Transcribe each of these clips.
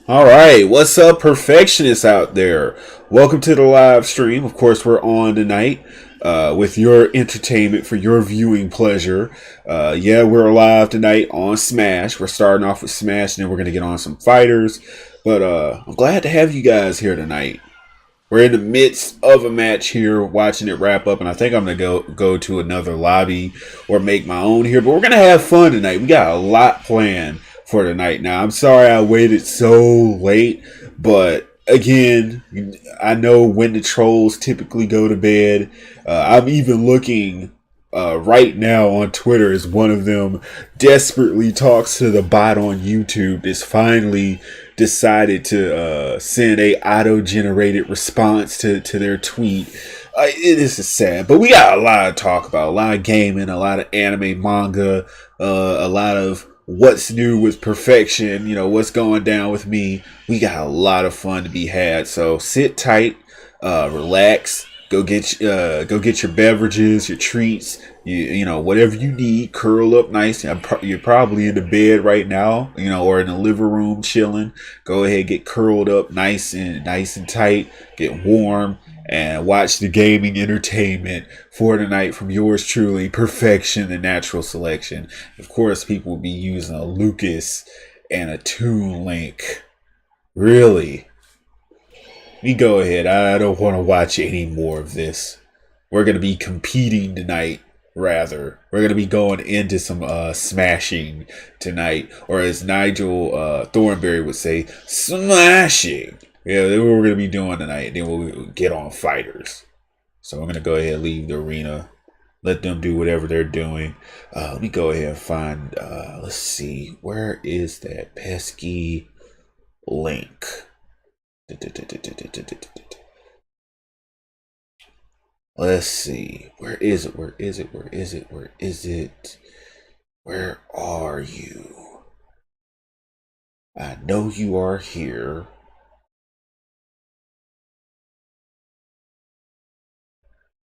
All right, what's up, perfectionists out there? Welcome to the live stream. Of course, we're on tonight with your entertainment for your viewing pleasure. Yeah, we're live tonight on Smash. We're starting off with Smash, and then we're going to get on some fighters. But I'm glad to have you guys here tonight. We're in the midst of a match here, watching it wrap up, and I think I'm gonna go to another lobby or make my own here. But we're gonna have fun tonight. We got a lot planned for tonight. Now, I'm sorry I waited so late, but again, I know when the trolls typically go to bed. I'm even looking right now on Twitter as one of them desperately talks to the bot on YouTube that's finally decided to send a auto-generated response to their tweet. It is sad, but we got a lot to talk about. A lot of gaming, a lot of anime, manga, a lot of what's new with perfection, you know, what's going down with me. We got a lot of fun to be had, so sit tight, relax, go get your beverages, your treats, you know, whatever you need. Curl up nice. You're probably in the bed right now, you know, or in the living room chilling. Go ahead, get curled up nice and tight, get warm, and watch the gaming entertainment for tonight from yours truly, Perfection and Natural Selection. Of course, people will be using a Lucas and a Toon Link. Really? We go ahead. I don't want to watch any more of this. We're going to be competing tonight, rather. We're going to be going into some smashing tonight. Or as Nigel Thornberry would say, smashing. Yeah, that's what we're going to be doing tonight. Then we'll get on fighters. So I'm going to go ahead and leave the arena. Let them do whatever they're doing. Let me go ahead and find, let's see. Where is that pesky link? Let's see. Where is it? Where is it? Where is it? Where is it? Where are you? I know you are here.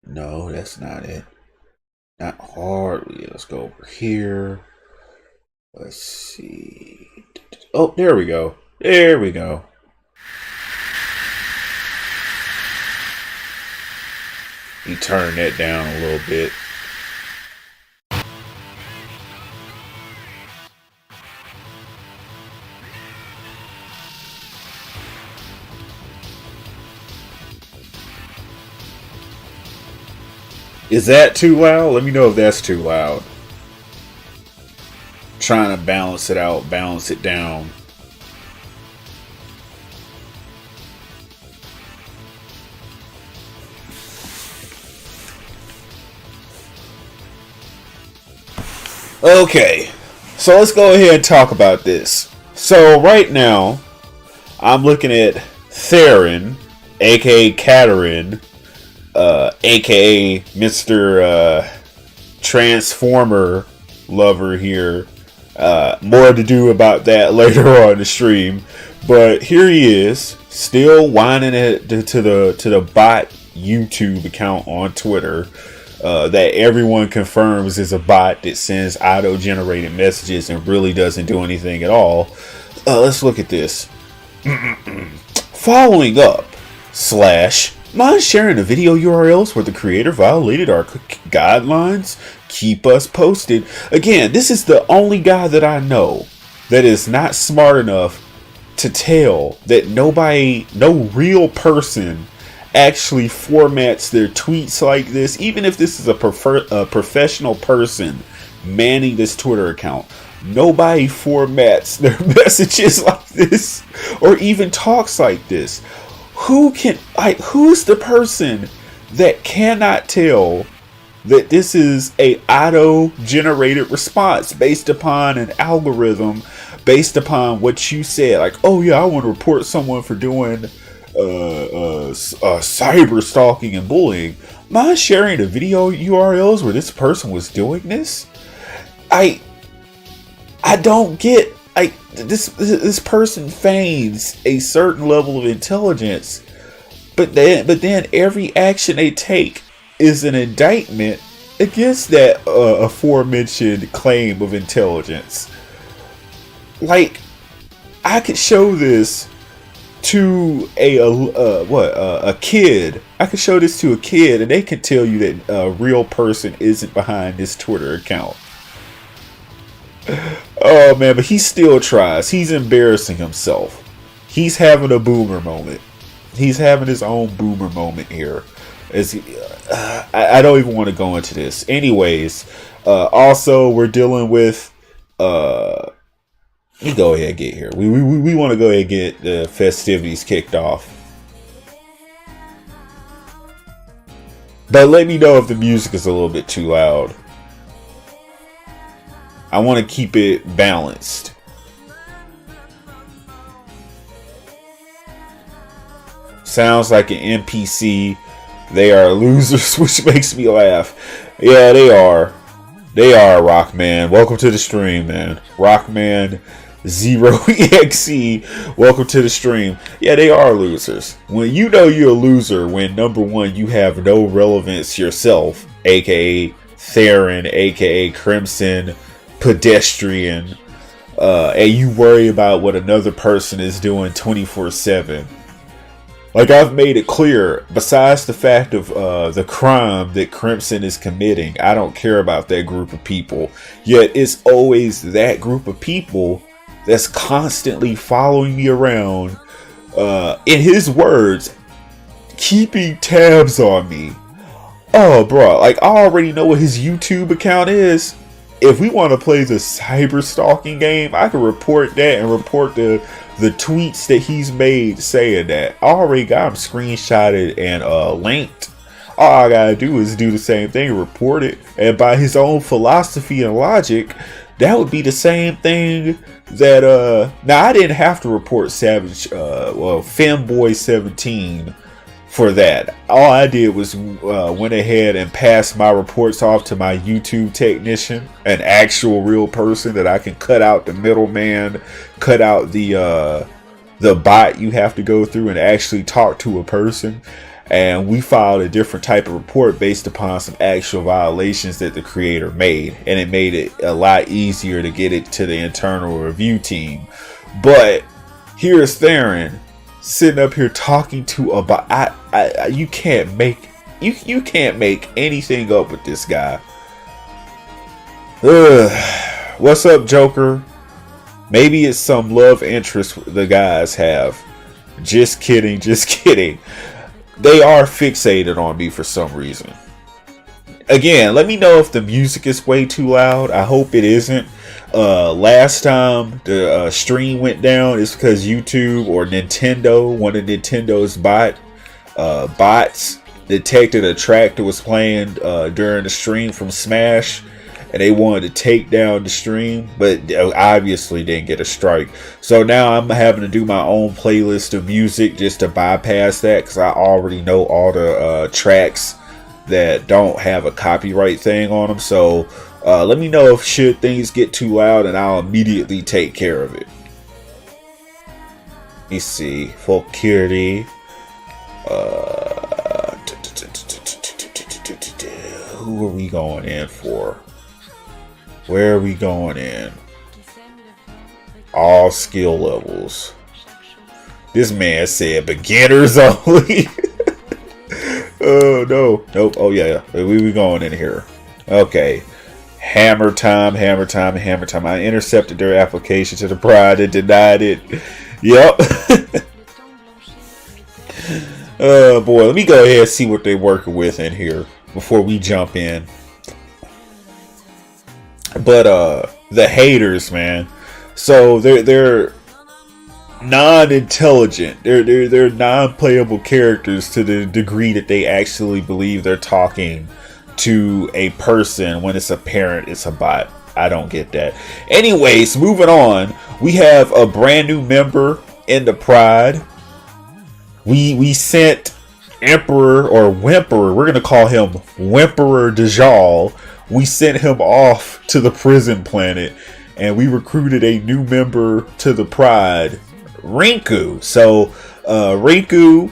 No, that's not it. Not hardly. Let's go over here. Let's see. Oh, there we go. There we go. You turn that down a little bit. Is that too loud? Let me know if that's too loud. Trying to balance it out, balance it down. Okay, so let's go ahead and talk about this. So right now, I'm looking at Theron, aka Katerin, aka Mr. Transformer lover here. More to do about that later on the stream, but here he is, still whining it to the bot YouTube account on Twitter. That everyone confirms is a bot that sends auto-generated messages and really doesn't do anything at all. Let's look at this. Following up, mind sharing the video URLs where the creator violated our guidelines? Keep us posted. Again, this is the only guy that I know that is not smart enough to tell that no real person actually formats their tweets like this. Even if this is a professional person manning this Twitter account, nobody formats their messages like this or even talks like this. Who's the person that cannot tell that this is a auto-generated response based upon an algorithm, based upon what you said? Like, oh yeah, I want to report someone for doing cyber stalking and bullying. Mind sharing the video URLs where this person was doing this? I don't get. This person feigns a certain level of intelligence, but then every action they take is an indictment against that aforementioned claim of intelligence. Like, I could show this to a kid. I can show this to a kid, and they can tell you that a real person isn't behind this Twitter account. Oh man, but he still tries. He's embarrassing himself. He's having a boomer moment. He's having his own boomer moment here. I don't even want to go into this. Anyways, also we're dealing with. Let me go ahead and get here. We want to go ahead and get the festivities kicked off. But let me know if the music is a little bit too loud. I want to keep it balanced. Sounds like an NPC. They are losers, which makes me laugh. Yeah, they are. They are, Rockman. Welcome to the stream, man. Rockman 0EXE. Welcome to the stream. Yeah, they are losers. When you know you're a loser, when number one, you have no relevance yourself, aka Theron, aka Crimson, Pedestrian, and you worry about what another person is doing 24/7. Like I've made it clear, besides the fact of the crime that Crimson is committing, I don't care about that group of people. Yet it's always that group of people that's constantly following me around, in his words, keeping tabs on me. Oh, bro, like I already know what his YouTube account is. If we want to play the cyber stalking game, I can report that and report the tweets that he's made saying that. I already got him screenshotted and linked. All I gotta do is do the same thing, report it. And by his own philosophy and logic, that would be the same thing that now I didn't have to report Savage Femboy17 for that. All I did was went ahead and passed my reports off to my YouTube technician, an actual real person that I can cut out the middleman, cut out the bot you have to go through and actually talk to a person. And we filed a different type of report based upon some actual violations that the creator made, and it made it a lot easier to get it to the internal review team. But here's Theron sitting up here talking to a bot. You can't make anything up with this guy. What's up, Joker? Maybe it's some love interest the guys have. Just kidding, just kidding. They are fixated on me for some reason. Again, let me know if the music is way too loud. I hope it isn't. Last time the stream went down, it's because YouTube or Nintendo, one of Nintendo's bots detected a track that was playing during the stream from Smash, and they wanted to take down the stream, but obviously didn't get a strike. So now I'm having to do my own playlist of music just to bypass that, because I already know all the tracks that don't have a copyright thing on them. So let me know if should things get too loud, and I'll immediately take care of it. Let me see. Full-Curity. Who are we going in for? Where are we going in? All skill levels. This man said beginners only. Oh no. Nope. Oh yeah. We going in here. Okay. Hammer time. I intercepted their application to the Pride and denied it. Yep. Oh boy. Let me go ahead and see what they're working with in here before we jump in. But the haters, man. So they're non-intelligent. They're non-playable characters to the degree that they actually believe they're talking to a person when it's apparent it's a bot. I don't get that. Anyways, moving on. We have a brand new member in the Pride. We sent Emperor or Whimperer. We're gonna call him Whimperer Dajal. We sent him off to the prison planet, and we recruited a new member to the Pride, Rinku. So Rinku,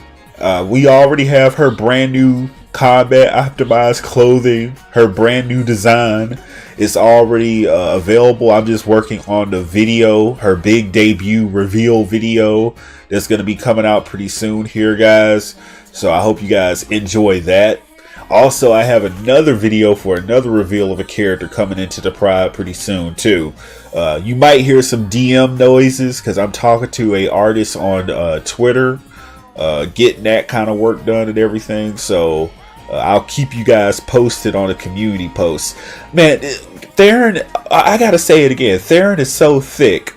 we already have her brand new combat optimized clothing. Her brand new design is already available. I'm just working on the video, her big debut reveal video that's going to be coming out pretty soon here, guys. So I hope you guys enjoy that. Also, I have another video for another reveal of a character coming into the Pride pretty soon too. You might hear some DM noises because I'm talking to a artist on Twitter, getting that kind of work done and everything. So I'll keep you guys posted on the community posts. Man, Theron, I gotta say it again. Theron is so thick.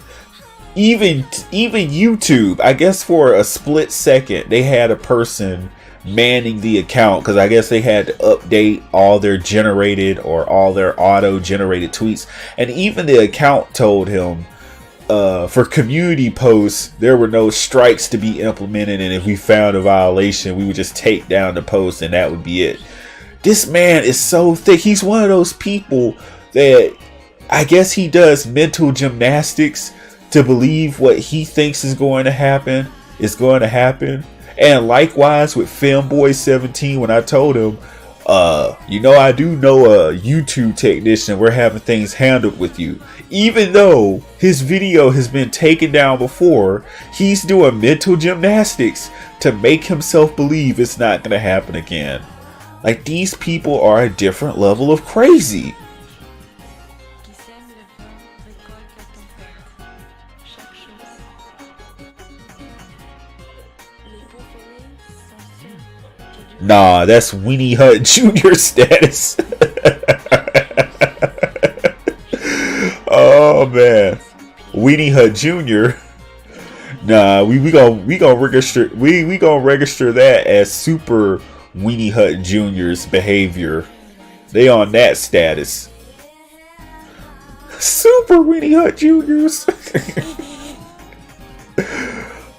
Even YouTube, I guess for a split second, they had a person manning the account because I guess they had to update all their generated or all their auto generated tweets, and even the account told him for community posts there were no strikes to be implemented, and if we found a violation we would just take down the post and that would be it. This man is so thick. He's one of those people that I guess he does mental gymnastics to believe what he thinks is going to happen is going to happen. And likewise with Femboy17, when I told him, you know, I do know a YouTube technician, we're having things handled with you. Even though his video has been taken down before, he's doing mental gymnastics to make himself believe it's not going to happen again. Like, these people are a different level of crazy. Nah, that's Weenie Hut Jr. status. Oh man, Weenie Hut Jr. Nah, we gonna register that as Super Weenie Hut Jr.'s behavior. They on that status. Super Weenie Hut Jr.'s.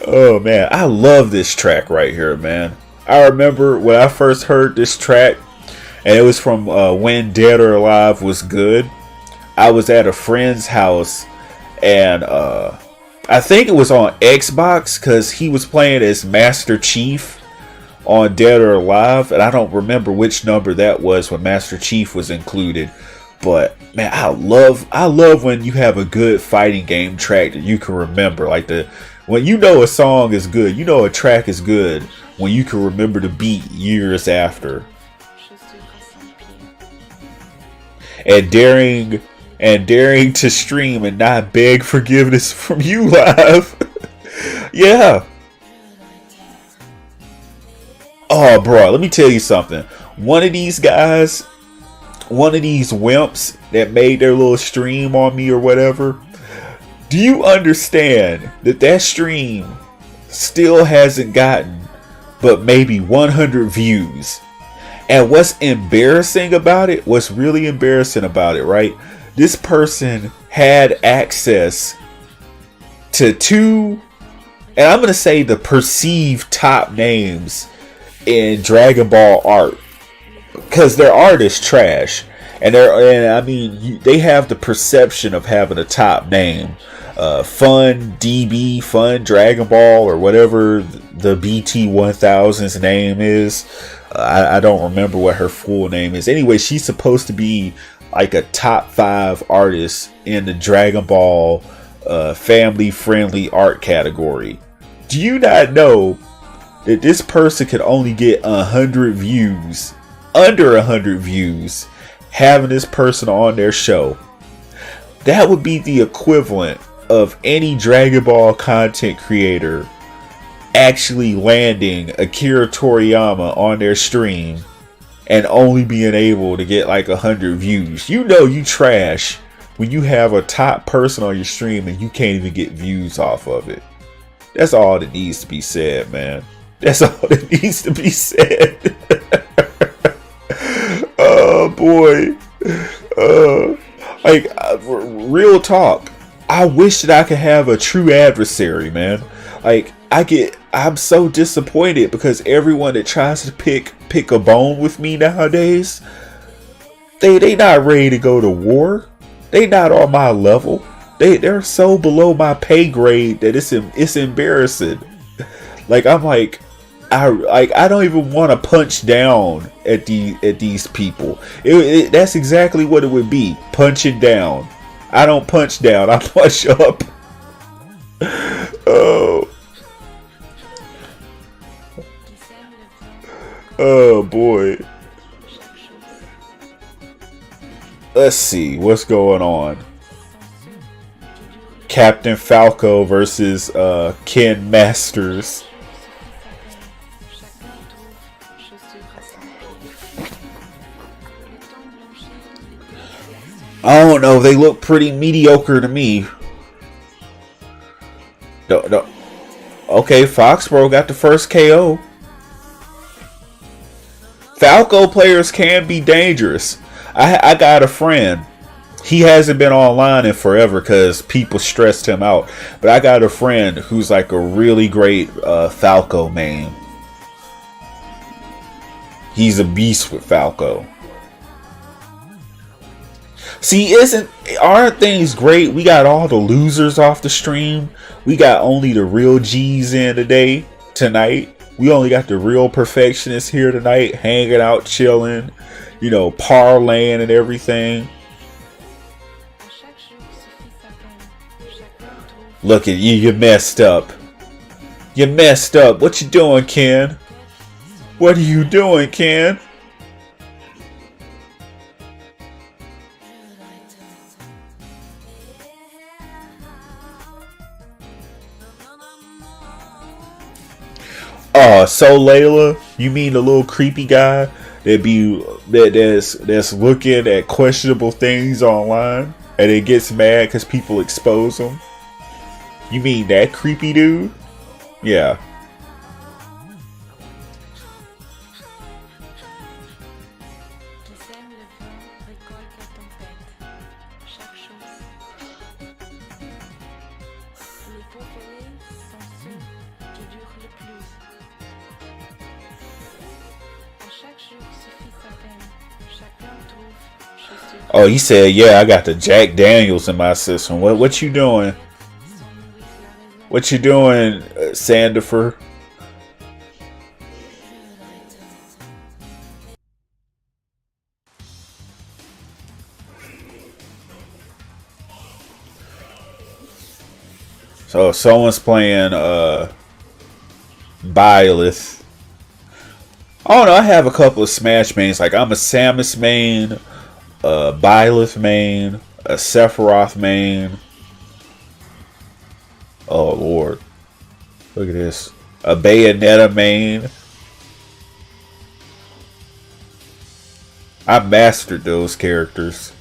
Oh man, I love this track right here, man. I remember when I first heard this track, and it was from When Dead or Alive Was Good. I was at a friend's house, and I think it was on Xbox because he was playing as Master Chief on Dead or Alive, and I don't remember which number that was when Master Chief was included. But man, I love when you have a good fighting game track that you can remember. Like when you know a song is good, you know a track is good when you can remember the beat years after. And daring to stream and not beg forgiveness from you live. Yeah. Oh, bro, let me tell you something. One of these guys, one of these wimps that made their little stream on me or whatever, do you understand that stream still hasn't gotten but maybe 100 views? And what's embarrassing about it, what's really embarrassing about it, right? This person had access to two, and I'm going to say the perceived top names in Dragon Ball art. Because their art is trash. And I mean, they have the perception of having a top name. Fun DB, Fun Dragon Ball, or whatever the BT1000's name is. I don't remember what her full name is. Anyway, she's supposed to be like a top 5 artist in the Dragon Ball family friendly art category. Do you not know that this person could only get 100 views, under 100 views, having this person on their show? That would be the equivalent of any Dragon Ball content creator actually landing Akira Toriyama on their stream and only being able to get like 100 views. You know you trash when you have a top person on your stream and you can't even get views off of it. That's all that needs to be said, man. That's all that needs to be said. Oh boy. Real talk. I wish that I could have a true adversary, man. Like, I'm so disappointed because everyone that tries to pick a bone with me nowadays, they not ready to go to war. They not on my level. They're so below my pay grade that it's embarrassing. Like, I'm like, I don't even want to punch down at these people. That's exactly what it would be. Punching down. I don't punch down. I punch up. Oh. Oh boy. Let's see what's going on. Captain Falco versus Ken Masters. I don't know. They look pretty mediocre to me. No. Okay, Foxborough got the first KO. Falco players can be dangerous. I got a friend. He hasn't been online in forever because people stressed him out. But I got a friend who's like a really great Falco main. He's a beast with Falco. See, aren't things great? We got all the losers off the stream. We got only the real G's in tonight. We only got the real perfectionists here tonight, hanging out, chilling, you know, parlaying and everything. Look at you, you messed up. You messed up. What you doing, Ken? What are you doing, Ken? So Layla, you mean the little creepy guy that's looking at questionable things online and it gets mad because people expose him? You mean that creepy dude? Yeah. Oh, he said, yeah, I got the Jack Daniels in my system. What you doing? What you doing, Sandifer? So someone's playing Byleth. I don't know, I have a couple of Smash mains. Like I'm a Samus main, a Byleth main, a Sephiroth main. Oh Lord. Look at this. A Bayonetta main. I mastered those characters.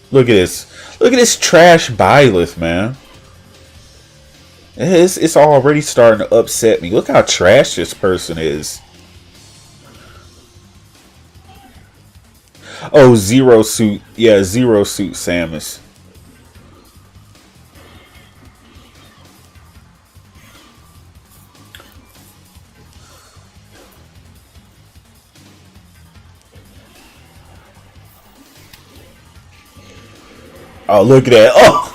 Look at this. Look at this trash Byleth, man. It's already starting to upset me. Look how trash this person is. Oh, Zero Suit. Yeah, Zero Suit Samus. Oh, look at that. Oh!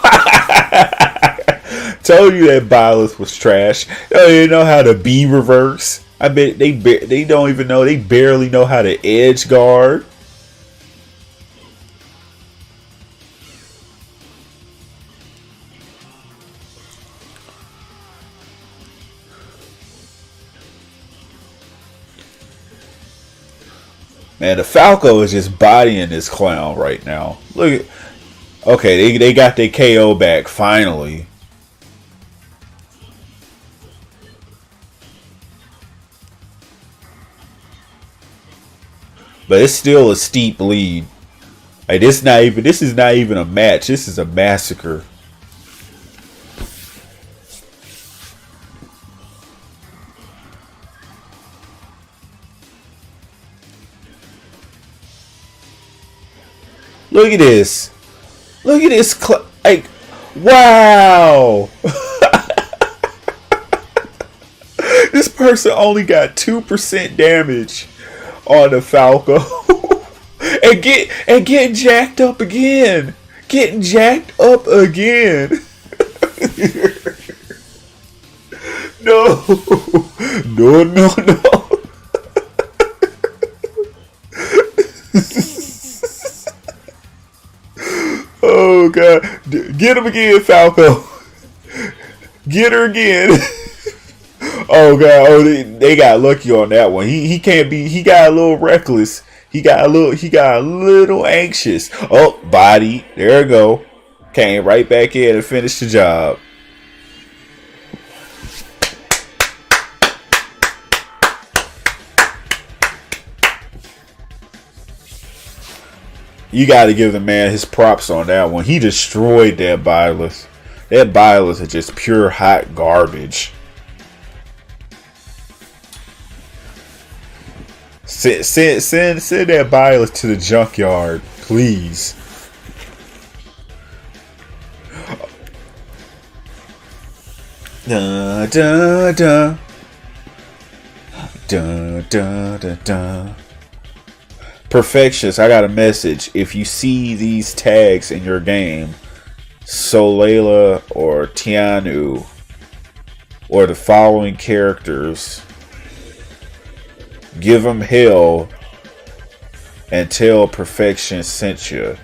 Told you that Byleth was trash. They don't even know how to B reverse. I bet they don't even know. They barely know how to edge guard. Man, the Falco is just bodying this clown right now. Look at. Okay, they got their KO back finally. But it's still a steep lead. Like this is not even a match. This is a massacre. Look at this. Look at this. Like, wow. This person only got 2% damage on the Falco. and getting jacked up again. Getting jacked up again. No. No, no, no. Oh God. Get him again, Falco. Get her again. Oh God. Oh, they got lucky on that one. He can't be. He got a little reckless. He got a little anxious. Oh, body. There we go. Came right back in and finished the job. You got to give the man his props on that one. He destroyed that Byleth. That Byleth is just pure hot garbage. Send that Byleth to the junkyard, please. Da da da da da da da. Perfectionist, I got a message. If you see these tags in your game, Solela or Tianu, or the following characters, give them hell and tell Perfection sent you.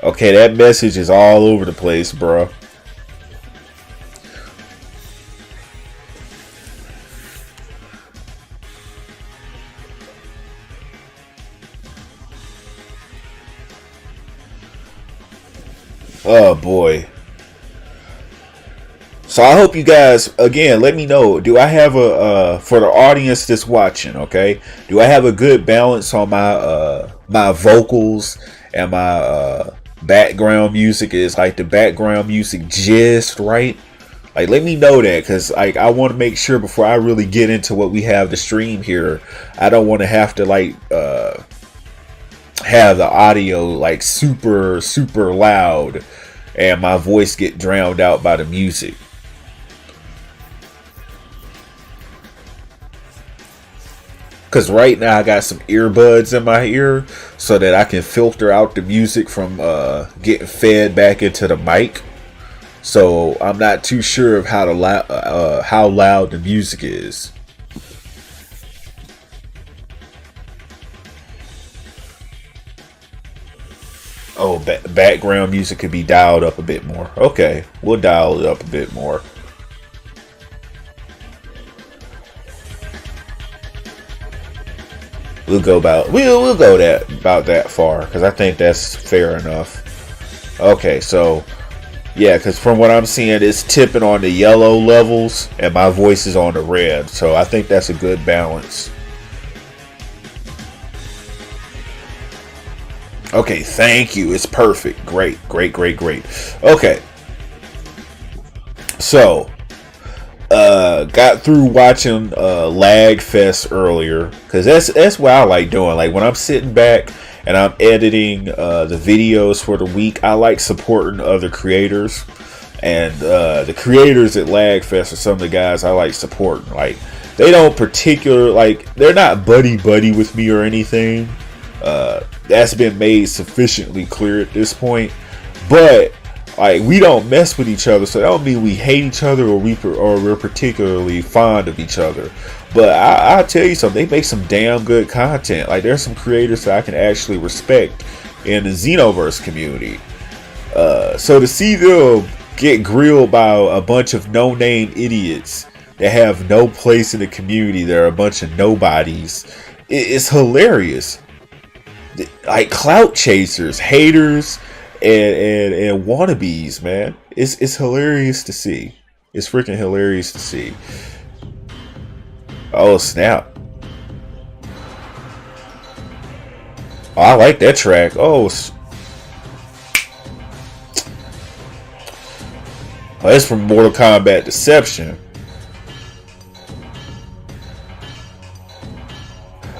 Okay, that message is all over the place, bro. Oh boy. So I hope you guys, again, let me know. Do I have a for the audience that's watching, okay? Do I have a good balance on my my vocals and my background music? Is like the background music just right? Like, let me know that, because like I want to make sure before I really get into what we have to stream here, I don't want to have to like have the audio like super loud and my voice get drowned out by the music. Because right now I got some earbuds in my ear so that I can filter out the music from getting fed back into the mic. So I'm not too sure of how loud the music is. Oh, background music could be dialed up a bit more. Okay, we'll dial it up a bit more. We'll go about that far, because I think that's fair enough. Okay, so yeah, because from what I'm seeing, it's tipping on the yellow levels and my voice is on the red, so I think that's a good balance. Okay, thank you. It's perfect. Great. Okay. So, got through watching Lag Fest earlier, because that's what I like doing. Like when I'm sitting back and I'm editing the videos for the week, I like supporting other creators, and the creators at Lag Fest are some of the guys I like supporting. Like they don't they're not buddy with me or anything. That's been made sufficiently clear at this point, but like we don't mess with each other, so that don't mean we hate each other or we're particularly fond of each other. But I'll tell you something, they make some damn good content. Like there's some creators that I can actually respect in the Xenoverse community. So to see them get grilled by a bunch of no-name idiots that have no place in the community, they're a bunch of nobodies, it's hilarious. Like clout chasers, haters, and wannabes, man. It's hilarious to see. It's freaking hilarious to see. Oh snap! Oh, I like that track. Oh, that's from Mortal Kombat Deception.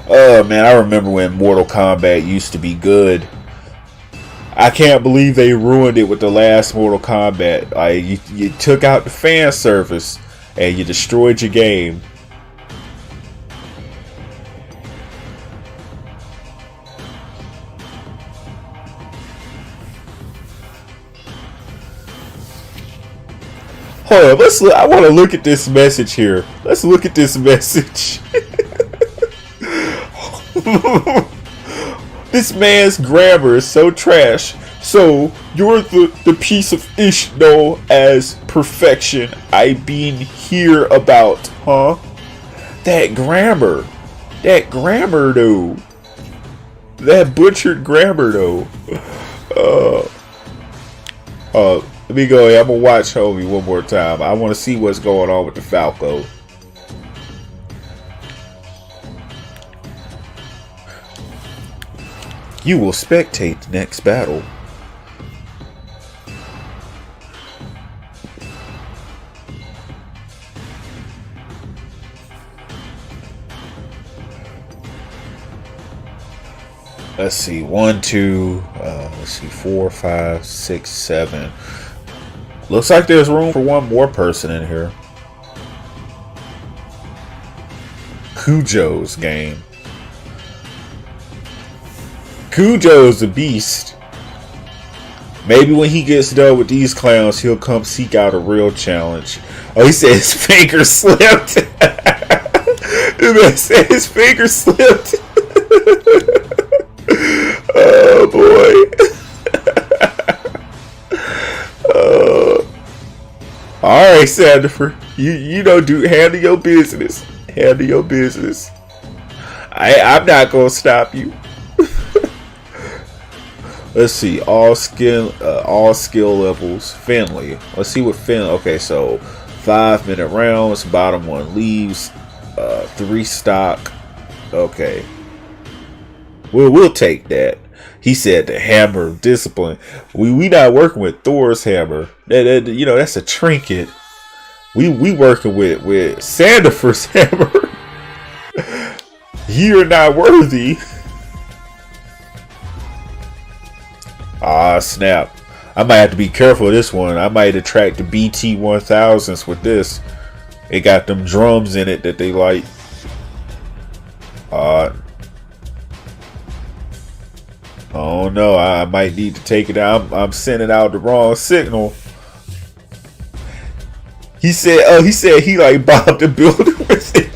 Oh man, I remember when Mortal Kombat used to be good. I can't believe they ruined it with the last Mortal Kombat. Like you took out the fan service and you destroyed your game. Hold on, let's look. I want to look at this message here. Let's look at this message. This man's grammar is so trash. So you're the piece of ish known as perfection I been here about, huh? That grammar though. That butchered grammar though. Let me go ahead. I'm gonna watch homie one more time. I want to see what's going on with the Falco. You will spectate the next battle. Let's see, 1, 2, let's see, 4, 5, 6, 7. Looks like there's room for one more person in here. Cujo's game. Cujo's a beast. Maybe when he gets done with these clowns, he'll come seek out a real challenge. Oh, he said his finger slipped. The man said his finger slipped. Oh boy. Alright, Sandifer. You know, dude, handle your business. Handle your business. I'm not gonna stop you. Let's see, all skill levels. Finley. Let's see what Finley. Okay, so 5-minute rounds. Bottom one leaves. 3 stock. Okay. We'll take that. He said the hammer of discipline. We not working with Thor's hammer. That you know, that's a trinket. We working with Sandifer's hammer. You're not worthy. Ah, snap. I might have to be careful with this one. I might attract the BT 1000s with this. It got them drums in it that they like. Oh no, I might need to take it out. I'm sending out the wrong signal. He said he like bombed the building with it.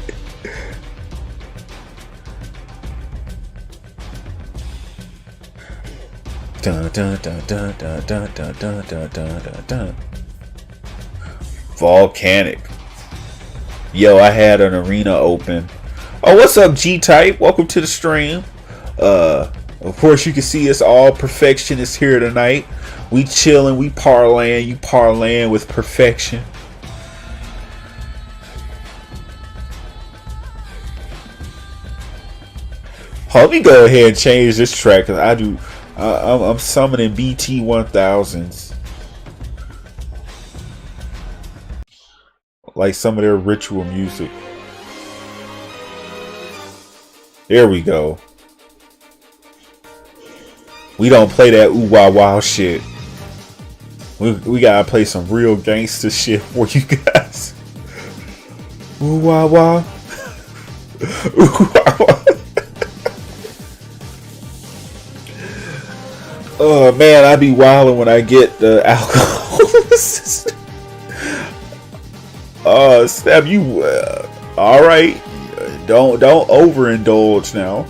Dun, dun, dun, dun, dun, dun, dun, dun, dun, dun, dun. Volcanic. Yo, I had an arena open. Oh, what's up, G-Type? Welcome to the stream. Of course, you can see us all perfectionists here tonight. We chilling, we parlaying, you parlaying with perfection. Let me go ahead and change this track because I'm summoning BT 1000s. Like some of their ritual music. There we go. We don't play that ooh wah wow shit. We gotta play some real gangster shit for you guys. Ooh wah wah. Ooh wah wah. Oh man, I be wilding when I get the alcohol. Oh, Stab, you all right? Don't overindulge now.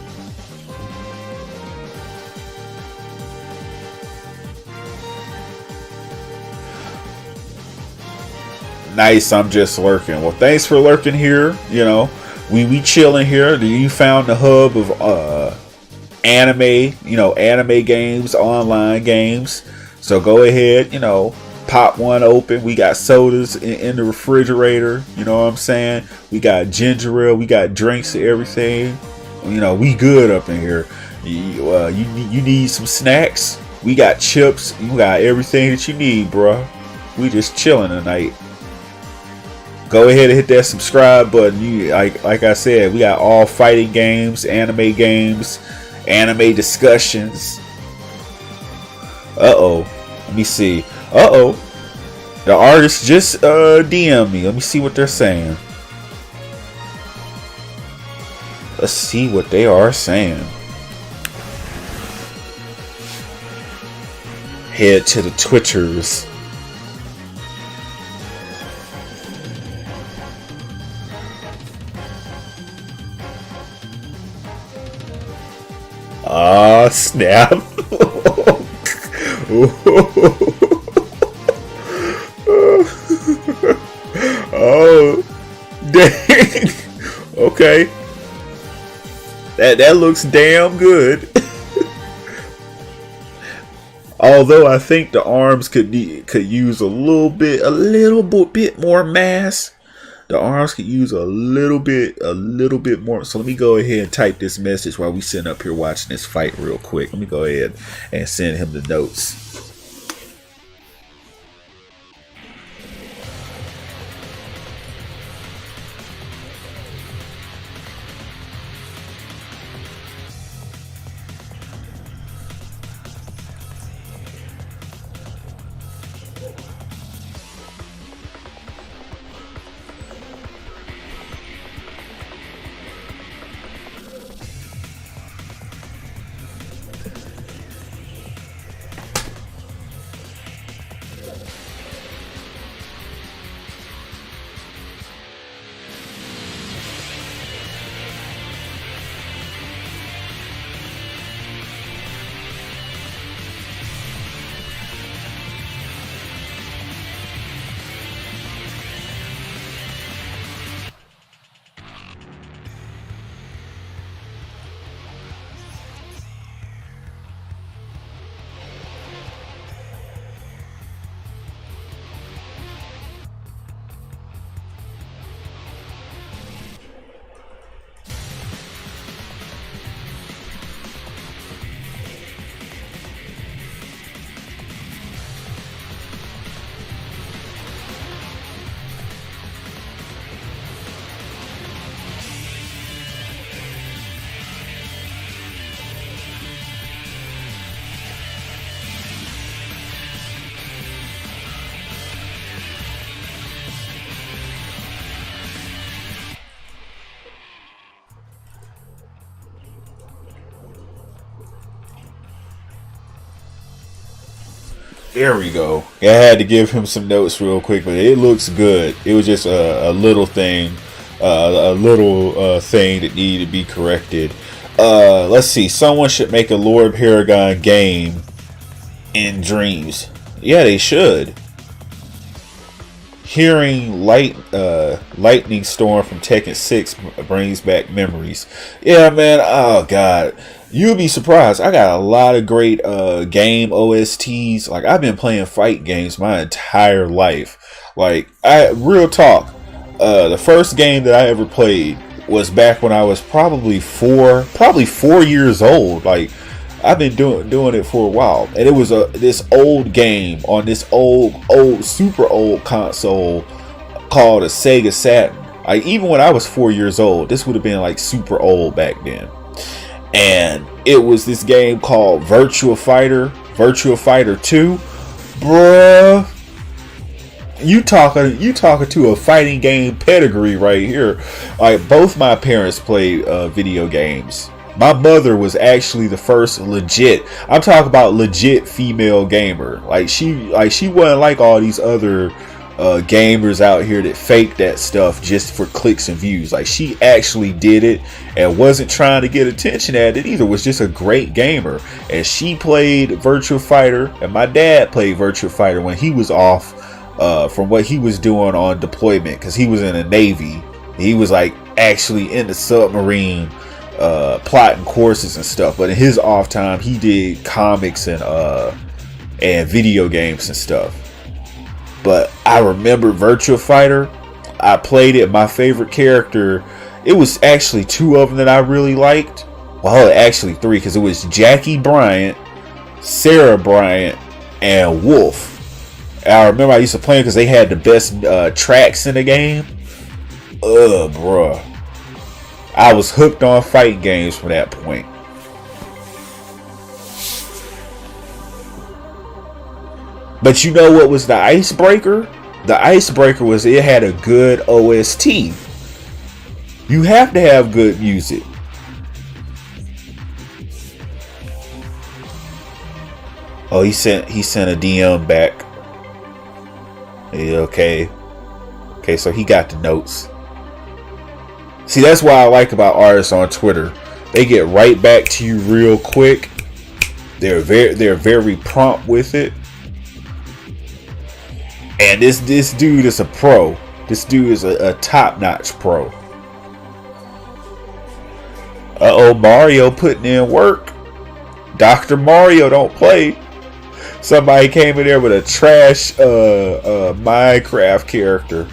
Nice, I'm just lurking. Well, thanks for lurking here. You know, we chilling here. You found the hub of anime, you know, anime games, online games. So go ahead, you know, pop one open. We got sodas in the refrigerator. You know what I'm saying? We got ginger ale. We got drinks and everything. You know, we good up in here. You need some snacks? We got chips. You got everything that you need, bro. We just chilling tonight. Go ahead and hit that subscribe button. You like I said, we got all fighting games, anime games, anime discussions. Uh-oh. Let me see. Uh-oh. The artist just DM me. Let me see what they're saying. Let's see what they are saying. Head to the Twitchers. Ah, snap. Oh, dang. Okay. That looks damn good. Although I think the arms could use a little bit more mass. The arms could use a little bit more. So let me go ahead and type this message while we sitting up here watching this fight real quick. Let me go ahead and send him the notes. There we go. I had to give him some notes real quick, but it looks good. It was just a little thing, thing that needed to be corrected. Let's see. Someone should make a Lord Paragon game in dreams. Yeah, they should. Hearing lightning storm from Tekken 6 brings back memories. Yeah, man. Oh God. You'll be surprised. I got a lot of great game OSTs. Like, I've been playing fight games my entire life. Like, real talk. The first game that I ever played was back when I was probably 4 years old. Like, I've been doing it for a while, and it was this old game on this old super old console called a Sega Saturn. Like, even when I was 4 years old, this would have been like super old back then. And it was this game called Virtua Fighter 2. Bruh, you talking to a fighting game pedigree right here. Like, both my parents played video games. My mother was actually the first legit, I'm talking about legit female gamer. Like, she wasn't like all these other gamers out here that fake that stuff just for clicks and views. Like, she actually did it and wasn't trying to get attention at it either. Was just a great gamer, and she played Virtua Fighter, and my dad played Virtua Fighter when he was off from what he was doing on deployment, because he was in the Navy. He was like actually in the submarine plotting courses and stuff, but in his off time he did comics and video games and stuff. But I remember Virtua Fighter. I played it. My favorite character, it was actually 2 of them that I really liked. Well, actually 3, because it was Jackie Bryant, Sarah Bryant, and Wolf. And I remember I used to play them because they had the best tracks in the game. Bruh. I was hooked on fighting games from that point. But you know what was the icebreaker? The icebreaker was it had a good OST. You have to have good music. Oh, he sent a DM back. Yeah, okay, so he got the notes. See, that's what I like about artists on Twitter. They get right back to you real quick. They're very prompt with it. And this dude is a pro. This dude is a top-notch pro. Uh-oh, Mario putting in work. Dr. Mario don't play. Somebody came in there with a trash Minecraft character.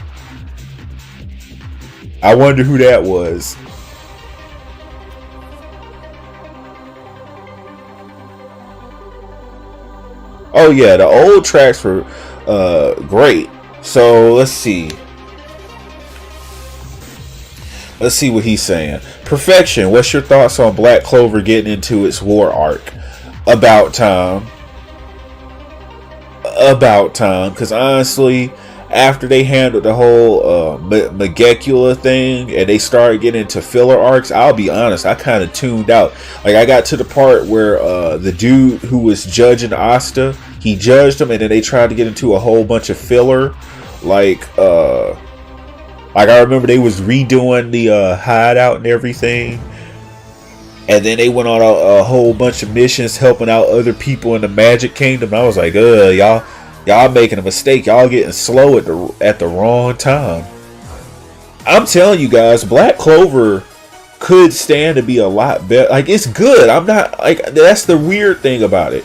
I wonder who that was. Oh yeah, the old tracks were great. So let's see. Let's see what he's saying. Perfection. What's your thoughts on Black Clover getting into its war arc? About time. About time. Because honestly, after they handled the whole Megecula thing and they started getting into filler arcs, I'll be honest, I kind of tuned out. Like, I got to the part where the dude who was judging Asta, he judged him, and then they tried to get into a whole bunch of filler. Like I remember they was redoing the hideout and everything, and then they went on a whole bunch of missions helping out other people in the Magic Kingdom. I was like, y'all making a mistake. Y'all getting slow at the wrong time. I'm telling you guys, Black Clover could stand to be a lot better. Like, it's good. I'm not like, that's the weird thing about it.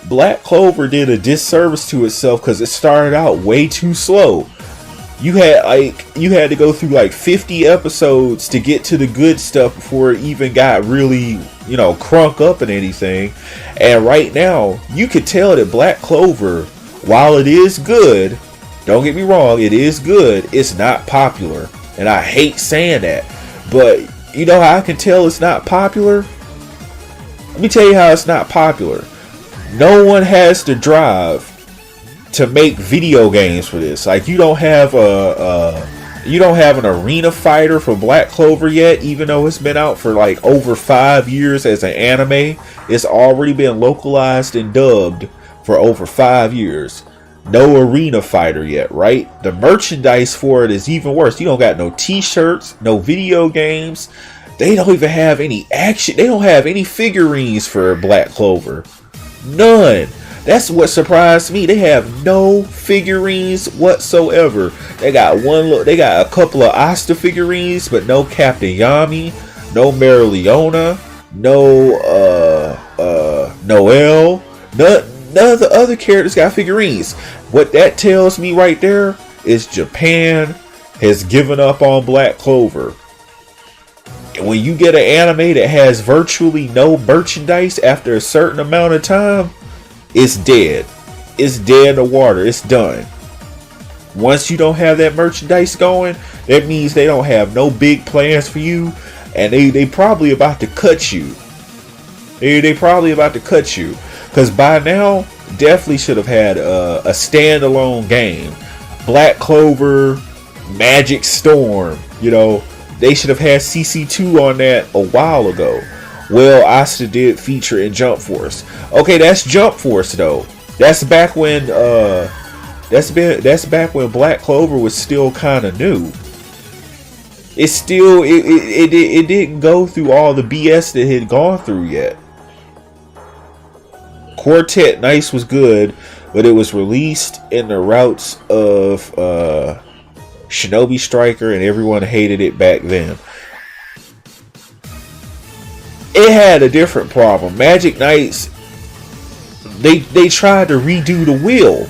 Black Clover did a disservice to itself because it started out way too slow. You had to go through like 50 episodes to get to the good stuff before it even got really, crunk up and anything. And right now, you could tell that Black Clover, while it is good, don't get me wrong, it is good, it's not popular. And I hate saying that. But you know how I can tell it's not popular? Let me tell you how it's not popular. No one has the drive to make video games for this. Like, you don't have an arena fighter for Black Clover yet, even though it's been out for like over 5 years as an anime. It's already been localized and dubbed for over 5 years. No arena fighter yet, right? The merchandise for it is even worse. You don't got no t-shirts, no video games. They don't even have any action. They don't have any figurines for Black Clover. None. That's what surprised me. They have no figurines whatsoever. They got a couple of Asta figurines, but no Captain Yami, no Mereoleona, no Noelle. None of the other characters got figurines. What that tells me right there is Japan has given up on Black Clover. And when you get an anime that has virtually no merchandise after a certain amount of time, it's dead. It's dead in the water. It's done. Once you don't have that merchandise going, that means they don't have no big plans for you, and they probably about to cut you. They probably about to cut you, because by now definitely should have had a standalone game. Black Clover, Magic Storm. They should have had CC2 on that a while ago. Well, Asta did feature in Jump Force. Okay, that's Jump Force though. That's back when that's back when Black Clover was still kind of new. It didn't go through all the BS that it had gone through yet. Quartet Nice was good, but it was released in the routes of Shinobi Striker, and everyone hated it back then. It had a different problem. Magic Knights, they tried to redo the wheel.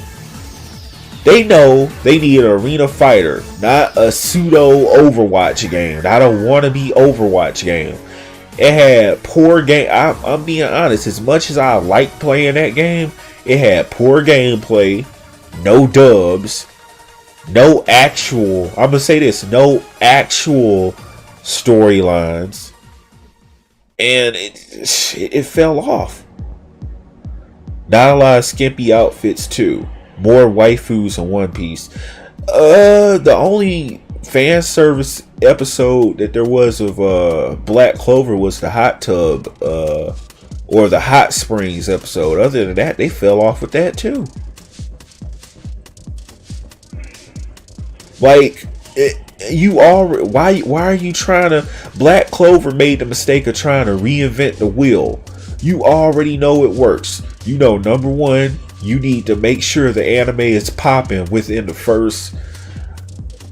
They know they need an arena fighter, not a pseudo Overwatch game. I don't want to be Overwatch game. It had poor game. I'm being honest. As much as I like playing that game, it had poor gameplay, no dubs, no actual. I'm gonna say this: no actual storylines. And it fell off. Not a lot of skimpy outfits too. More waifus in One Piece. The only fan service episode that there was of Black Clover was the hot tub or the hot springs episode. Other than that, they fell off with that too. Like, You already, why are you trying to? Black Clover made the mistake of trying to reinvent the wheel. You already know it works. You know, number one, you need to make sure the anime is popping within the first,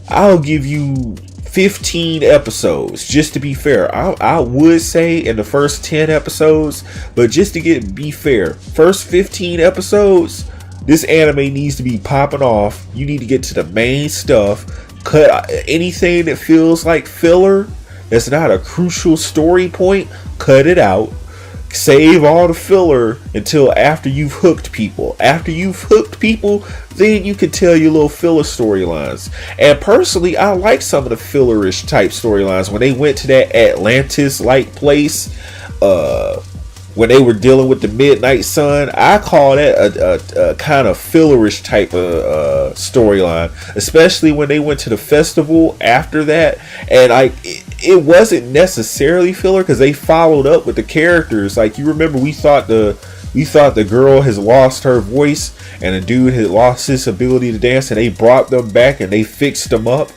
I'll give you 15 episodes, just to be fair. I would say in the first 10 episodes, but just to be fair, first 15 episodes, this anime needs to be popping off. You need to get to the main stuff. Cut anything that feels like filler, that's not a crucial story point, cut it out. Save all the filler until after you've hooked people. After you've hooked people, then you can tell your little filler storylines. And personally, I like some of the fillerish type storylines. When they went to that Atlantis-like place, when they were dealing with the Midnight Sun, I call that a kind of fillerish type of storyline, especially when they went to the festival after that. And it wasn't necessarily filler because they followed up with the characters. Like, you remember, we thought the girl has lost her voice and the dude had lost his ability to dance, and they brought them back and they fixed them up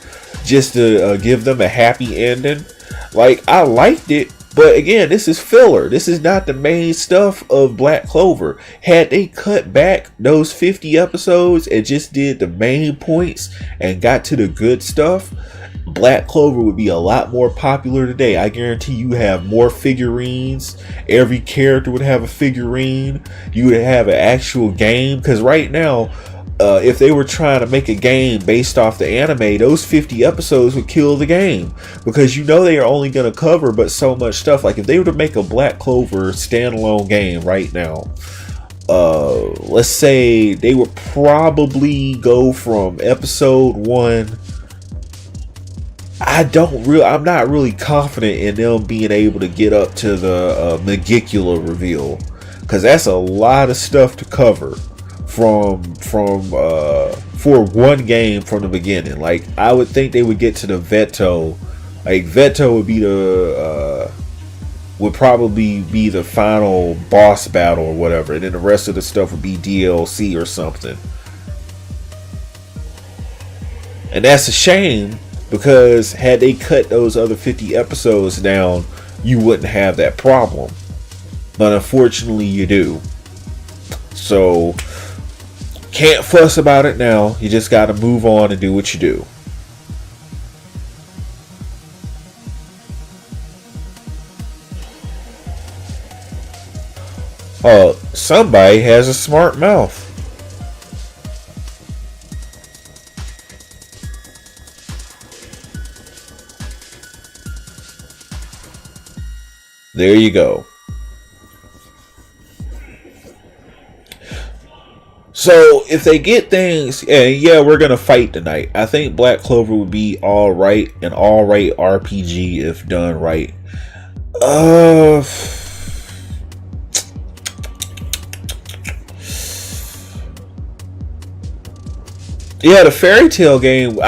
just to give them a happy ending. Like, I liked it. But again, this is filler. This is not the main stuff of Black Clover. Had they cut back those 50 episodes and just did the main points and got to the good stuff, Black Clover would be a lot more popular today. I guarantee you have more figurines. Every character would have a figurine. You would have an actual game. Because right now, if they were trying to make a game based off the anime, those 50 episodes would kill the game, because you know they are only going to cover but so much stuff. Like, if they were to make a Black Clover standalone game right now, let's say they would probably go from episode 1. I'm not really confident in them being able to get up to the Megicula reveal, because that's a lot of stuff to cover from for one game from the beginning. Like, I would think they would get to the Veto. Like, Veto would probably be the final boss battle or whatever, and then the rest of the stuff would be DLC or something. And that's a shame, because had they cut those other 50 episodes down, you wouldn't have that problem. But unfortunately, you do. So, can't fuss about it now. You just got to move on and do what you do. Somebody has a smart mouth. There you go. So if they get things, and yeah, we're gonna fight tonight. I think Black Clover would be alright, an alright RPG if done right. Yeah, the Fairy Tail game.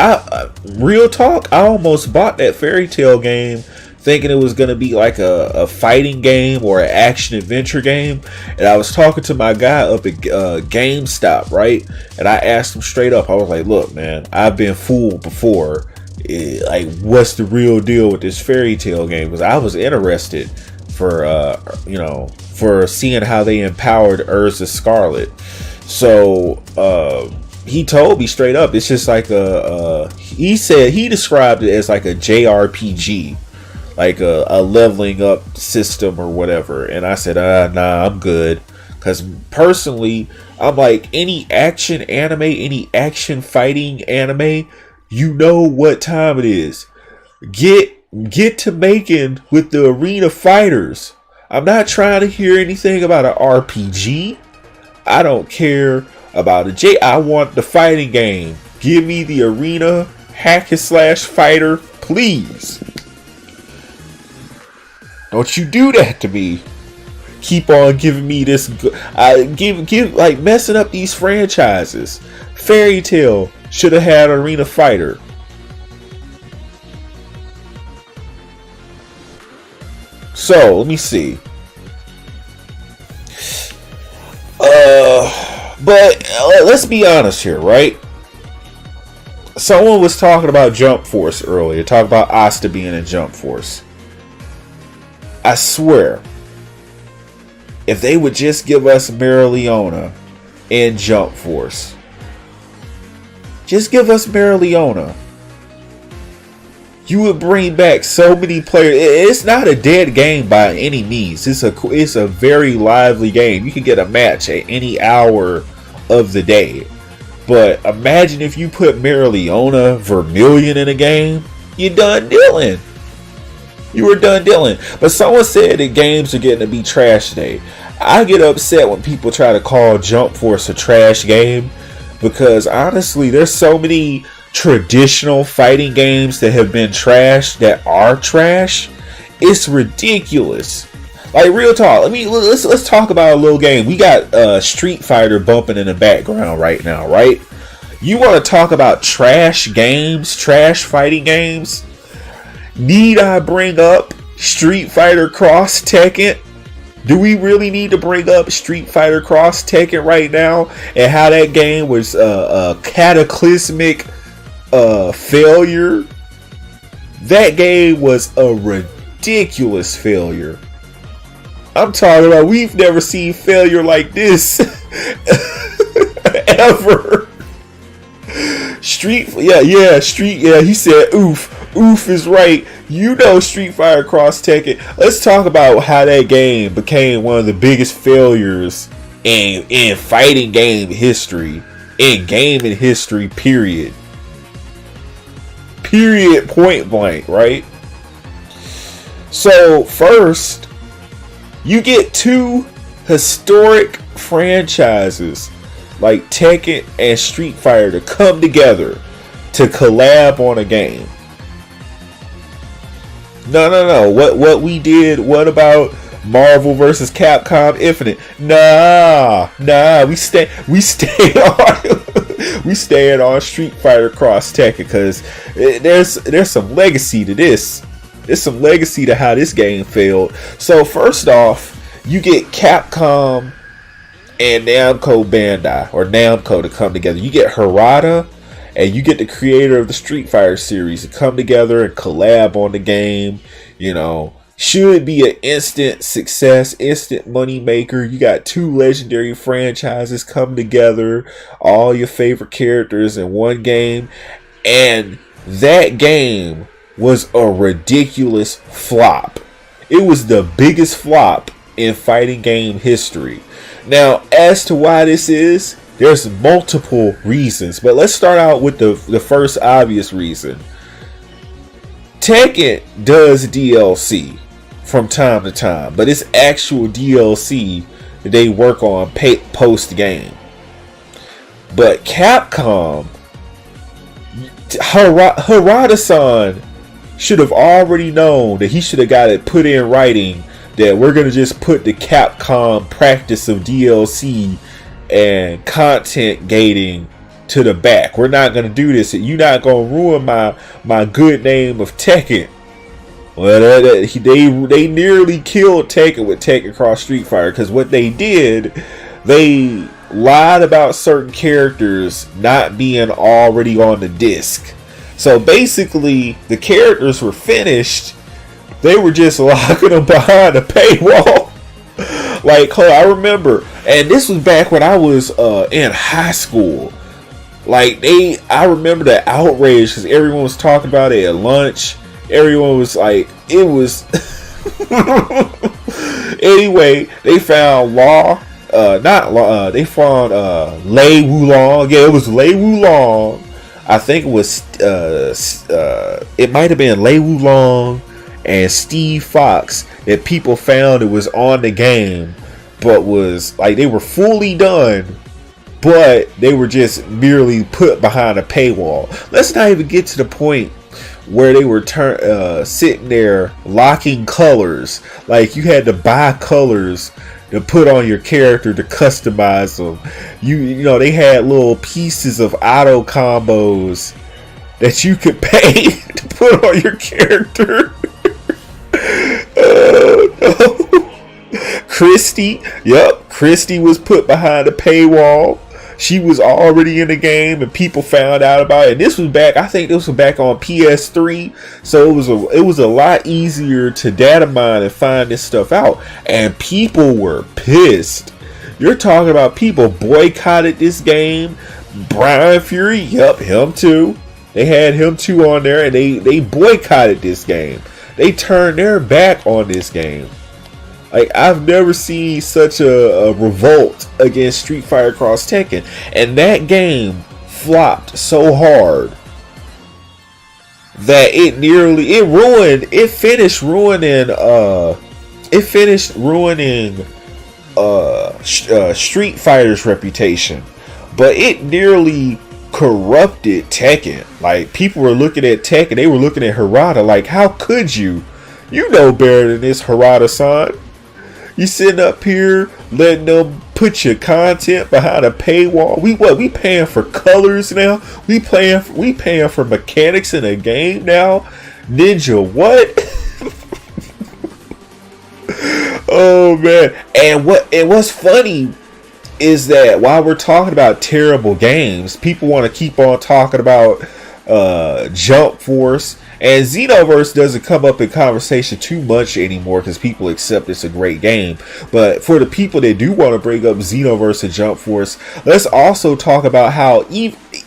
Real talk, I almost bought that Fairy Tail game thinking it was going to be like a fighting game or an action adventure game. And I was talking to my guy up at GameStop, right? And I asked him straight up, I was like, look, man, I've been fooled before. Like, what's the real deal with this Fairy Tail game? Because I was interested for seeing how they empowered Urza Scarlet. So he told me straight up, it's just like he said he described it as like a JRPG, like a leveling up system or whatever. And I said, nah, I'm good. Because personally, I'm like, any action anime, any action fighting anime, you know what time it is. Get to making with the arena fighters. I'm not trying to hear anything about an RPG. I don't care about I want the fighting game. Give me the arena hack and slash fighter, please. Don't you do that to me. Keep on giving me this. Give like messing up these franchises. Fairy Tail should have had arena fighter. So let me see. But let's be honest here, right? someone was talking about Jump Force earlier. Talk about Asta being in Jump Force. I swear, if they would just give us Marileona in Jump Force, just give us Marileona, you would bring back so many players. It's not a dead game by any means. It's a very lively game. You can get a match at any hour of the day. But imagine if you put Marileona Vermilion in a game, you're done dealing. You were done dealing. But someone said that games are getting to be trash today. I get upset when people try to call Jump Force a trash game, because honestly, there's so many traditional fighting games that have been trash that are trash. It's ridiculous. Like, real talk. Let's talk about a little game. We got Street Fighter bumping in the background right now, right? You want to talk about trash games, trash fighting games? Need I bring up Street Fighter Cross Tekken? Do we really need to bring up Street Fighter Cross Tekken right now, and how that game was a cataclysmic failure? That game was a ridiculous failure. I'm talking about, we've never seen failure like this ever. Street, he said oof is right. You know, Street Fighter Cross Tekken. Let's talk about how that game became one of the biggest failures in fighting game history, in gaming history, period, point blank, right? So first, you get two historic franchises like Tekken and Street Fighter to come together to collab on a game. No. What we did? What about Marvel versus Capcom Infinite? Nah. We stay on Street Fighter Cross Tekken, because there's some legacy to this. There's some legacy to how this game failed. So first off, you get Capcom and Namco Bandai, or Namco, to come together. You get Harada, and you get the creator of the Street Fighter series to come together and collab on the game. You know, should be an instant success, instant money maker. You got two legendary franchises come together, all your favorite characters in one game, and that game was a ridiculous flop. It was the biggest flop in fighting game history. Now, as to why this is, there's multiple reasons, but let's start out with the first obvious reason. Tekken does DLC from time to time, but it's actual DLC that they work on post game. But Capcom, Harada-san should have already known that he should have got it put in writing that we're going to just put the Capcom practice of DLC and content gating to the back. We're not going to do this. You're not going to ruin my good name of Tekken. Well, they nearly killed Tekken with Tekken Cross Street Fighter, because what they did, they lied about certain characters not being already on the disc. So basically, the characters were finished. They were just locking them behind a paywall. Like, I remember, and this was back when I was in high school. Like, I remember the outrage, because everyone was talking about it at lunch. Everyone was like, it was. Anyway, they found they found Lei Wulong. Yeah, it was Lei Wulong. I think it was it might have been Lei Wulong and Steve Fox that people found it was on the game, but was like, they were fully done, but they were just merely put behind a paywall. Let's not even get to the point where they were sitting there locking colors. Like, you had to buy colors to put on your character to customize them. You know, they had little pieces of auto combos that you could pay to put on your character. No. Christy was put behind a paywall. She was already in the game, and people found out about it. And this was back, I think this was back on PS3, so it was a lot easier to data mine and find this stuff out. And people were pissed. You're talking about people boycotted this game. Brian Fury, yep, him too. They had him too on there, and they boycotted this game. They turned their back on this game. Like, I've never seen such a revolt against Street Fighter Cross Tekken. And that game flopped so hard that it finished ruining Street Fighter's reputation. But it nearly corrupted Tekken. Like, people were looking at Tekken, they were looking at Harada like, how could you? You know better than this, Harada-san. You sitting up here letting them put your content behind a paywall. We paying for colors now? We paying for mechanics in a game now? Ninja, what? Oh man. And what's funny is that while we're talking about terrible games, people want to keep on talking about Jump Force. And Xenoverse doesn't come up in conversation too much anymore because people accept it's a great game. But for the people that do want to bring up Xenoverse and Jump Force, let's also talk about how,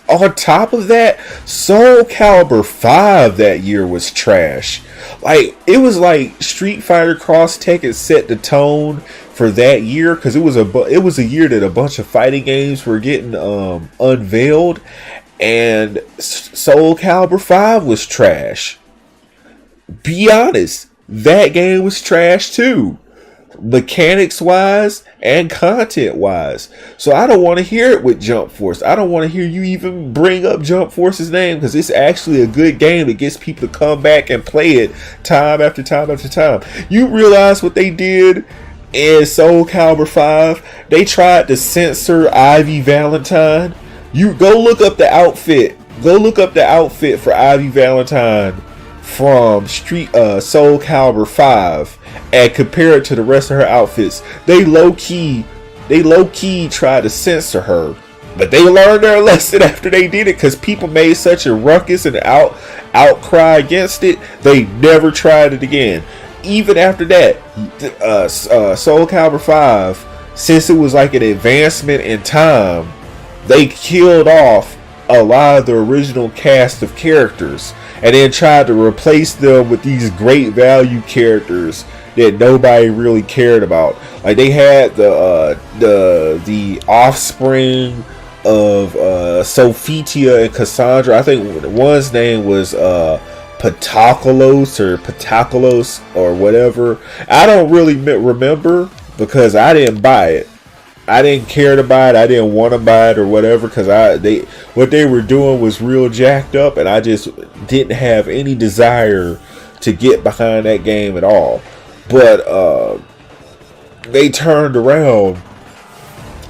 on top of that, Soul Calibur 5 that year was trash. Like, it was like Street Fighter Cross Tekken set the tone for that year, because it was a year that a bunch of fighting games were getting unveiled. And Soul Calibur 5 was trash. Be honest, that game was trash too, mechanics wise and content wise. So I don't want to hear it with Jump Force. I don't want to hear you even bring up Jump Force's name, because it's actually a good game that gets people to come back and play it time after time after time. You realize what they did in Soul Calibur 5? They tried to censor Ivy Valentine. You go look up the outfit. Go look up the outfit for Ivy Valentine from Soul Calibur 5 and compare it to the rest of her outfits. They low key tried to censor her, but they learned their lesson after they did it, because people made such a ruckus and outcry against it. They never tried it again. Even after that, Soul Calibur 5, since it was like an advancement in time, they killed off a lot of the original cast of characters and then tried to replace them with these great value characters that nobody really cared about. Like, they had the offspring of Sophitia and Cassandra. I think one's name was Patakolos or whatever. I don't really remember, because I didn't buy it. I didn't care to buy it. I didn't want to buy it or whatever, because what they were doing was real jacked up, and I just didn't have any desire to get behind that game at all. But they turned around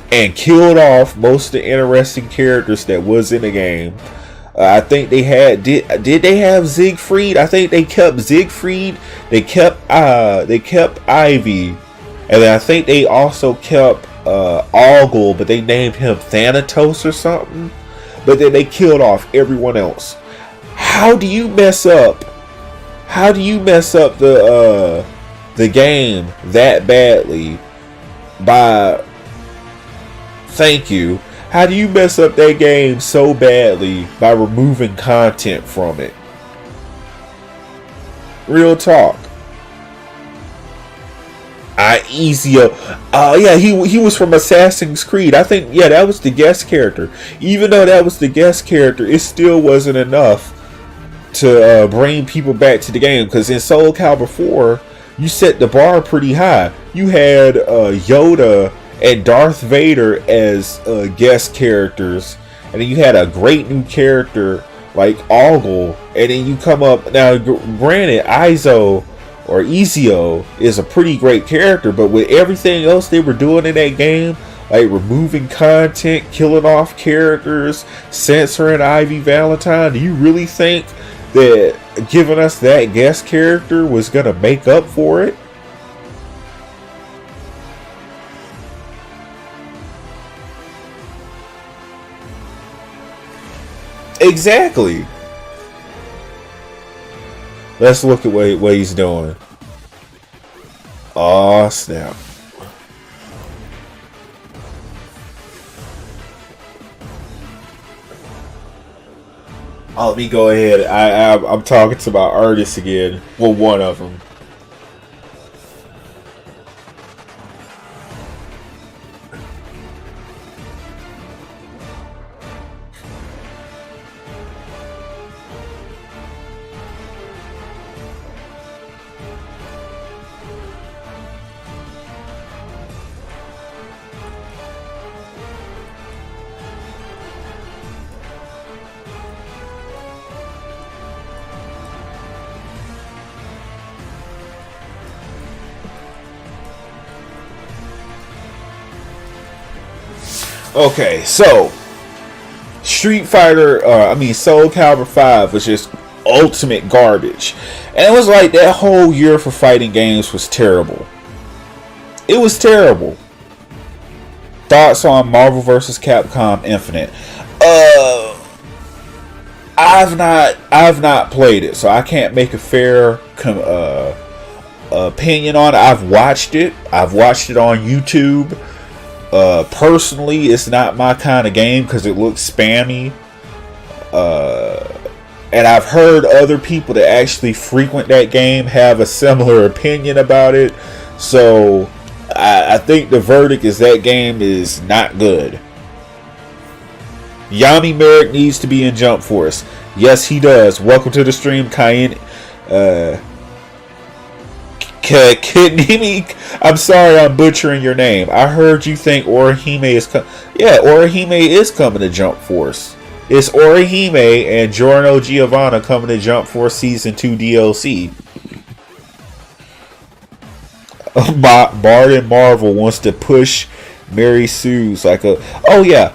and killed off most of the interesting characters that was in the game. I think they had did they have Siegfried? I think they kept Siegfried. They kept Ivy, and then I think they also kept Ogle, but they named him Thanatos or something. But then they killed off everyone else. How do you mess up the game that badly by thank you? How do you mess up that game so badly by removing content from it? Real talk. Ezio. Yeah, he was from Assassin's Creed. I think, yeah, that was the guest character. Even though that was the guest character, it still wasn't enough to bring people back to the game. Because in Soul Calibur 4, you set the bar pretty high. You had Yoda and Darth Vader as guest characters, and then you had a great new character like Ogle, and then you come up now. Granted, Ezio is a pretty great character, but with everything else they were doing in that game, like removing content, killing off characters, censoring Ivy Valentine, do you really think that giving us that guest character was gonna make up for it? Exactly. Let's look at what he's doing. Oh snap. Oh, let me go ahead. I'm talking to my artist again. Well, one of them. Okay, so Street Fighter, Soul Calibur 5 was just ultimate garbage. And it was like that whole year for fighting games was terrible. It was terrible. Thoughts on Marvel vs. Capcom Infinite? I've not played it, so I can't make a fair opinion on it. I've watched it on YouTube. Personally, it's not my kind of game because it looks spammy. And I've heard other people that actually frequent that game have a similar opinion about it. So I think the verdict is that game is not good. Yami Merrick needs to be in Jump Force. Yes, he does. Welcome to the stream, Cayenne. I'm sorry I'm butchering your name. I heard you think Orihime is coming. Yeah, Orihime is coming to Jump Force. It's Orihime and Giorno Giovanna coming to Jump Force Season 2 DLC. Bard and Marvel wants to push Mary Sue's like a... Oh yeah.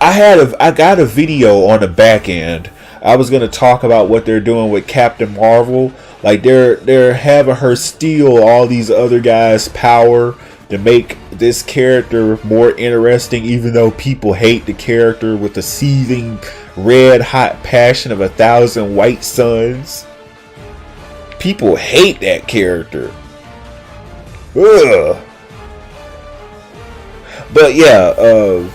I got a video on the back end. I was going to talk about what they're doing with Captain Marvel. Like they're having her steal all these other guys' power to make this character more interesting, even though people hate the character with the seething red hot passion of 1,000 white suns. People hate that character. Ugh. But yeah,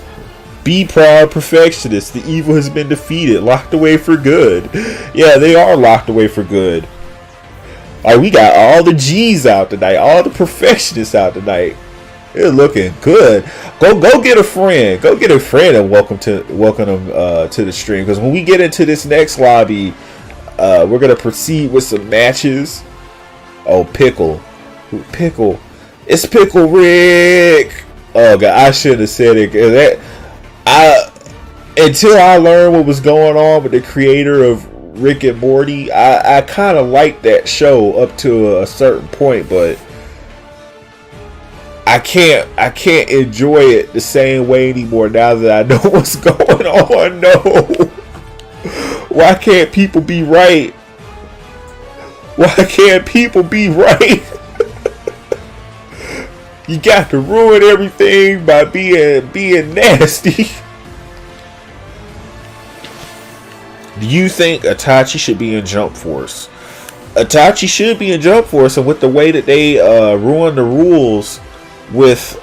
be proud, perfectionist. The evil has been defeated, locked away for good. Yeah, they are locked away for good. Like, we got all the G's out tonight, all the perfectionists out tonight. They're looking good. Go get a friend. Go get a friend and welcome them to the stream. Because when we get into this next lobby, we're gonna proceed with some matches. Oh, Pickle. It's Pickle Rick. Oh God, I shouldn't have said it. Until I learned what was going on with the creator of Rick and Morty, I kind of liked that show up to a certain point, but I can't enjoy it the same way anymore now that I know what's going on. No, why can't people be right? Why can't people be right? You got to ruin everything by being nasty. Do you think Itachi should be in Jump Force? Itachi should be in Jump Force, and with the way that they ruined the rules with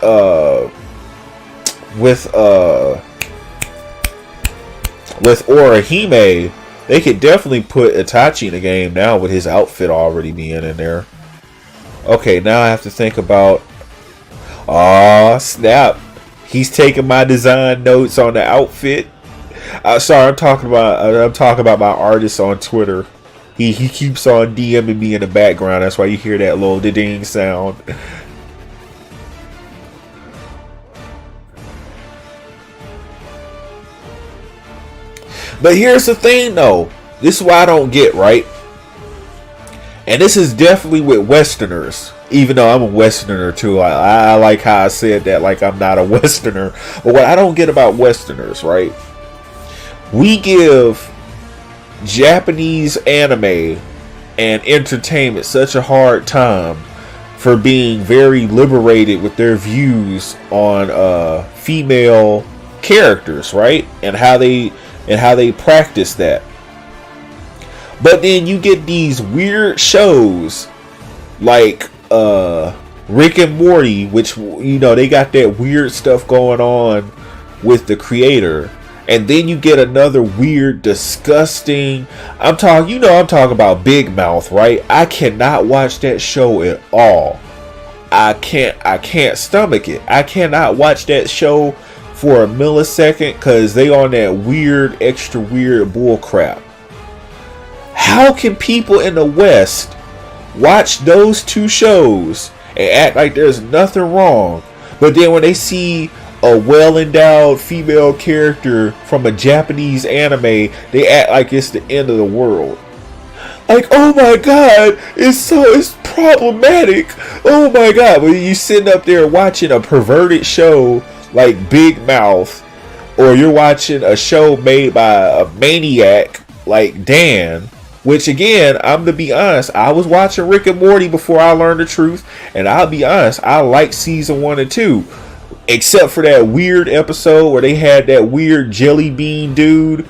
Orihime, they could definitely put Itachi in the game now with his outfit already being in there. Okay, now I have to think about... Aw, snap. He's taking my design notes on the outfit. Sorry, I'm talking about my artist on Twitter. He keeps on DMing me in the background. That's why you hear that little ding sound. But here's the thing, though. This is what I don't get, right? And this is definitely with Westerners. Even though I'm a Westerner too. I like how I said that, like I'm not a Westerner. But what I don't get about Westerners, right? We give Japanese anime and entertainment such a hard time for being very liberated with their views on female characters, right? And how they and how they practice that. But then you get these weird shows like Rick and Morty, which, you know, they got that weird stuff going on with the creator. And then you get another weird, disgusting, I'm talking about Big Mouth, right? I cannot watch that show at all. I can't stomach it. I cannot watch that show for a millisecond because they on that weird, extra weird bull crap. How can people in the West watch those two shows and act like there's nothing wrong, but then when they see a well-endowed female character from a Japanese anime, they act like it's the end of the world? Like, oh my god, it's problematic. Oh my god. But you sitting up there watching a perverted show like Big Mouth, or you're watching a show made by a maniac like Dan, which again, I'm to be honest, I was watching Rick and Morty before I learned the truth, and I'll be honest, I like season 1 and 2. Except for that weird episode where they had that weird jelly bean dude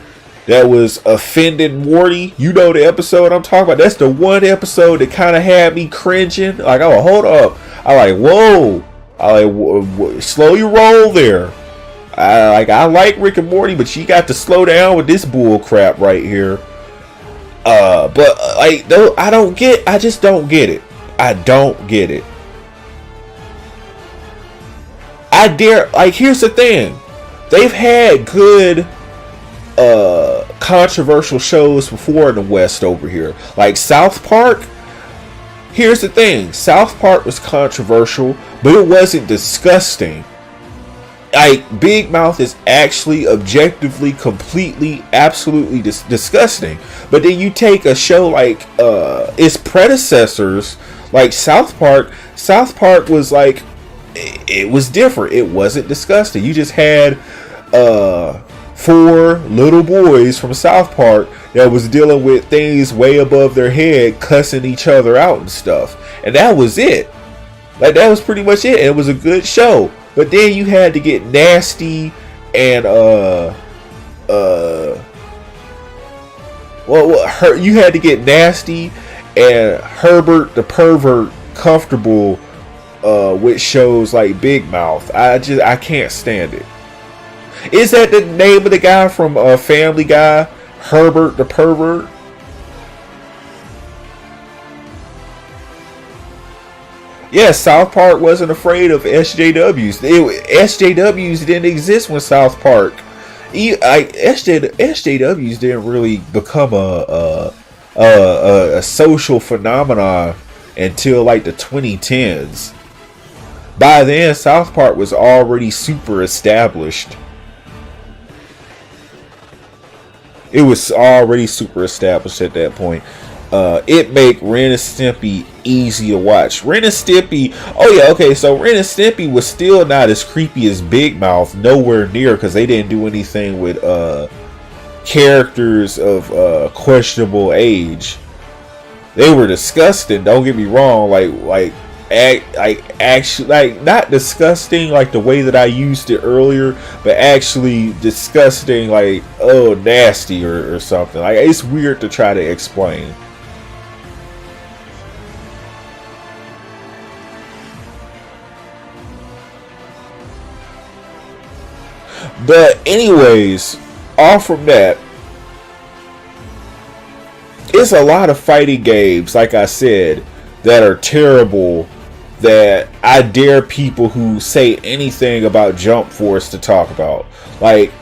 that was offending Morty. You know the episode I'm talking about. That's the one episode that kind of had me cringing. Like, oh, hold up. I like, whoa. I like, slow your roll there. I like Rick and Morty, but you got to slow down with this bull crap right here. But like, I just don't get it. I don't get it. Here's the thing. They've had good controversial shows before in the West over here. Like South Park. Here's the thing. South Park was controversial, but it wasn't disgusting. Like, Big Mouth is actually objectively, completely, absolutely disgusting. But then you take a show like its predecessors, like South Park. South Park was like, it was different. It wasn't disgusting. You just had 4 little boys from South Park that was dealing with things way above their head, cussing each other out and stuff. And that was it. Like, that was pretty much it. It was a good show. But then you had to get nasty and you had to get nasty and Herbert the pervert comfortable with shows like Big Mouth. I can't stand it. Is that the name of the guy from Family Guy? Herbert the pervert? Yeah, South Park wasn't afraid of SJWs. SJWs didn't exist when South Park. SJWs didn't really become a social phenomenon until like the 2010s. By then, South Park was already super established. It was already super established at that point. It make Ren and Stimpy easy to watch. Ren and Stimpy, oh yeah, okay, so Ren and Stimpy was still not as creepy as Big Mouth, nowhere near, because they didn't do anything with characters of questionable age. They were disgusting, don't get me wrong, actually not disgusting like the way that I used it earlier, but actually disgusting, like, oh, nasty or something. Like, it's weird to try to explain. But anyways, off from that, it's a lot of fighting games, like I said, that are terrible, that I dare people who say anything about Jump Force to talk about. Like,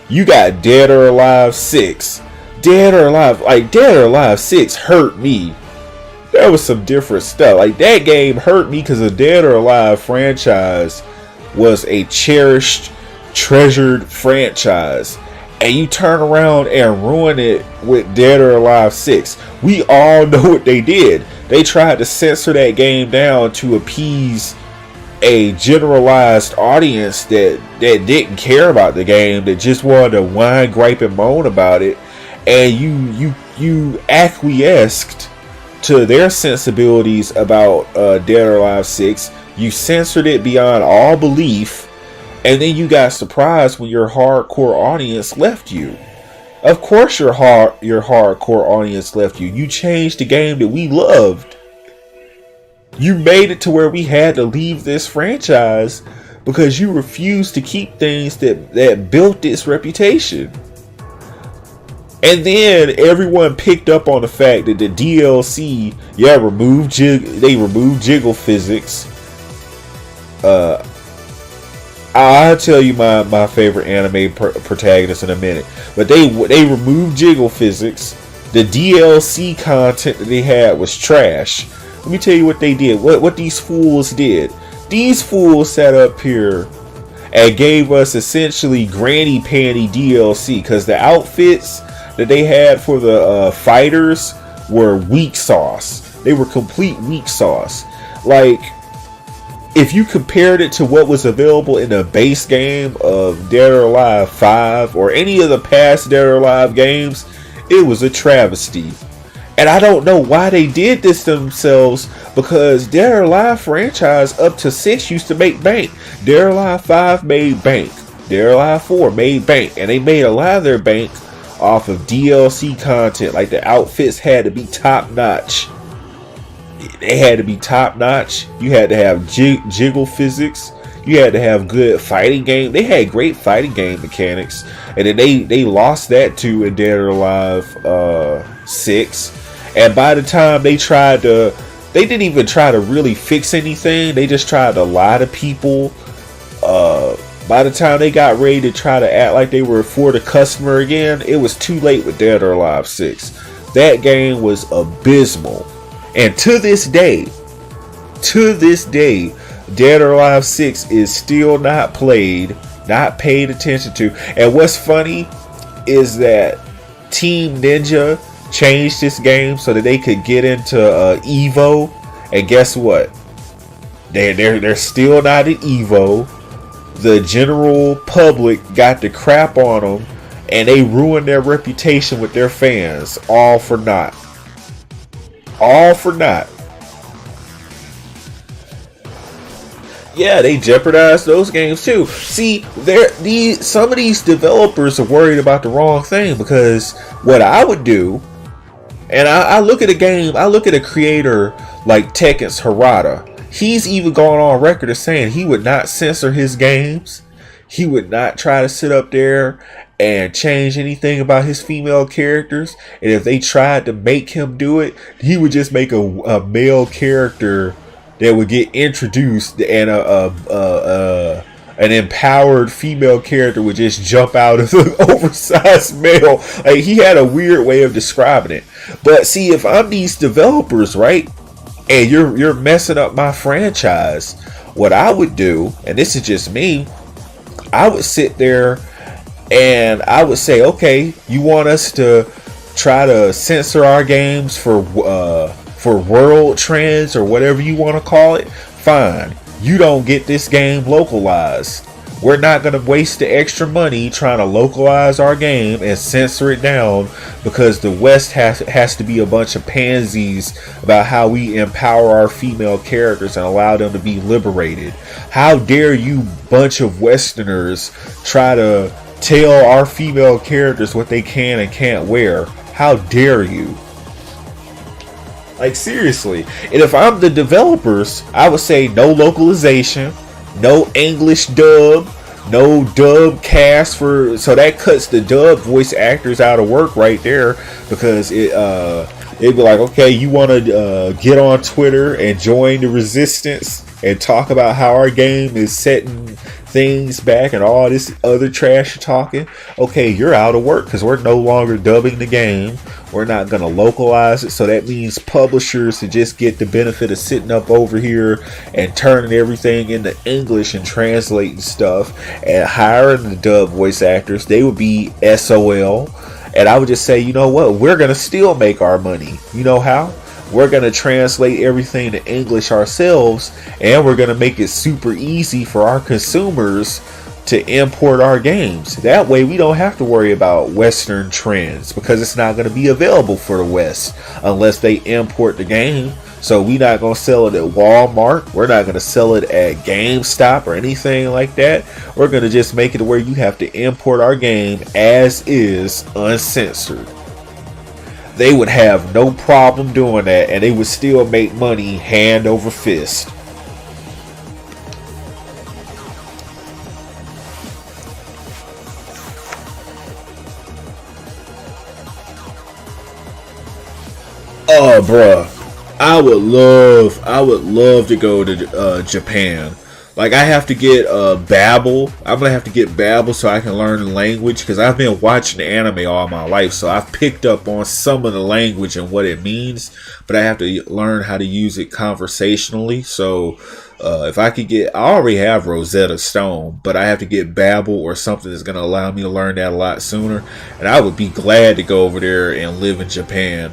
you got Dead or Alive 6. Dead or Alive 6 hurt me. There was some different stuff. Like, that game hurt me because the Dead or Alive franchise was a cherished, treasured franchise. And you turn around and ruin it with Dead or Alive 6. We all know what they did. They tried to censor that game down to appease a generalized audience that didn't care about the game, that just wanted to whine, gripe, and moan about it. And you acquiesced to their sensibilities about Dead or Alive 6. You censored it beyond all belief. And then you got surprised when your hardcore audience left you. Of course your hardcore audience left you. You changed the game that we loved. You made it to where we had to leave this franchise because you refused to keep things that built its reputation. And then everyone picked up on the fact that the DLC, they removed jiggle physics. I'll tell you my favorite anime protagonist in a minute. But they removed jiggle physics. The DLC content that they had was trash. Let me tell you what they did. What these fools did. These fools sat up here and gave us essentially granny panty DLC because the outfits that they had for the fighters were weak sauce. They were complete weak sauce. Like, if you compared it to what was available in the base game of Dead or Alive 5 or any of the past Dead or Alive games, it was a travesty. And I don't know why they did this to themselves, because Dead or Alive franchise up to 6 used to make bank. Dead or Alive 5 made bank. Dead or Alive 4 made bank. And they made a lot of their bank off of DLC content. Like, the outfits had to be top notch. They had to be top notch. You had to have jiggle physics. You had to have good fighting game. They had great fighting game mechanics, and then they lost that too in Dead or Alive 6. And by the time they didn't even try to really fix anything. They just tried to lie to people. By the time they got ready to try to act like they were for the customer again, it was too late with Dead or Alive 6. That game was abysmal. And to this day, Dead or Alive 6 is still not played, not paid attention to. And what's funny is that Team Ninja changed this game so that they could get into Evo. And guess what? They're still not in Evo. The general public got the crap on them, and they ruined their reputation with their fans. All for naught. All for naught. Yeah, they jeopardized those games too. See, some of these developers are worried about the wrong thing, because what I would do, and I look at a game, I look at a creator like Tekken's Harada. He's even gone on record as saying he would not censor his games. He would not try to sit up there and change anything about his female characters. And if they tried to make him do it, he would just make a male character that would get introduced, and an empowered female character would just jump out of the oversized male. Like, he had a weird way of describing it. But see, if I'm these developers, right, and you're messing up my franchise, what I would do, and this is just me, I would sit there and I would say, okay, you want us to try to censor our games for world trends or whatever you want to call it? Fine. You don't get this game localized. We're not going to waste the extra money trying to localize our game and censor it down because the West has to be a bunch of pansies about how we empower our female characters and allow them to be liberated. How dare you, bunch of Westerners, try to tell our female characters what they can and can't wear? How dare you? Like, seriously. And if I'm the developers, I would say no localization, no English dub, no dub cast so that cuts the dub voice actors out of work right there, because it'd be like, okay, you want to get on Twitter and join the resistance and talk about how our game is setting things back and all this other trash you're talking. Okay, you're out of work because we're no longer dubbing the game. We're not going to localize it. So that means publishers to just get the benefit of sitting up over here and turning everything into English and translating stuff and hiring the dub voice actors. They would be SOL. And I would just say, you know what? We're going to still make our money. You know how? We're going to translate everything to English ourselves, and we're going to make it super easy for our consumers to import our games. That way we don't have to worry about Western trends, because it's not going to be available for the West unless they import the game. So we not gonna sell it at Walmart. We're not gonna sell it at GameStop or anything like that. We're gonna just make it where you have to import our game as is, uncensored. They would have no problem doing that, and they would still make money hand over fist. Oh, bruh, I would love to go to Japan. Like, I have to get Babbel. I'm gonna have to get Babbel so I can learn the language, because I've been watching anime all my life, so I've picked up on some of the language and what it means, but I have to learn how to use it conversationally. So if I could get, I already have Rosetta Stone, but I have to get Babbel or something that's gonna allow me to learn that a lot sooner, and I would be glad to go over there and live in Japan.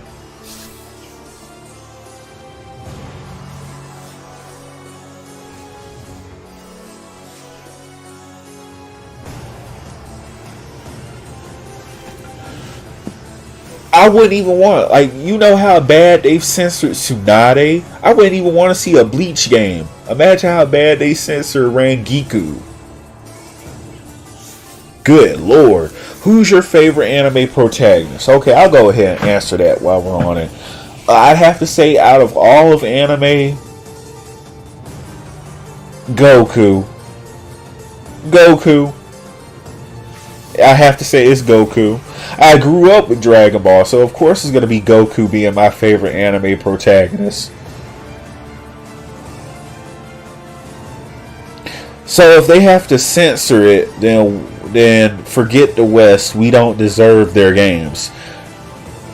I wouldn't even want, like, you know how bad they've censored Tsunade? I wouldn't even want to see a Bleach game. Imagine how bad they censored Rangiku. Good lord. Who's your favorite anime protagonist? Okay, I'll go ahead and answer that while we're on it. I'd have to say, out of all of anime, Goku. Goku. I have to say it's Goku. I grew up with Dragon Ball, so of course it's going to be Goku being my favorite anime protagonist. So if they have to censor it, then forget the West. We don't deserve their games.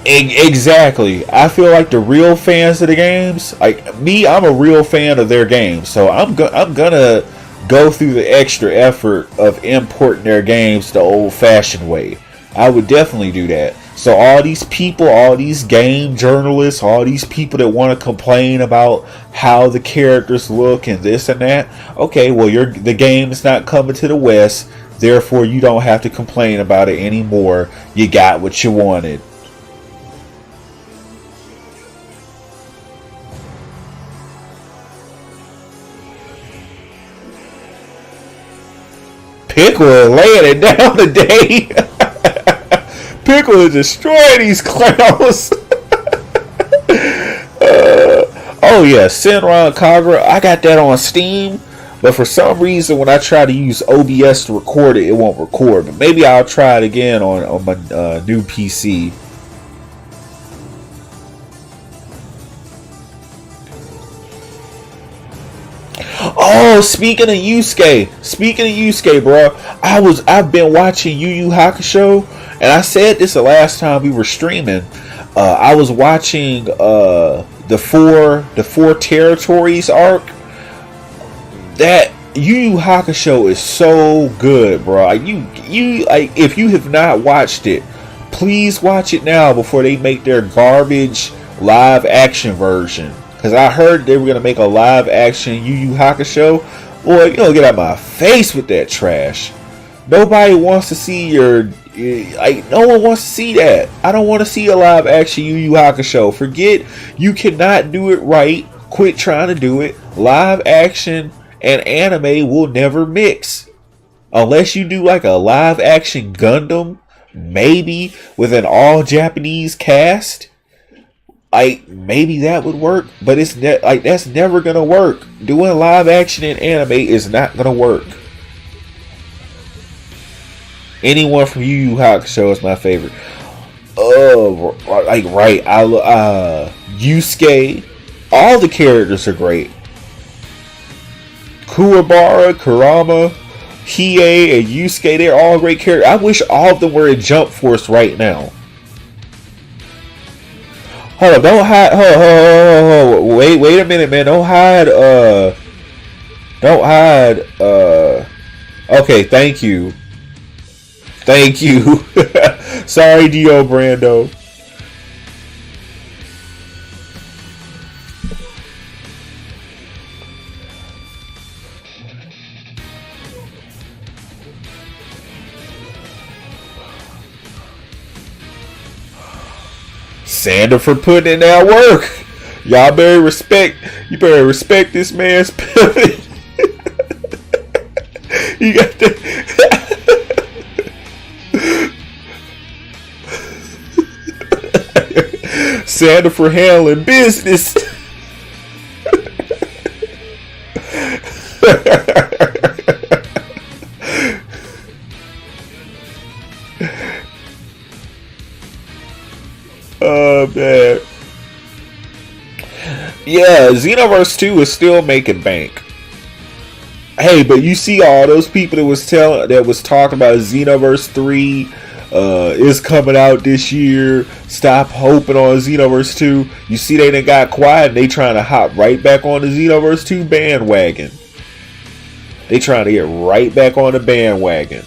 Exactly. I feel like the real fans of the games, like me, I'm a real fan of their games, so I'm gonna go through the extra effort of importing their games the old-fashioned way. I would definitely do that. So all these people, all these game journalists, all these people that want to complain about how the characters look and this and that, okay, well, the game is not coming to the West, therefore you don't have to complain about it anymore. You got what you wanted. Pickle is laying it down today. Pickle is destroying these clowns. Oh yeah, Senran Kagura. I got that on Steam, but for some reason when I try to use OBS to record it, it won't record. But maybe I'll try it again on my new PC. Oh, speaking of Yusuke, bro, I've been watching Yu Yu Hakusho, and I said this the last time we were streaming. I was watching the four territories arc. That Yu Yu Hakusho is so good, bro. If you have not watched it, please watch it now before they make their garbage live action version. Because I heard they were going to make a live action Yu Yu Hakusho. Boy, you don't get out of my face with that trash. Nobody wants to see no one wants to see that. I don't want to see a live action Yu Yu Hakusho. Forget, you cannot do it right. Quit trying to do it. Live action and anime will never mix. Unless you do like a live action Gundam, maybe with an all Japanese cast. Maybe that would work, but it's that's never gonna work. Doing live action in anime is not gonna work. Anyone from Yu Yu Hakusho is my favorite. Oh, right. Yusuke. All the characters are great. Kuwabara, Kurama, Hiei, and Yusuke, they're all great characters. I wish all of them were in Jump Force right now. Hold on, don't hide. Wait a minute, man. Don't hide. Okay, thank you. Sorry, Dio Brando. Sander for putting in that work. Y'all better respect. You better respect this man's pivot. You got the Santa for handling business. Oh man. Yeah, Xenoverse 2 is still making bank. Hey, but you see all those people that was talking about Xenoverse 3 is coming out this year. Stop hoping on Xenoverse 2. You see they done got quiet and they trying to hop right back on the Xenoverse 2 bandwagon. They trying to get right back on the bandwagon.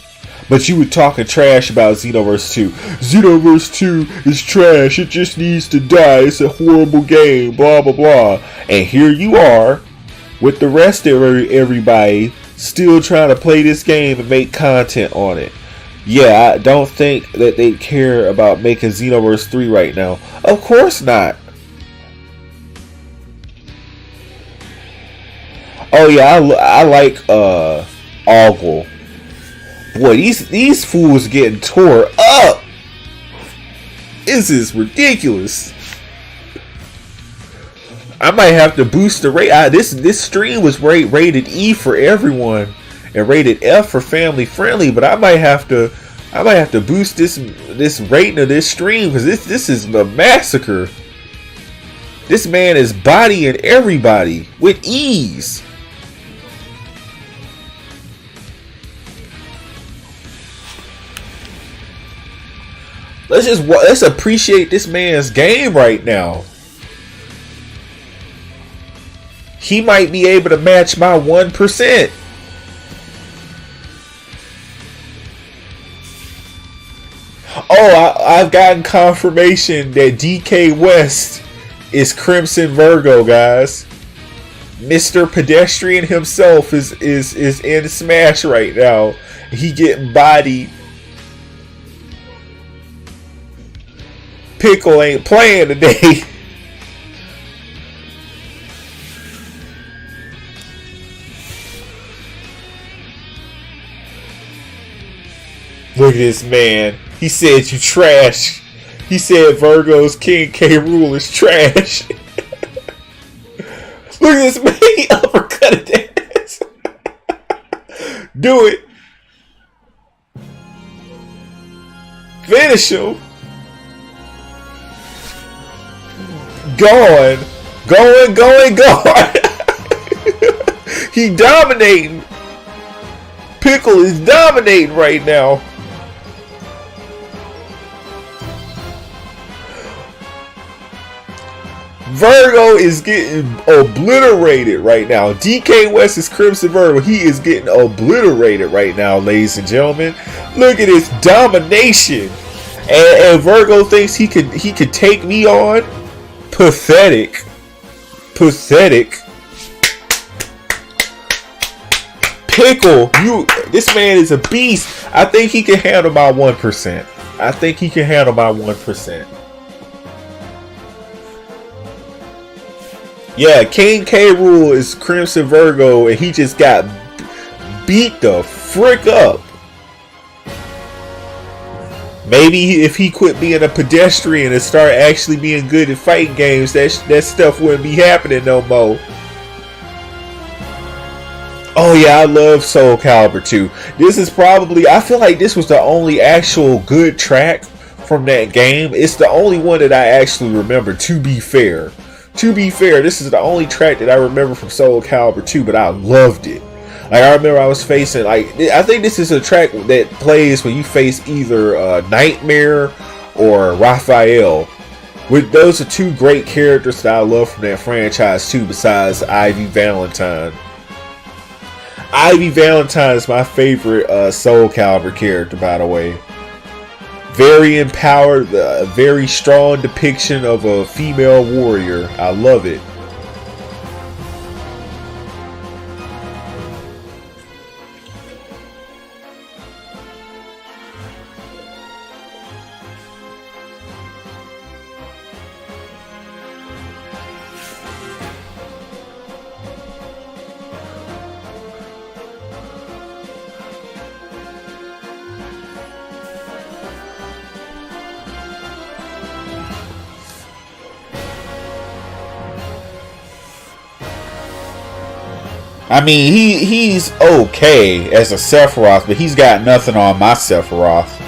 But you were talking trash about Xenoverse 2. Xenoverse 2 is trash. It just needs to die. It's a horrible game. Blah, blah, blah. And here you are with the rest of everybody still trying to play this game and make content on it. Yeah, I don't think that they care about making Xenoverse 3 right now. Of course not. Oh yeah, I like Ogle. Boy, these fools getting tore up. This is ridiculous. I might have to boost the rate. This stream was rated E for everyone and rated F for family friendly, but I might have to boost this rating of this stream because this is a massacre. This man is bodying everybody with ease. Let's appreciate this man's game right now. He might be able to match my 1%. Oh, I've gotten confirmation that DK West is Crimson Virgo, guys. Mr. Pedestrian himself is in Smash right now. He getting bodied. Pickle ain't playing today. Look at this man. He said you trash. He said Virgo's King K. Rool is trash. Look at this man. He uppercutted that. Do it. Finish him. Going. He dominating. Pickle is dominating right now. Virgo is getting obliterated right now. DK West is Crimson Virgo. He is getting obliterated right now, ladies and gentlemen. Look at his domination. And Virgo thinks he could take me on. Pathetic. Pickle, this man is a beast. I think he can handle my 1%. Yeah, King K. Rool is Crimson Virgo, and he just got beat the frick up. Maybe if he quit being a pedestrian and start actually being good at fighting games, that stuff wouldn't be happening no more. Oh yeah, I love Soul Calibur 2. This is probably, I feel like this was the only actual good track from that game. It's the only one that I actually remember, to be fair. This is the only track that I remember from Soul Calibur 2, but I loved it. Like, I remember I was facing, I think this is a track that plays when you face either Nightmare or Raphael. Those are two great characters that I love from that franchise too, besides Ivy Valentine. Ivy Valentine is my favorite Soul Calibur character, by the way. Very empowered, a very strong depiction of a female warrior. I love it. I mean, he's okay as a Sephiroth, but he's got nothing on my Sephiroth.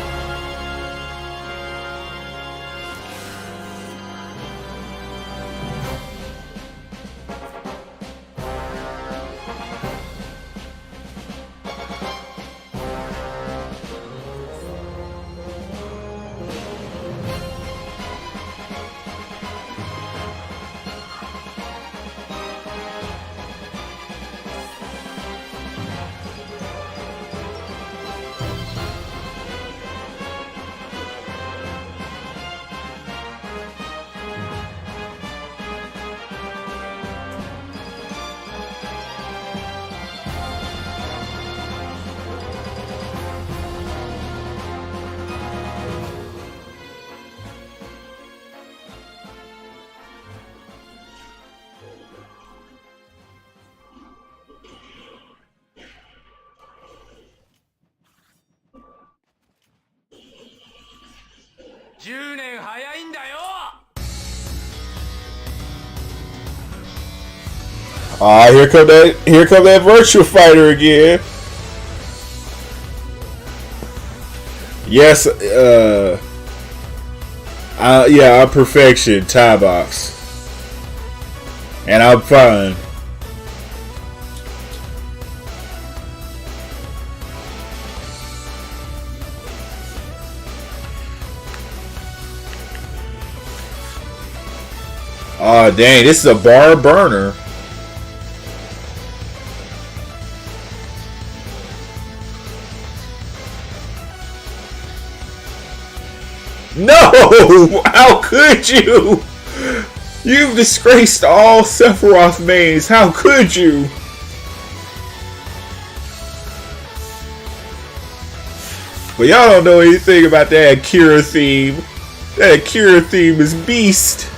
Ah, here come that virtual fighter again. Yes, yeah, I'm perfection, tie box. And I'm fine. Oh dang, this is a bar burner. No! How could you? You've disgraced all Sephiroth mains. How could you? But y'all don't know anything about that Akira theme. That Akira theme is beast.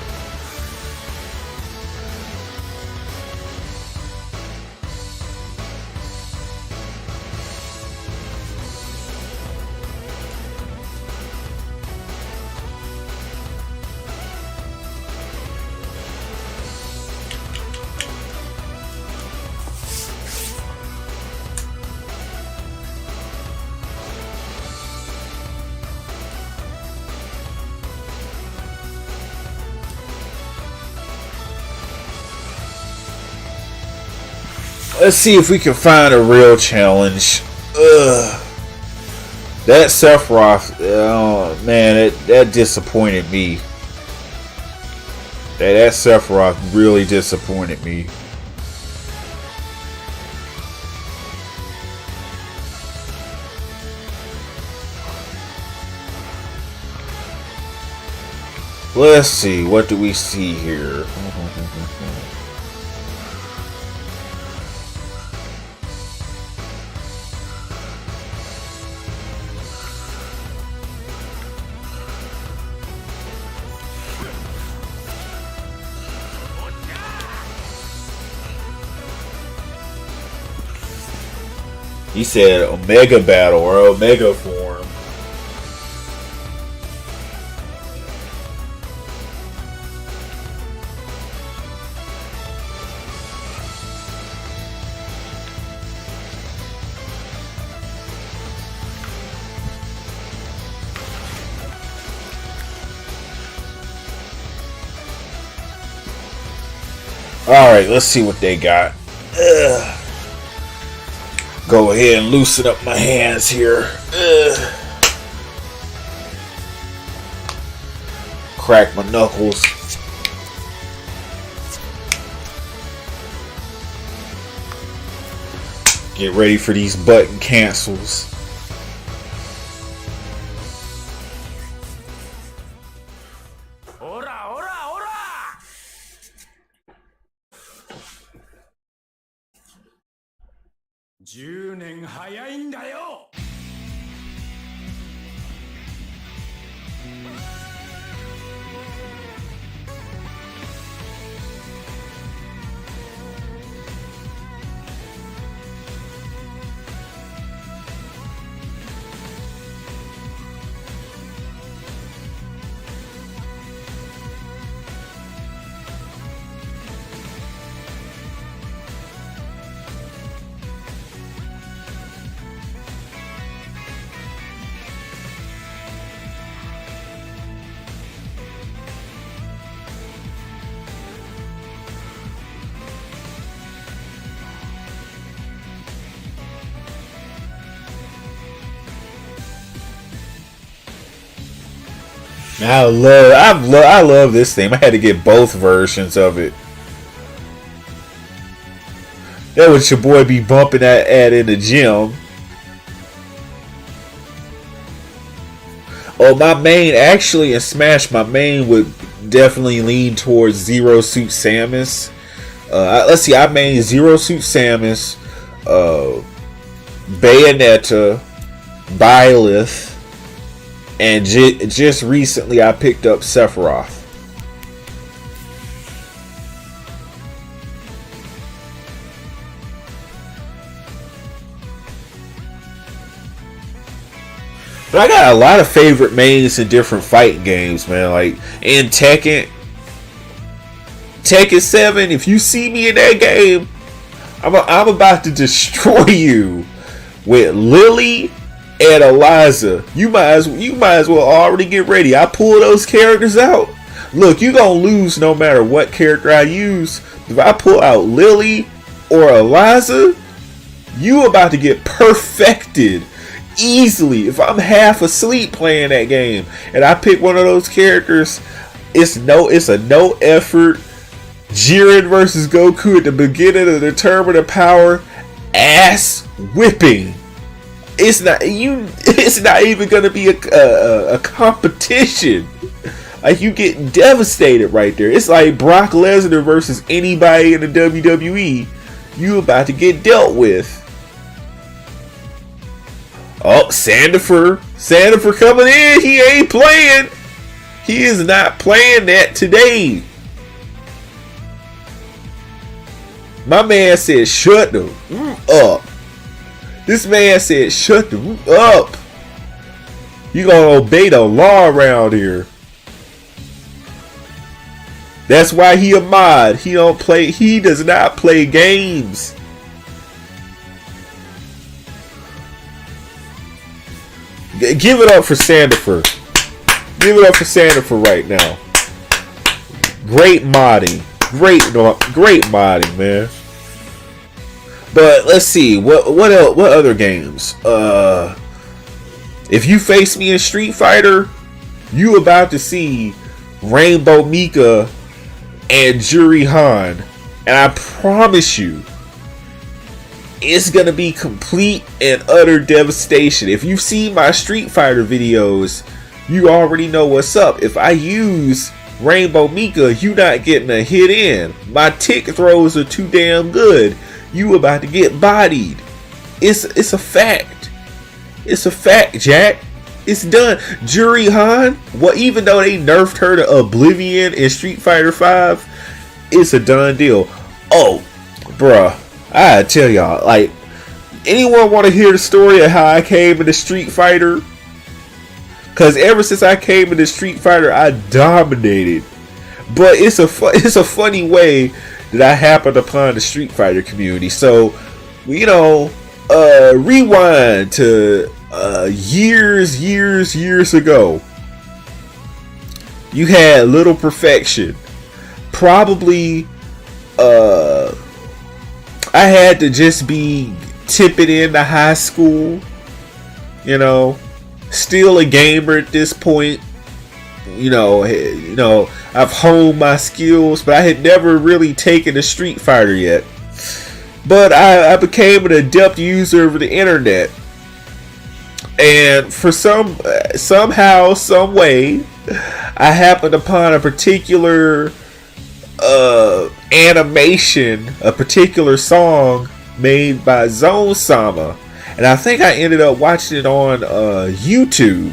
Let's see if we can find a real challenge. Ugh. That Sephiroth, oh man, that disappointed me. That Sephiroth really disappointed me. Let's see, what do we see here? He said Omega battle or Omega form. Alright, let's see what they got. Ugh. Go ahead and loosen up my hands here. Ugh. Crack my knuckles. Get ready for these button cancels. I love this theme. I had to get both versions of it. That was your boy be bumping at in the gym. Oh, my main, actually, in Smash, my main would definitely lean towards Zero Suit Samus. Let's see, I main Zero Suit Samus, Bayonetta, Byleth, and just recently I picked up Sephiroth. But I got a lot of favorite mains in different fighting games, man. Like in Tekken 7, if you see me in that game, I'm about to destroy you with Lily and Eliza. You might as well already get ready. I pull those characters out. Look, you gonna lose no matter what character I use. If I pull out Lily or Eliza, you about to get perfected easily. If I'm half asleep playing that game and I pick one of those characters, it's a no effort Jiren versus Goku at the beginning of the Tournament of Power ass whipping. It's not even gonna be a competition. Like, you get devastated right there. It's like Brock Lesnar versus anybody in the WWE. You about to get dealt with. Oh, Sandifer coming in. He ain't playing. He is not playing that today. My man said, shut the up. This man said, shut the up. You gonna obey the law around here. That's why he a mod. He does not play games. Give it up for Sandifer. Give it up for Sandifer right now. Great modding. Great modding, man. But let's see. What else, what other games? If you face me in Street Fighter, you about to see Rainbow Mika and Juri Han. And I promise you, it's gonna be complete and utter devastation. If you've seen my Street Fighter videos, you already know what's up. If I use Rainbow Mika, you not getting a hit in. My tick throws are too damn good. You about to get bodied. It's a fact. It's a fact, Jack. It's done. Juri Han, even though they nerfed her to Oblivion in Street Fighter 5, it's a done deal. Oh, bruh. I tell y'all, like, anyone want to hear the story of how I came into Street Fighter? Because ever since I came into Street Fighter, I dominated. But it's a funny way that I happened upon the Street Fighter community. So, rewind to years ago. You had Little Perfection. Probably, I had to just be tipping into high school, still a gamer at this point. I've honed my skills, but I had never really taken a Street Fighter yet. But I became an adept user of the internet, and for somehow, some way, I happened upon a particular animation, a particular song made by Zone Sama, and I think I ended up watching it on YouTube,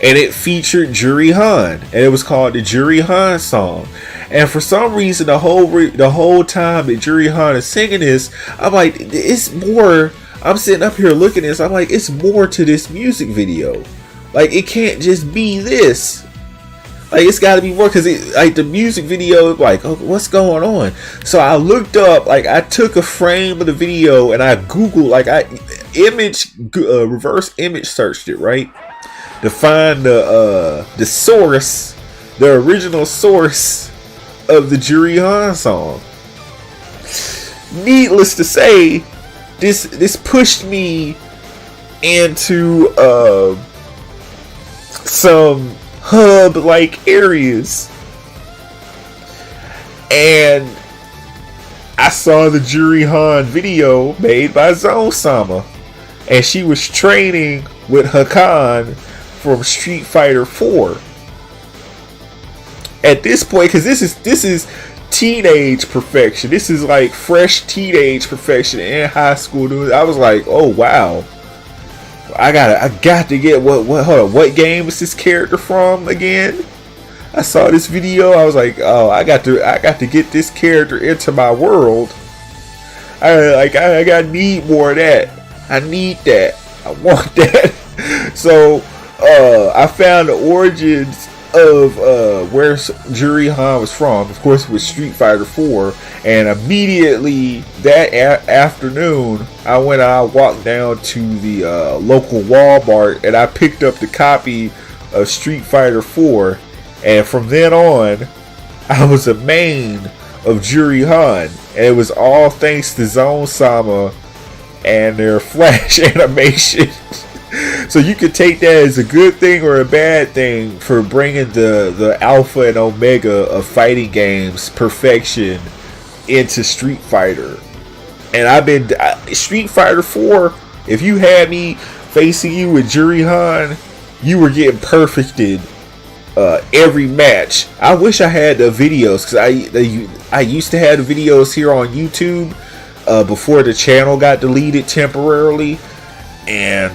and it featured Juri Han, and it was called the Juri Han song. And for some reason, the whole time that Juri Han is singing this, I'm like, it's more. I'm sitting up here looking at this, I'm like, it's more to this music video. Like, it can't just be this. Like, it's got to be more, because the music video, like, oh, what's going on? So I looked up, like, I took a frame of the video and I Googled, like, reverse image searched it, right, to find the source, the original source of the Juri Han song. Needless to say, this pushed me into some hub-like areas. And I saw the Juri Han video made by Zone Sama, and she was training with Hakan from Street Fighter 4. At this point, because this is teenage perfection. This is like fresh teenage perfection in high school, dude. I was like, oh wow, I got to get what game is this character from again? I saw this video. I was like, oh, I got to get this character into my world. I need more of that. I need that. I want that. So I found the origins of where Juri Han was from. Of course, it was Street Fighter 4, and immediately that afternoon, I walked down to the local Walmart, and I picked up the copy of Street Fighter 4, and from then on, I was a main of Juri Han, and it was all thanks to Zone Sama and their flash animation. So you could take that as a good thing or a bad thing for bringing the alpha and omega of fighting games perfection into Street Fighter. And Street Fighter 4, if you had me facing you with Juri Han, you were getting perfected every match. I wish I had the videos, because I used to have the videos here on YouTube before the channel got deleted temporarily. And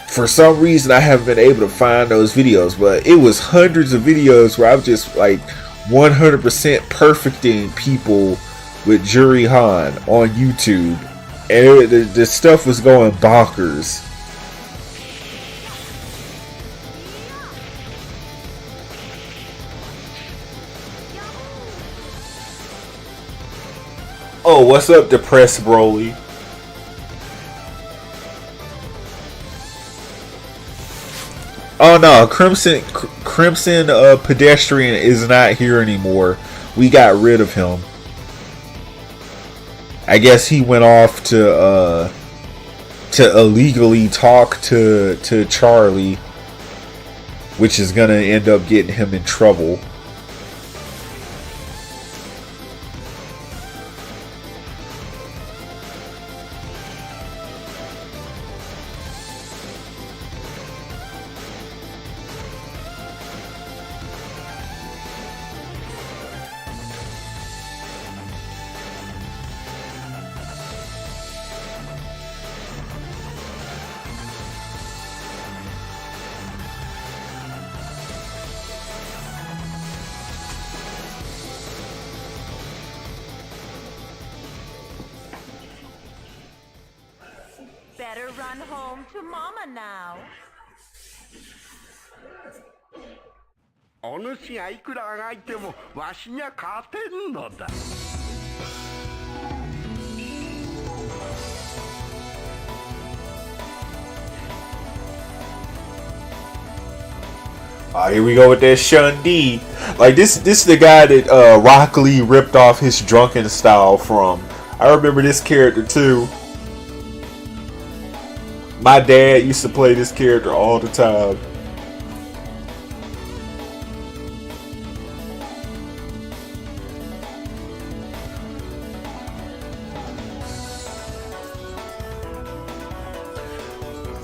for some reason I haven't been able to find those videos, but it was hundreds of videos where I was just like 100% perfecting people with Juri Han on YouTube, and the stuff was going bonkers. Oh, what's up, Depressed Broly? Oh no, Crimson Pedestrian is not here anymore. We got rid of him. I guess he went off to illegally talk to Charlie, which is gonna end up getting him in trouble. Better run home to Mama now. お主がいくらあがいてもわしには勝てんのだ。Here we go with that Shun D. Like this is the guy that Rock Lee ripped off his drunken style from. I remember this character too. My dad used to play this character all the time.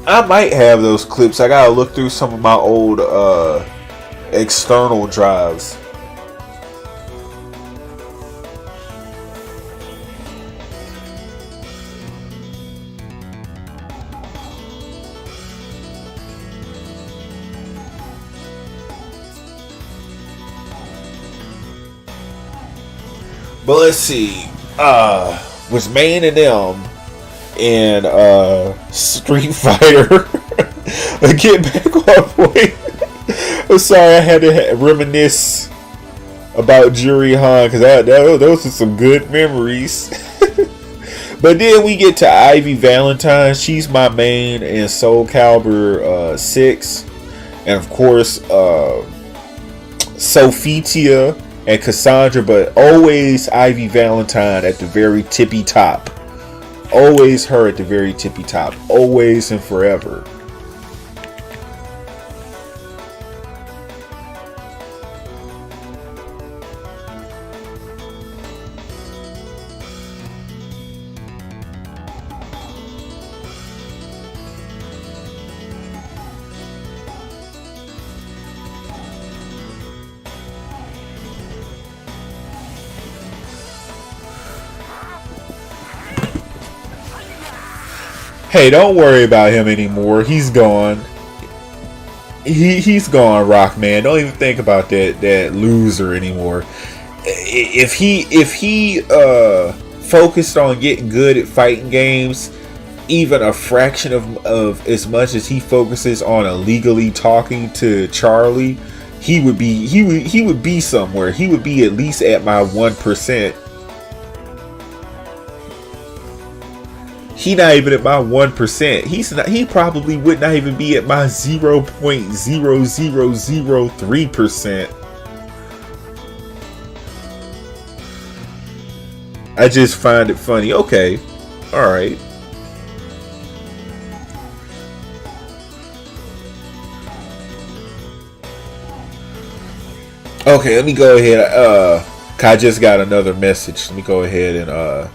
I might have those clips. I gotta look through some of my old external drives. But let's see. Was Main and them in Street Fighter? Get back on point. I'm sorry, I had to reminisce about Juri Han, because those are some good memories. But then we get to Ivy Valentine. She's my main in Soul Calibur 6, and of course Sophitia and Cassandra, but always Ivy Valentine at the very tippy top. Always her at the very tippy top. Always and forever. Hey, don't worry about him anymore. He's gone. He's gone, Rockman. Don't even think about that loser anymore. If he focused on getting good at fighting games, even a fraction of as much as he focuses on illegally talking to Charlie, he would be somewhere. He would be at least at my 1%. He not even at my 1%. He probably would not even be at my 0.0003%. I just find it funny. Okay. Alright. Okay, let me go ahead. I just got another message. Let me go ahead and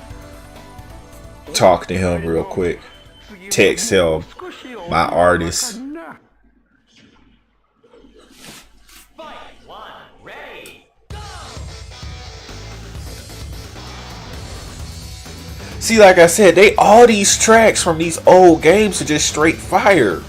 talk to him real quick. Text him, my artist. See, like I said, all these tracks from these old games are just straight fire.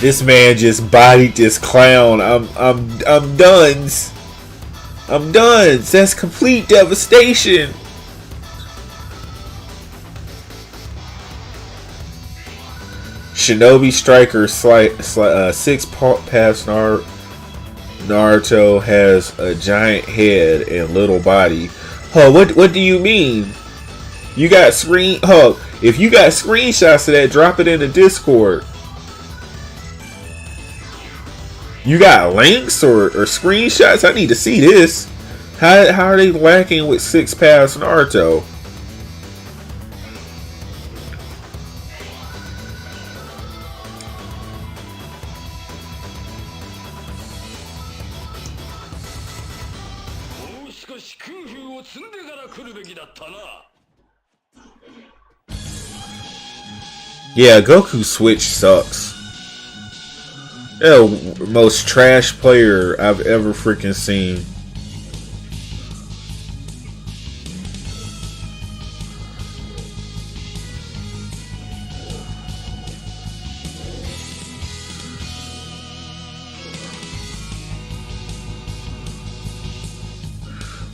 This man just bodied this clown. I'm done. I'm done. That's complete devastation. Shinobi Striker 6 past Naurto has a giant head and little body. Huh, what do you mean? You got if you got screenshots of that, drop it in the Discord. You got links or screenshots? I need to see this. How are they lacking with 6 past Naurto? Yeah, Goku Switch sucks. The most trash player I've ever freaking seen.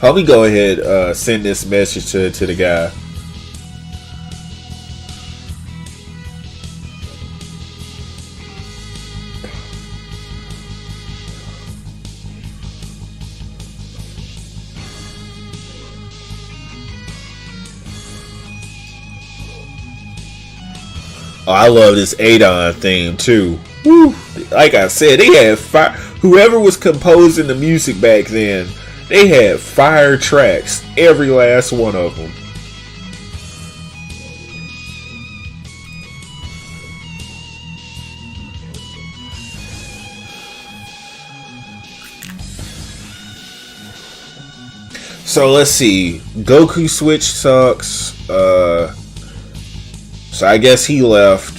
Let me go ahead send this message to the guy. Oh, I love this Adon theme too. Woo! Like I said, they had fire. Whoever was composing the music back then, they had fire tracks. Every last one of them. So let's see. Goku Switch sucks. So I guess he left.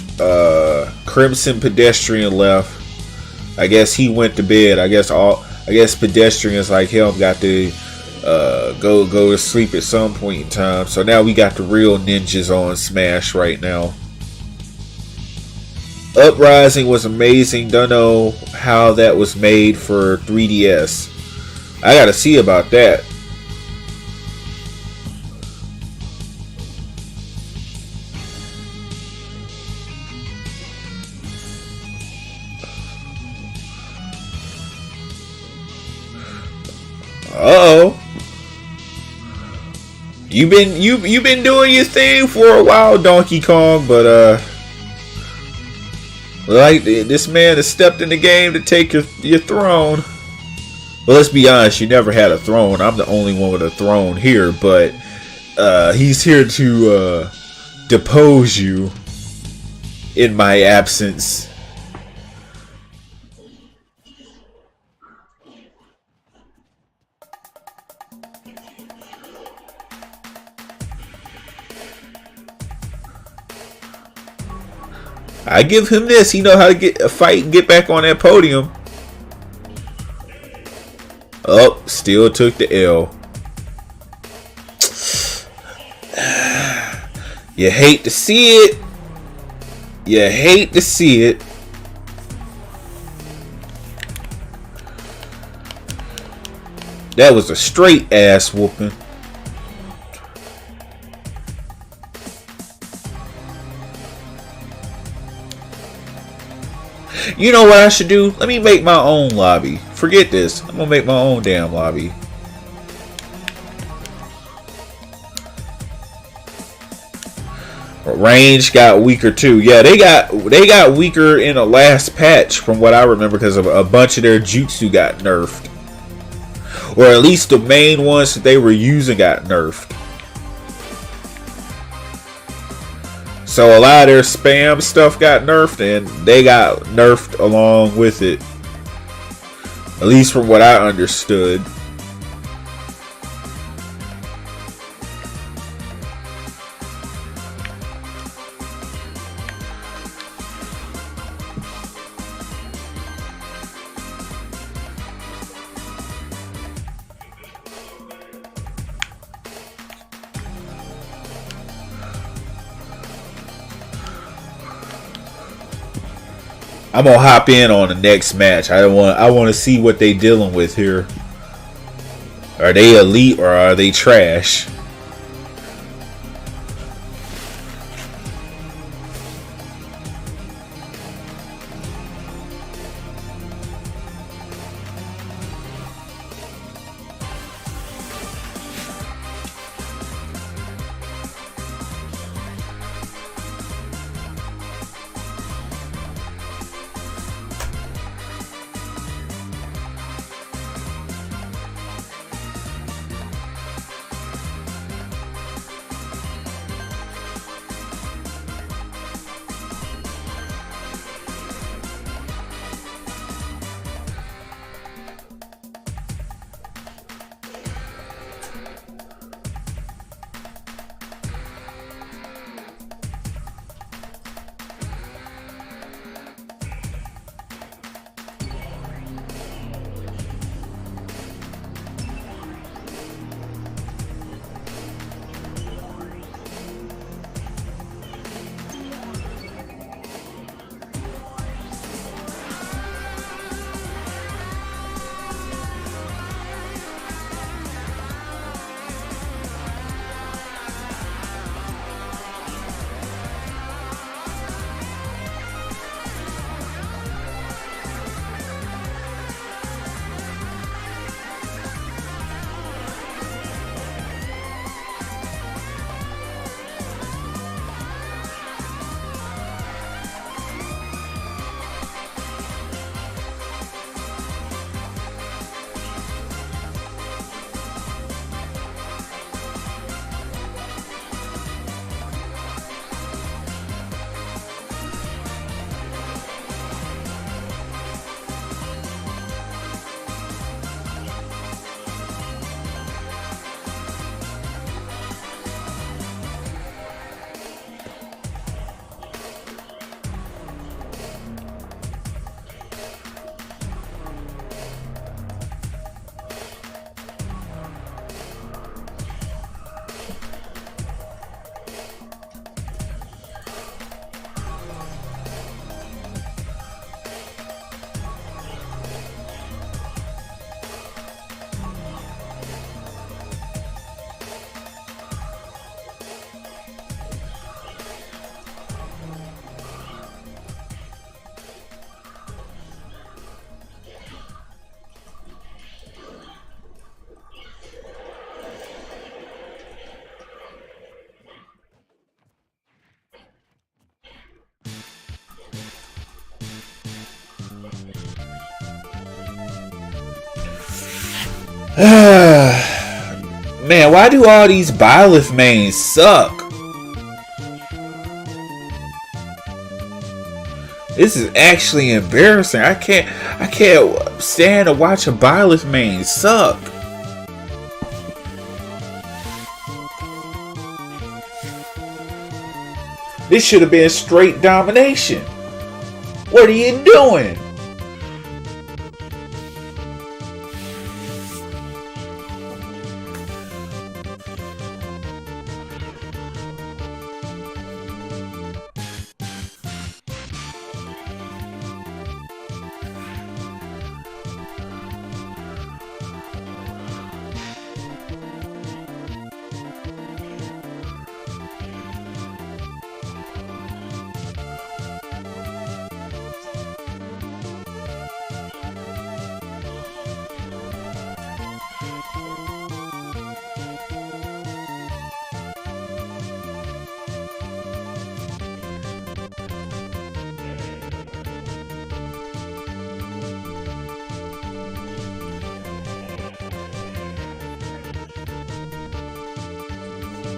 Crimson Pedestrian left. I guess he went to bed. I guess pedestrians like him got to go to sleep at some point in time. So now we got the real ninjas on Smash right now. Uprising was amazing. Don't know how that was made for 3DS. I gotta see about that. Uh-oh. You've been doing your thing for a while, Donkey Kong, but like this man has stepped in the game to take your throne. Well, let's be honest, you never had a throne. I'm the only one with a throne here, but he's here to depose you in my absence. I give him this. He know how to get a fight and get back on that podium. Oh, still took the L. You hate to see it. You hate to see it. That was a straight ass whooping. You know what I should do? Let me make my own lobby. Forget this. I'm gonna make my own damn lobby. Range got weaker too. Yeah, they got weaker in the last patch from what I remember because of a bunch of their jutsu got nerfed. Or at least the main ones that they were using got nerfed. So a lot of their spam stuff got nerfed and they got nerfed along with it. At least from what I understood. I'm gonna hop in on the next match. I want to see what they dealing with here. Are they elite or are they trash? Man, why do all these Byleth mains suck? This is actually embarrassing. I can't stand to watch a Byleth main suck. This should have been straight domination. What are you doing?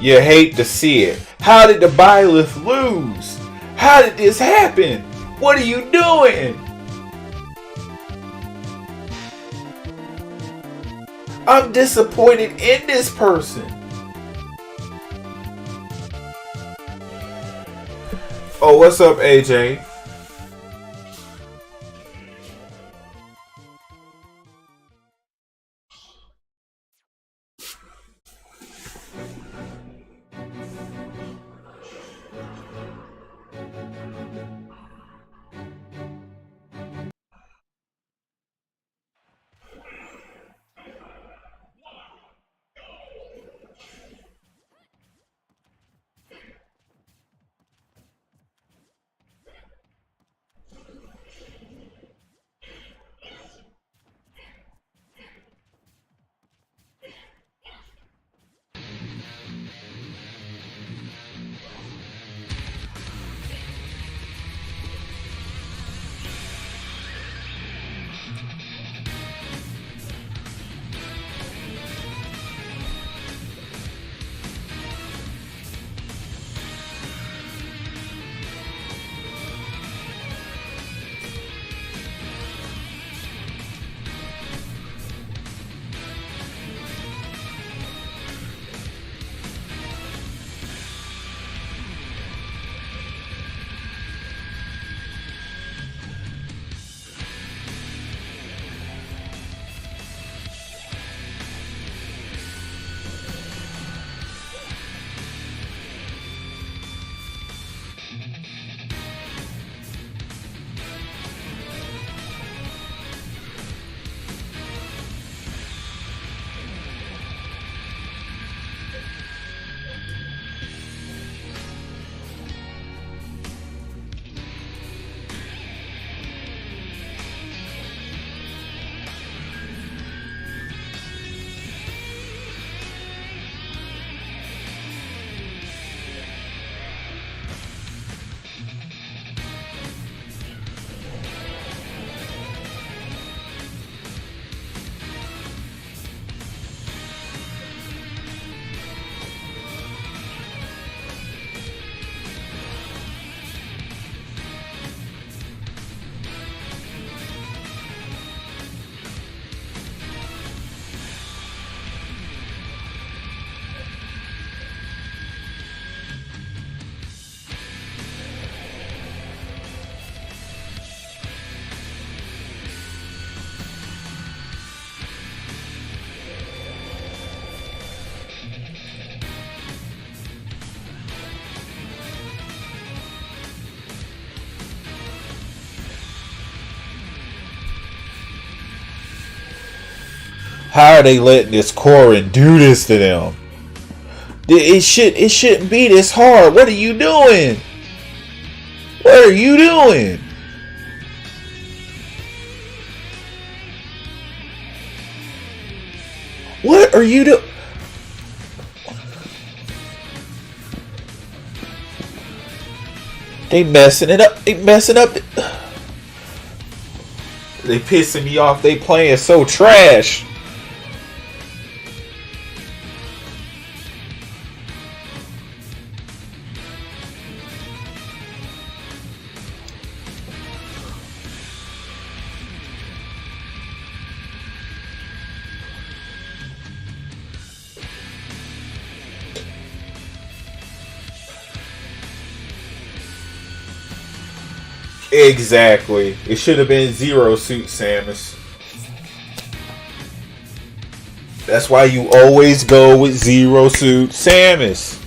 You hate to see it. How did the Byleth lose? How did this happen? What are you doing? I'm disappointed in this person. Oh, what's up, AJ? How are they letting this Corrin do this to them? It shouldn't be this hard. What are you doing? What are you doing? What are you doing? They messing it up. They messing up. They pissing me off. They playing so trash. Exactly. It should have been Zero Suit Samus. That's why you always go with Zero Suit Samus.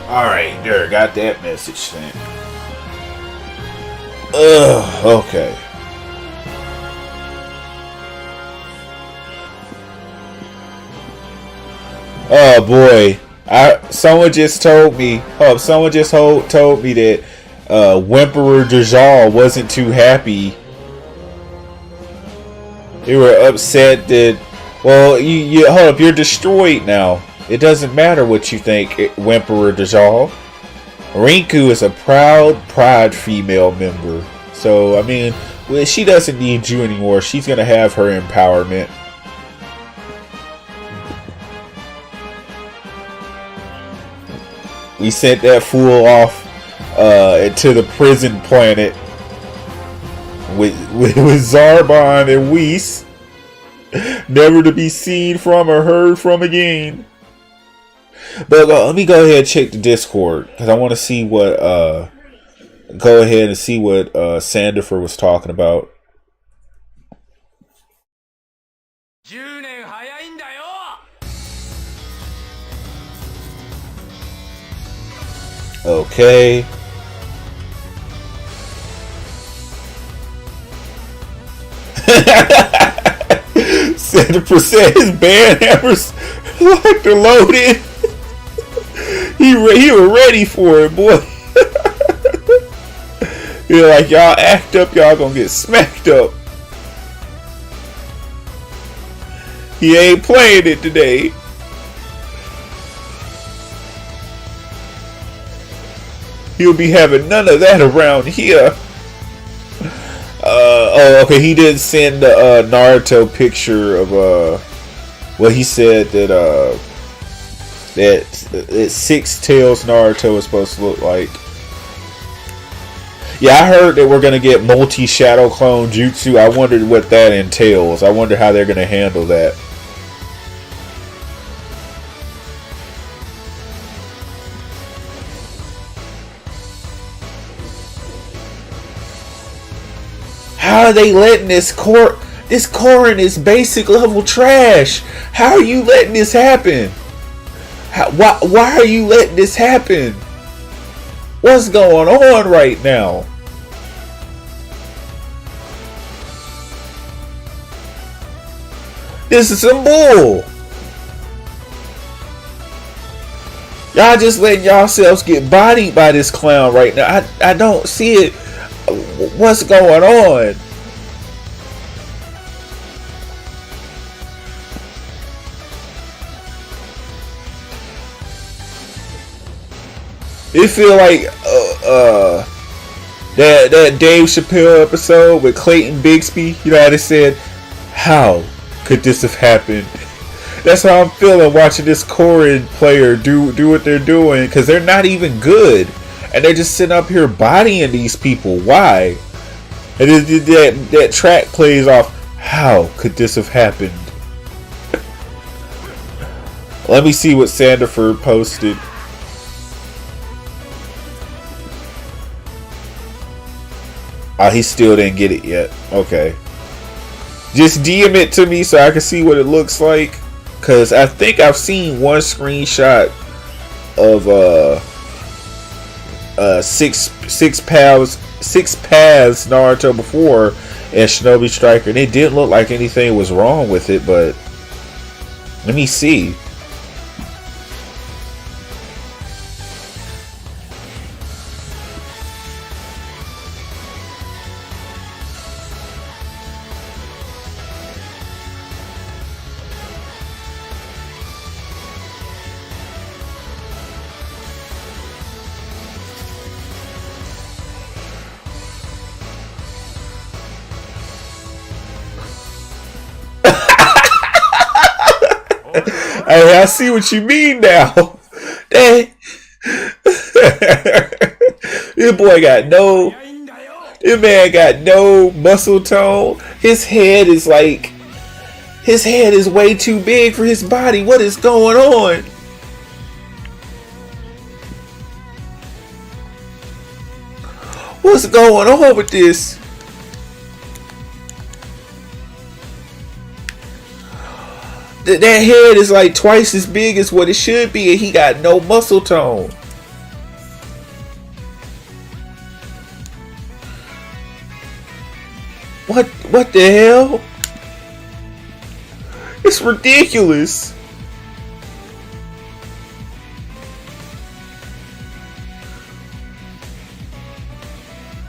Alright, there, got that message sent. Okay. Oh boy. Someone just told me told me that Wemperor Dajal wasn't too happy. They were upset that, well, you hold up, you're destroyed now. It doesn't matter what you think, Wemperor Dajal. Rinku is a proud Pride female member. So, I mean, well, she doesn't need you anymore. She's going to have her empowerment. We sent that fool off to the prison planet with Zarbon and Whis. Never to be seen from or heard from again. But let me go ahead and check the Discord, because I want to see what go ahead and see what Sandifer was talking about. Okay. %, his band hammers like they're loaded. He was ready for it, boy. You're like, y'all act up, y'all gonna get smacked up. He ain't playing it today. He'll be having none of that around here. Oh, okay. He did send the Naruto picture of well, he said that that Six Tails Naruto is supposed to look like. Yeah, I heard that we're gonna get multi-shadow clone jutsu. I wondered what that entails. I wonder how they're gonna handle that. How are they letting this Korin is basic level trash? How are you letting this happen? Why are you letting this happen? What's going on right now? This is some bull. Y'all just letting yourselves get bodied by this clown right now. I don't see it. What's going on? It feel like that Dave Chappelle episode with Clayton Bigsby. You know how they said, "How could this have happened?" That's how I'm feeling watching this Korin player do what they're doing, because they're not even good, and they're just sitting up here bodying these people. Why? And that track plays off. How could this have happened? Let me see what Sandiford posted. Oh, he still didn't get it yet. Okay. Just DM it to me so I can see what it looks like. Because I think I've seen one screenshot of six paths Naruto before as Shinobi Striker. And it didn't look like anything was wrong with it, but let me see. Hey, I see what you mean now. This boy got no. This man got no muscle tone. His head is way too big for his body. What is going on? What's going on with this? That head is like twice as big as what it should be, and he got no muscle tone. What the hell? It's ridiculous.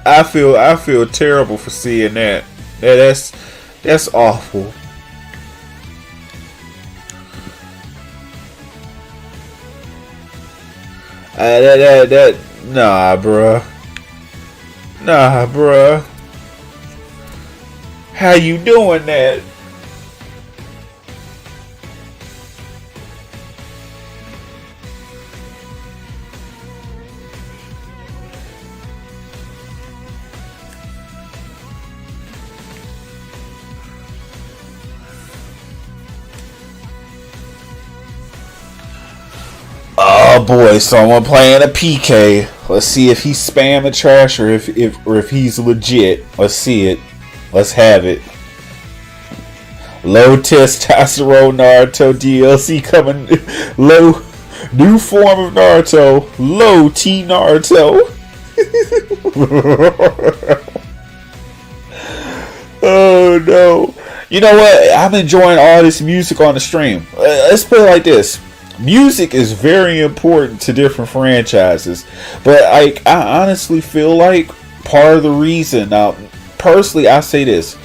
I feel terrible for seeing that. That's awful. Nah, bruh. Nah, bruh. How you doing that? Oh boy, someone playing a PK. Let's see if he's spamming trash or if he's legit. Let's see it. Let's have it. Low testosterone Naruto DLC coming. Low new form of Naruto. Low T Naruto. Oh no. You know what? I'm enjoying all this music on the stream. Let's put it like this. Music is very important to different franchises, but I honestly feel like part of the reason, now personally I say this,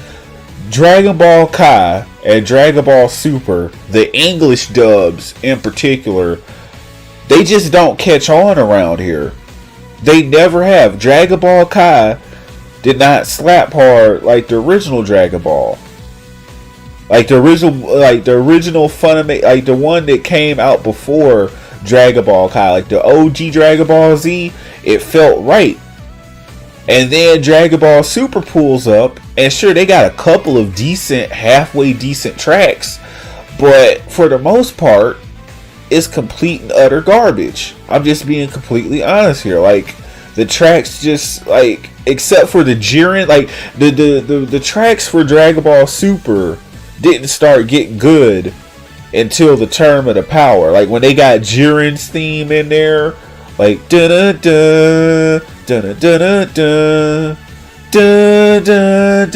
Dragon Ball Kai and Dragon Ball Super, the English dubs in particular, they just don't catch on around here. They never have. Dragon Ball Kai did not slap hard like the original Dragon Ball. Like the original Funimation, like the one that came out before Dragon Ball Kai, like the OG Dragon Ball Z, it felt right. And then Dragon Ball Super pulls up, and sure, they got a couple of decent, halfway decent tracks, but for the most part, it's complete and utter garbage. I'm just being completely honest here. Like, the tracks just, like, except for the Jiren, like, the tracks for Dragon Ball Super didn't start getting good until the Tournament of Power. Like, when they got Jiren's theme in there, like, da-da-da, da-da-da-da-da, da-da-da-da-da,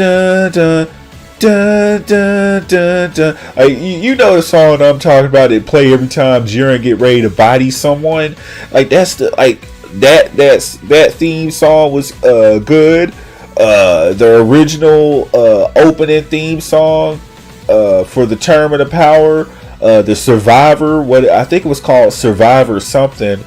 da-da-da-da. Like, you know the song I'm talking about, it play every time Jiren get ready to body someone. Like, that's the, like, that theme song was good. The original opening theme song for the Tournament of Power, the Survivor, what I think it was called Survivor something,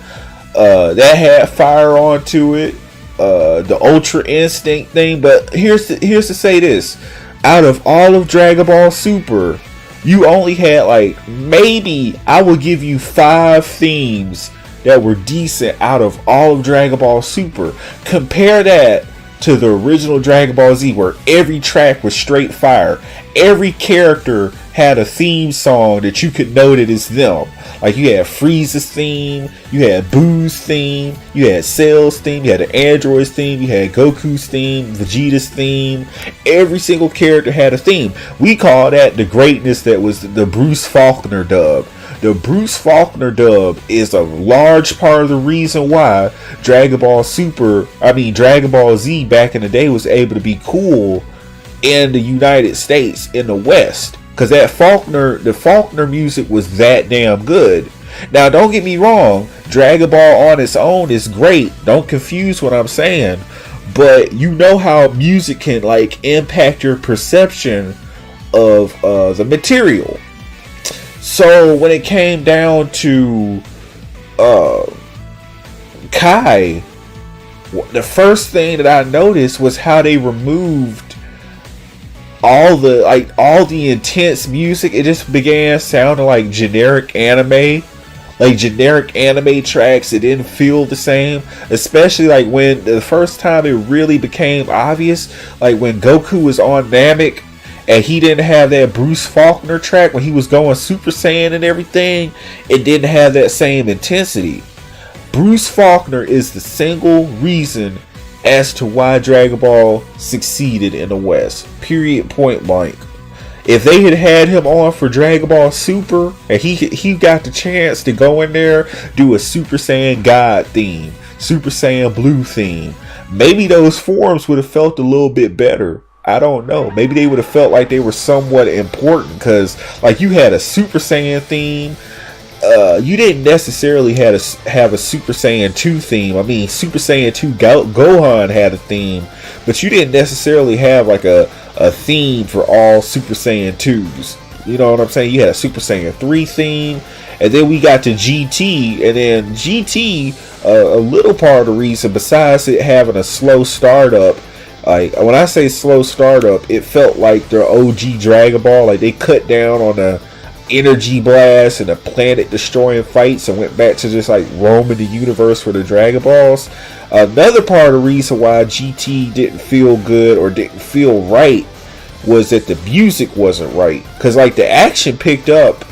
that had fire onto it. The Ultra Instinct thing. But here's to say this: out of all of Dragon Ball Super, you only had, like, maybe I will give you 5 themes that were decent out of all of Dragon Ball Super. Compare that to the original Dragon Ball Z, where every track was straight fire. Every character had a theme song that you could know that it's them. Like, you had Frieza's theme, you had Boo's theme, you had Cell's theme, you had the Android's theme, you had Goku's theme, Vegeta's theme. Every single character had a theme. We call that the greatness that was the Bruce Faulkner dub. The Bruce Faulkner dub is a large part of the reason why Dragon Ball Z back in the day was able to be cool in the United States, in the West. Because the Faulkner music was that damn good. Now, don't get me wrong, Dragon Ball on its own is great. Don't confuse what I'm saying. But you know how music can, like, impact your perception of the material. So when it came down to Kai, the first thing that I noticed was how they removed all the intense music. It just began sounding like generic anime. Like generic anime tracks. It didn't feel the same. Especially like when the first time it really became obvious, like when Goku was on Namek and he didn't have that Bruce Faulkner track when he was going Super Saiyan and everything. It didn't have that same intensity. Bruce Faulkner is the single reason as to why Dragon Ball succeeded in the West. Period, point blank. If they had had him on for Dragon Ball Super and he got the chance to go in there, do a Super Saiyan God theme, Super Saiyan Blue theme, maybe those forms would have felt a little bit better. I don't know. Maybe they would have felt like they were somewhat important, because like you had a Super Saiyan theme. You didn't necessarily have a Super Saiyan 2 theme. I mean, Super Saiyan 2 Gohan had a theme, but you didn't necessarily have like a theme for all Super Saiyan 2s. You know what I'm saying? You had a Super Saiyan 3 theme, and then we got to GT, and then GT, a little part of the reason, besides it having a slow startup, like when I say slow startup, it felt like their OG Dragon Ball, like they cut down on the energy blast and the planet destroying fights and went back to just like roaming the universe for the Dragon Balls. Another part of the reason why GT didn't feel good or didn't feel right was that the music wasn't right, because like the action picked up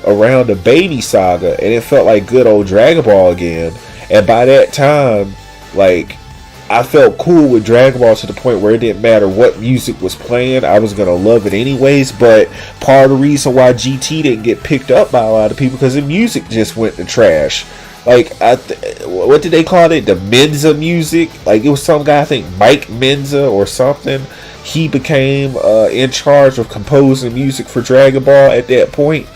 around the Baby Saga and it felt like good old Dragon Ball again. And by that time, like, I felt cool with Dragon Ball to the point where it didn't matter what music was playing, I was gonna love it anyways. But part of the reason why GT didn't get picked up by a lot of people, because the music just went to trash. Like, what did they call it? The Menza music? Like, it was some guy, I think Mike Menza or something. He became in charge of composing music for Dragon Ball at that point.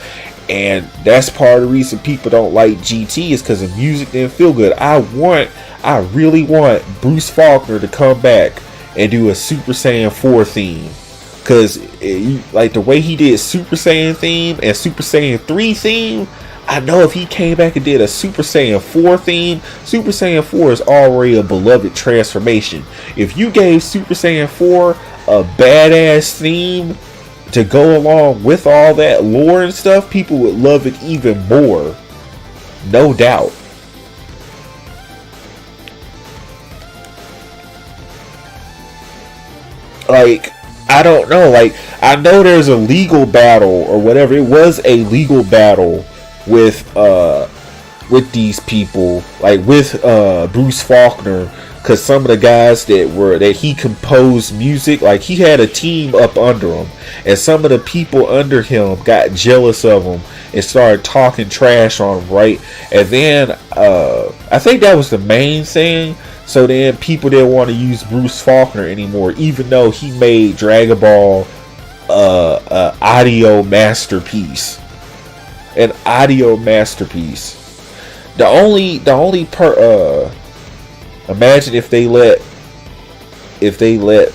And that's part of the reason people don't like GT, is because the music didn't feel good. I really want Bruce Faulkner to come back and do a Super Saiyan 4 theme, because like the way he did Super Saiyan theme and Super Saiyan 3 theme, I know if he came back and did a Super Saiyan 4 theme, Super Saiyan 4 is already a beloved transformation. If you gave Super Saiyan 4 a badass theme to go along with all that lore and stuff, people would love it even more. No doubt. Like, I don't know. Like, I know there's a legal battle or whatever. It was a legal battle with these people, like with Bruce Faulkner, because some of the guys that he composed music, like he had a team up under him, and some of the people under him got jealous of him and started talking trash on him, right? And then I think that was the main thing. So then people didn't want to use Bruce Faulkner anymore, even though he made Dragon Ball audio masterpiece. An audio masterpiece. The only imagine if they let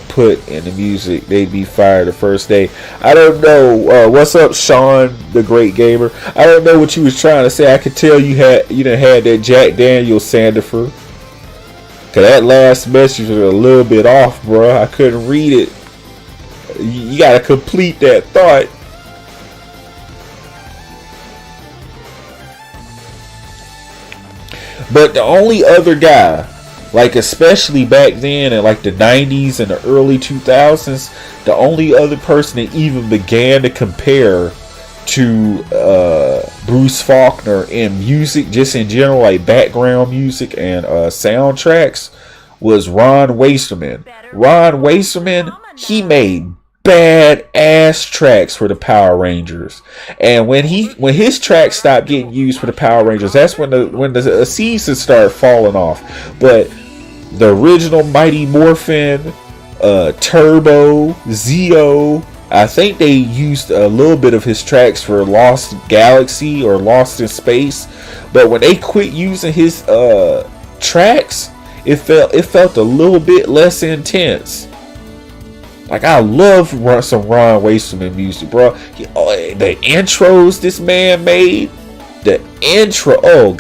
Put in the music, they'd be fired the first day. I don't know. What's up, Sean, the great gamer? I don't know what you was trying to say. I could tell you done had that Jack Daniels Sandifer. Cause that last message was a little bit off, bro. I couldn't read it. You gotta complete that thought. But the only other guy, like especially back then in like the 90s and the early 2000s, the only other person that even began to compare to Bruce Faulkner in music, just in general, like background music and soundtracks, was Ron Wasserman. Ron Wasserman, he made bad ass tracks for the Power Rangers, and when his tracks stopped getting used for the Power Rangers, that's when the season started falling off. But the original Mighty Morphin, Turbo, Zeo, I think they used a little bit of his tracks for Lost Galaxy or Lost in Space, but when they quit using his tracks, it felt a little bit less intense. Like, I love some Ron Wasserman music, bro. The intros this man made, the intros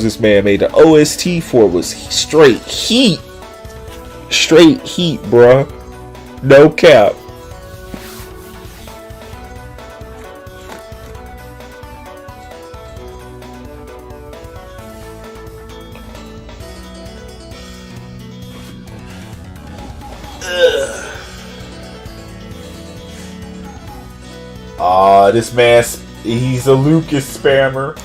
this man made, the OST for it was straight heat, bro. No cap. This man, he's a Lucas spammer.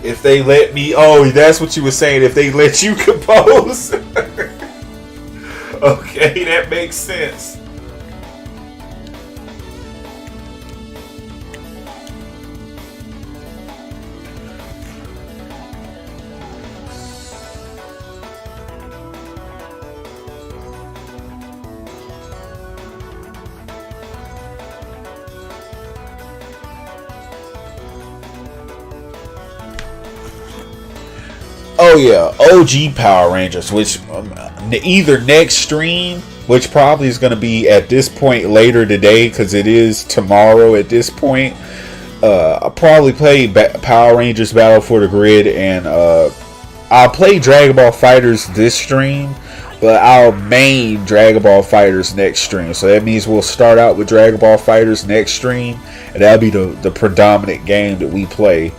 If they let me, that's what you were saying. If they let you compose. Okay, that makes sense. Oh yeah, OG Power Rangers, which either next stream, which probably is going to be at this point later today, because it is tomorrow at this point. I'll probably play Power Rangers Battle for the Grid, and I'll play Dragon Ball FighterZ this stream, but I'll main Dragon Ball FighterZ next stream. So that means we'll start out with Dragon Ball FighterZ next stream, and that'll be the predominant game that we play.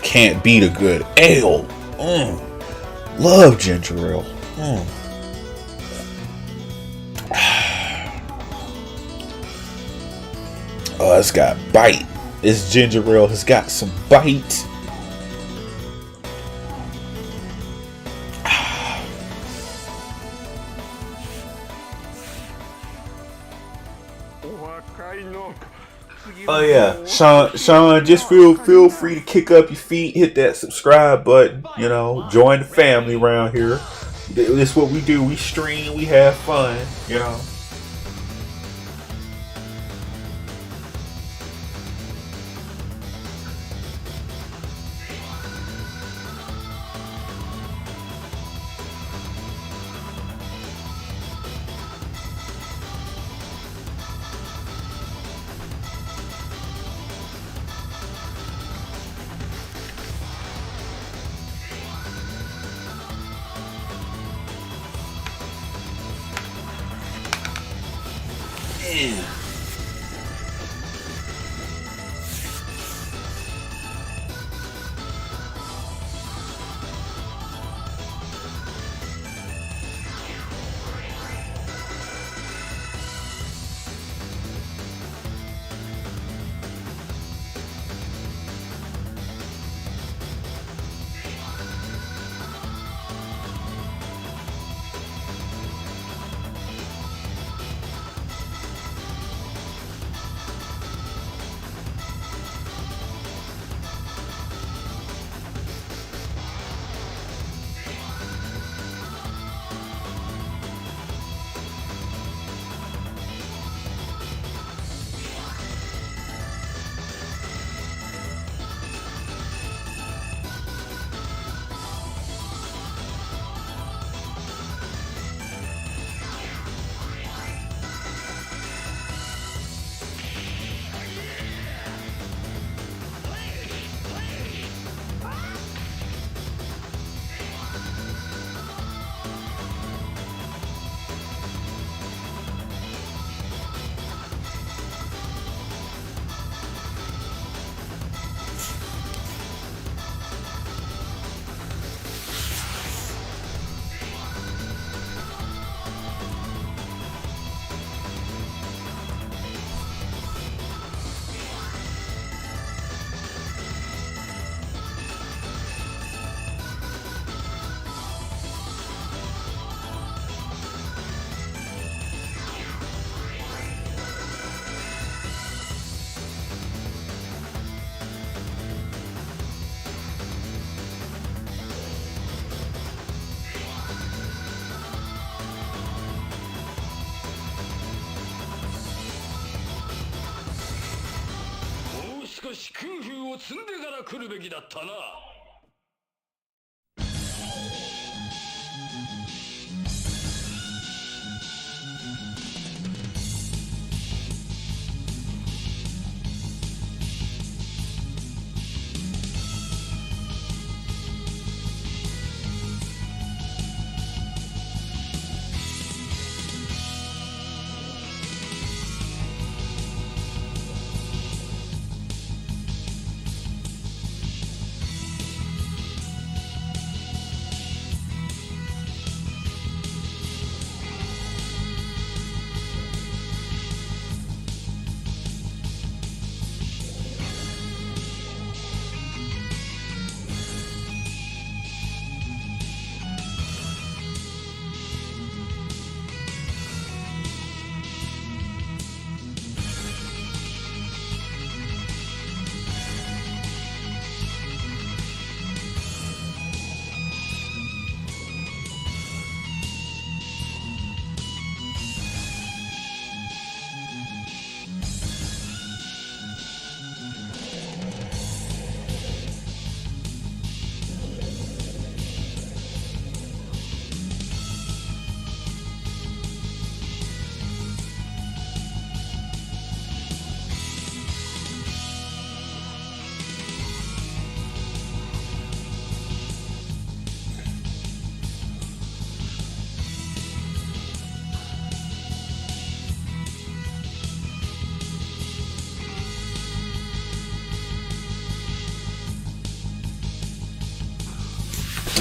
Can't beat a good ale. Love ginger ale. Oh, it's got bite. This ginger ale has got some bite. Oh yeah, Sean, just feel free to kick up your feet, hit that subscribe button. You know, join the family around here. This is what we do. We stream, we have fun. You know. Man.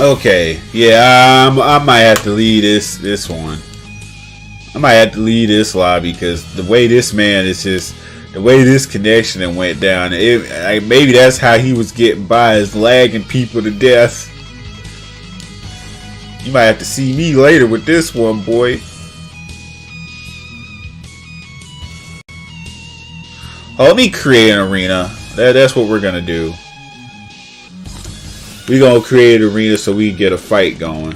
Okay, yeah, I might have to leave this one. I might have to leave this lobby because the way this man is just, the way this connection went down, maybe that's how he was getting by, is lagging people to death. You might have to see me later with this one, boy. Oh, let me create an arena. That's what we're gonna do. We gonna create an arena so we can get a fight going.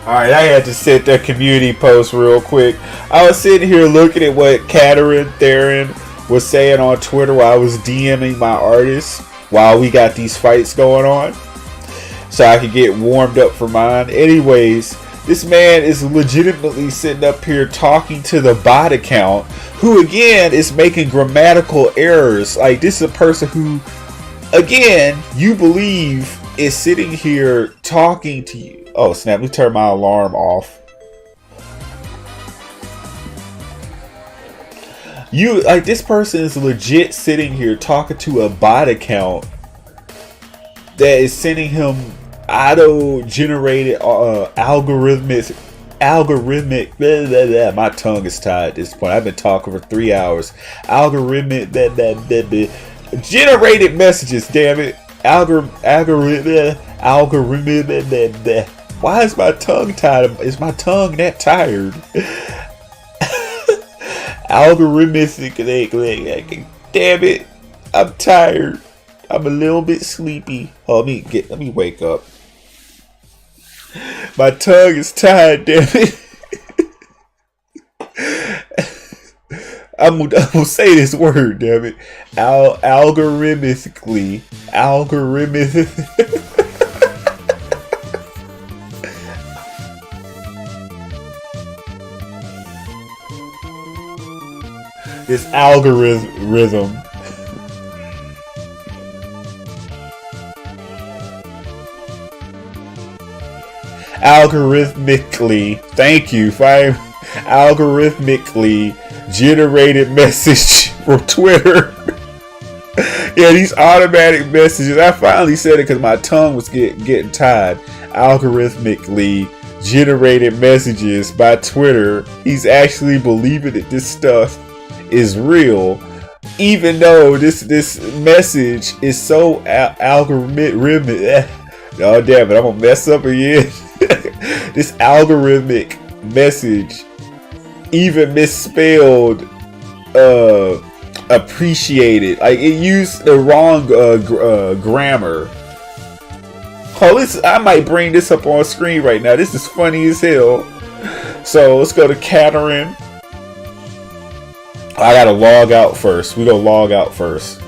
Alright, I had to set that community post real quick. I was sitting here looking at what Katerin Theron was saying on Twitter while I was DMing my artists while we got these fights going on, so I could get warmed up for mine. Anyways, this man is legitimately sitting up here talking to the bot account, who again is making grammatical errors. Like, this is a person who, again, you believe is sitting here talking to you. Oh snap, let me turn my alarm off. You, like, this person is legit sitting here talking to a bot account that is sending him auto-generated algorithmic blah, blah, blah. My tongue is tied at this point. I've been talking for 3 hours. Algorithmic blah, blah, blah, blah. Generated messages, damn it. Algorithm blah, blah, blah. Why is my tongue tied? Is my tongue that tired? Algorithmic. Damn it. I'm tired. I'm a little bit sleepy. Oh, let me wake up. My tongue is tied, damn it. I'm gonna say this word, damn it. Algorithmically. This algorithm. Algorithmically, thank you, algorithmically generated message from Twitter. Yeah, these automatic messages. I finally said it because my tongue was getting tired. Algorithmically generated messages by Twitter. He's actually believing that this stuff is real, even though this message is so algorithmic. Oh damn it! I'm gonna mess up again. This algorithmic message even misspelled appreciated. Like it used the wrong grammar. Oh, I might bring this up on screen right now. This is funny as hell. So let's go to Catherine. I gotta log out first. We gonna log out first.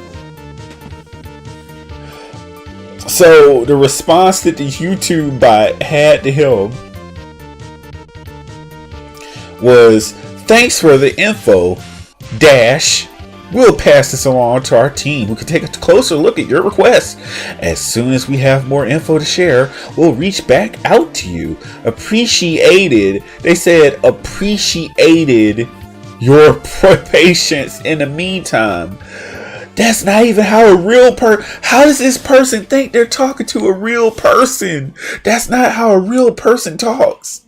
So the response that the YouTube bot had to him was, "Thanks for the info, dash. We'll pass this along to our team who can take a closer look at your request. As soon as we have more info to share, we'll reach back out to you. Appreciated." They said appreciated your patience in the meantime. That's not even how a real how does this person think they're talking to a real person? That's not how a real person talks.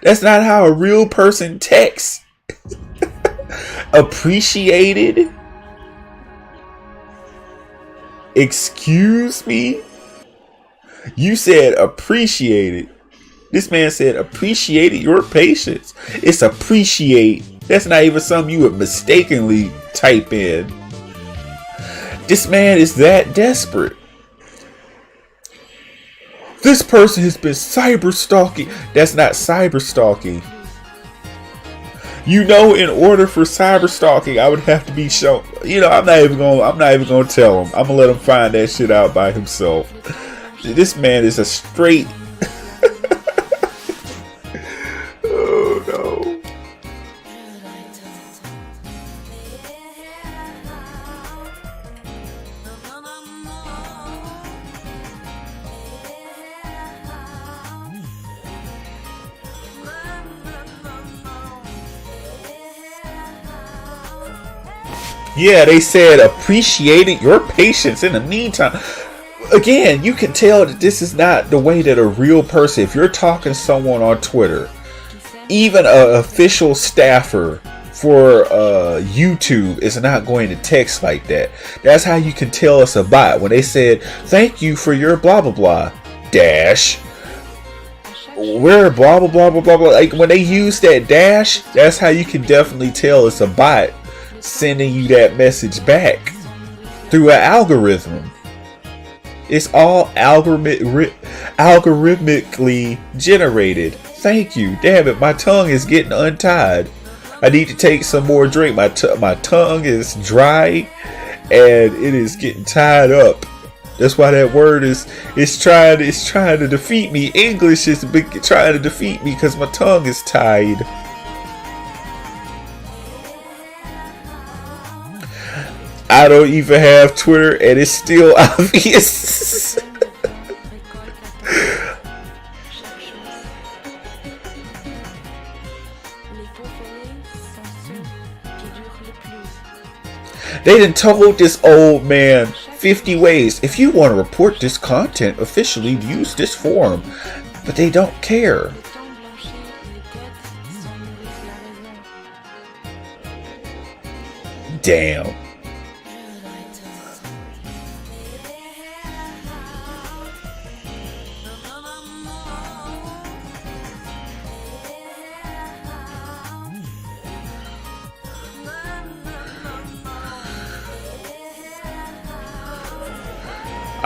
That's not how a real person texts. Appreciated? Excuse me? You said appreciated. This man said appreciated your patience. It's appreciate. That's not even something you would mistakenly type in. This man is that desperate. This person has been cyber stalking. That's not cyber stalking. You know, in order for cyber stalking, I would have to be shown. You know, I'm not even gonna tell him. I'm gonna let him find that shit out by himself. This man is a straight. Oh no. Yeah, they said appreciated your patience in the meantime. Again, you can tell that this is not the way that a real person, if you're talking to someone on Twitter, even an official staffer for YouTube is not going to text like that. That's how you can tell it's a bot. When they said, "Thank you for your blah blah blah, dash. We're blah blah blah blah blah blah." Like when they use that dash, that's how you can definitely tell it's a bot sending you that message back through an algorithm. It's all algorithmically generated. Thank you. Damn it, my tongue is getting untied. I need to take some more drink. My tongue is dry and it is getting tied up. That's why that word is trying to defeat me. English is trying to defeat me because my tongue is tied. I don't even have Twitter and it's still obvious. They done told this old man 50 ways. If you want to report this content officially, use this form. But they don't care. Damn.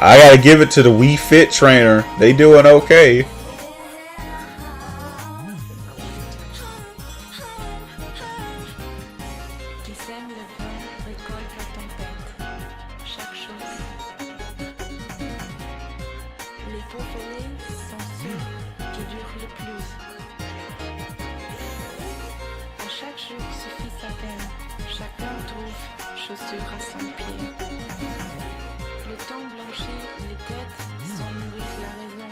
I gotta give it to the Wii Fit trainer. They doing okay. chaussures à 100 pieds. Le temps blanchit, les têtes s'en nourrissent la raison.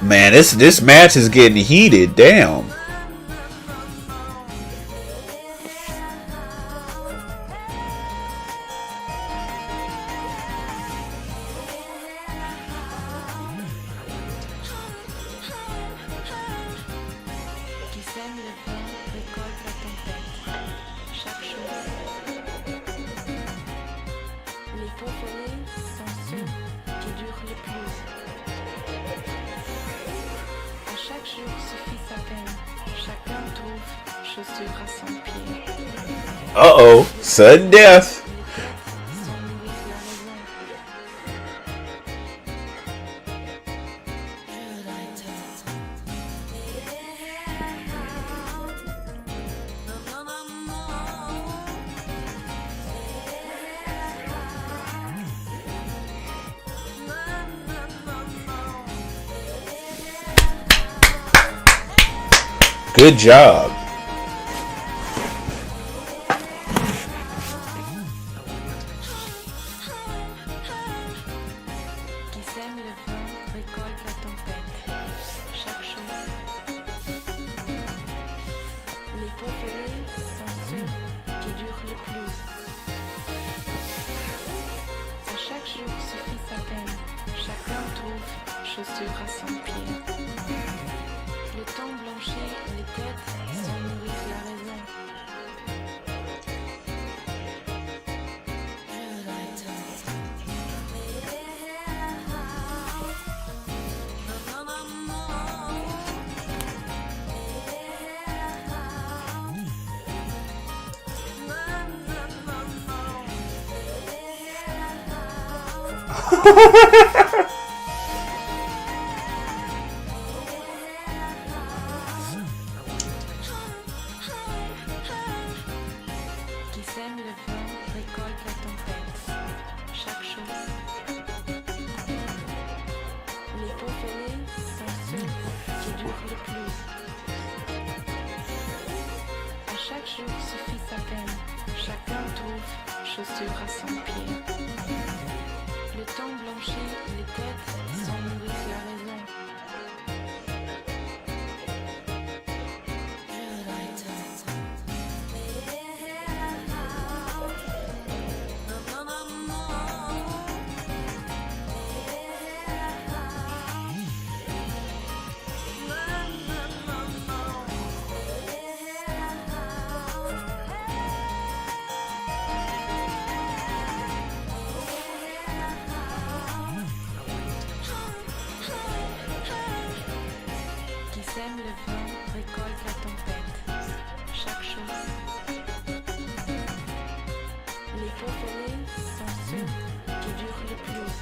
Man, this match is getting heated. Damn. Qui sème le vent récolte la tempête. Chaque chose. Les pots volés sont ceux qui durent le plus. À chaque jour suffit sa peine. Chacun trouve chaussures à 100 pieds. Uh-oh. Sudden death. Les têtes s'en nourrissent la raison. Good job. Qui sème le vent récolte la tempête. Chaque chose. Les pots volés sont ceux qui durent le plus. À chaque jour suffit sa peine. Chacun trouve chaussures à 100 pieds. Le temps blanchit, les têtes s'en nourrissent la raison. Qui sème le vent récolte la tempête. Chaque chose. Les pots volés sont ceux qui durent le plus. À chaque jour suffit sa peine. Chacun trouve chaussures à 100 pieds. Le temps blanchit, les têtes s'en nourrissent la raison. Qui sème le vent récolte la tempête. Chaque chose. Les pots volés sont ceux qui durent le plus.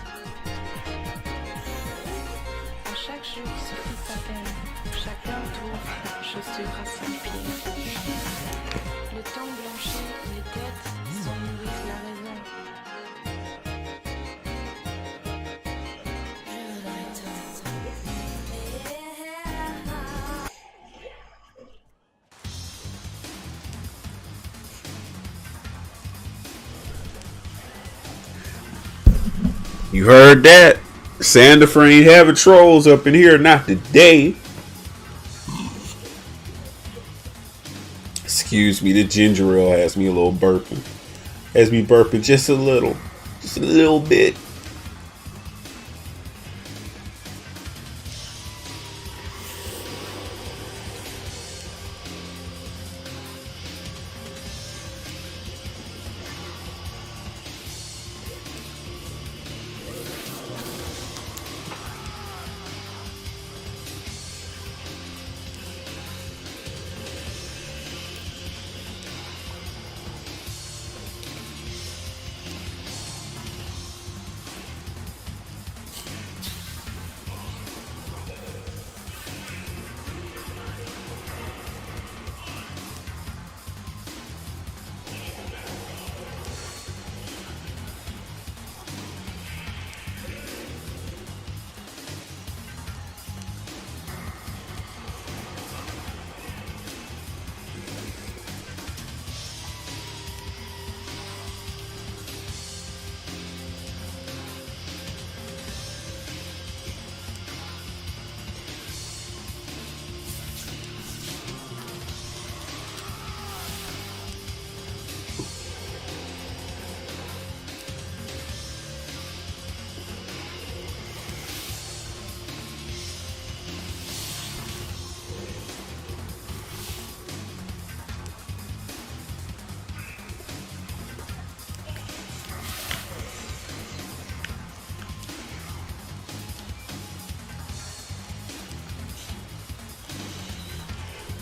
À chaque jour suffit sa peine. Chacun trouve chaussures à 100 pieds. Le temps blanchit, les têtes s'en nourrissent la raison. You heard that? Sandifer ain't having trolls up in here, not today. Excuse me, the ginger ale has me a little burping. Has me burping just a little bit.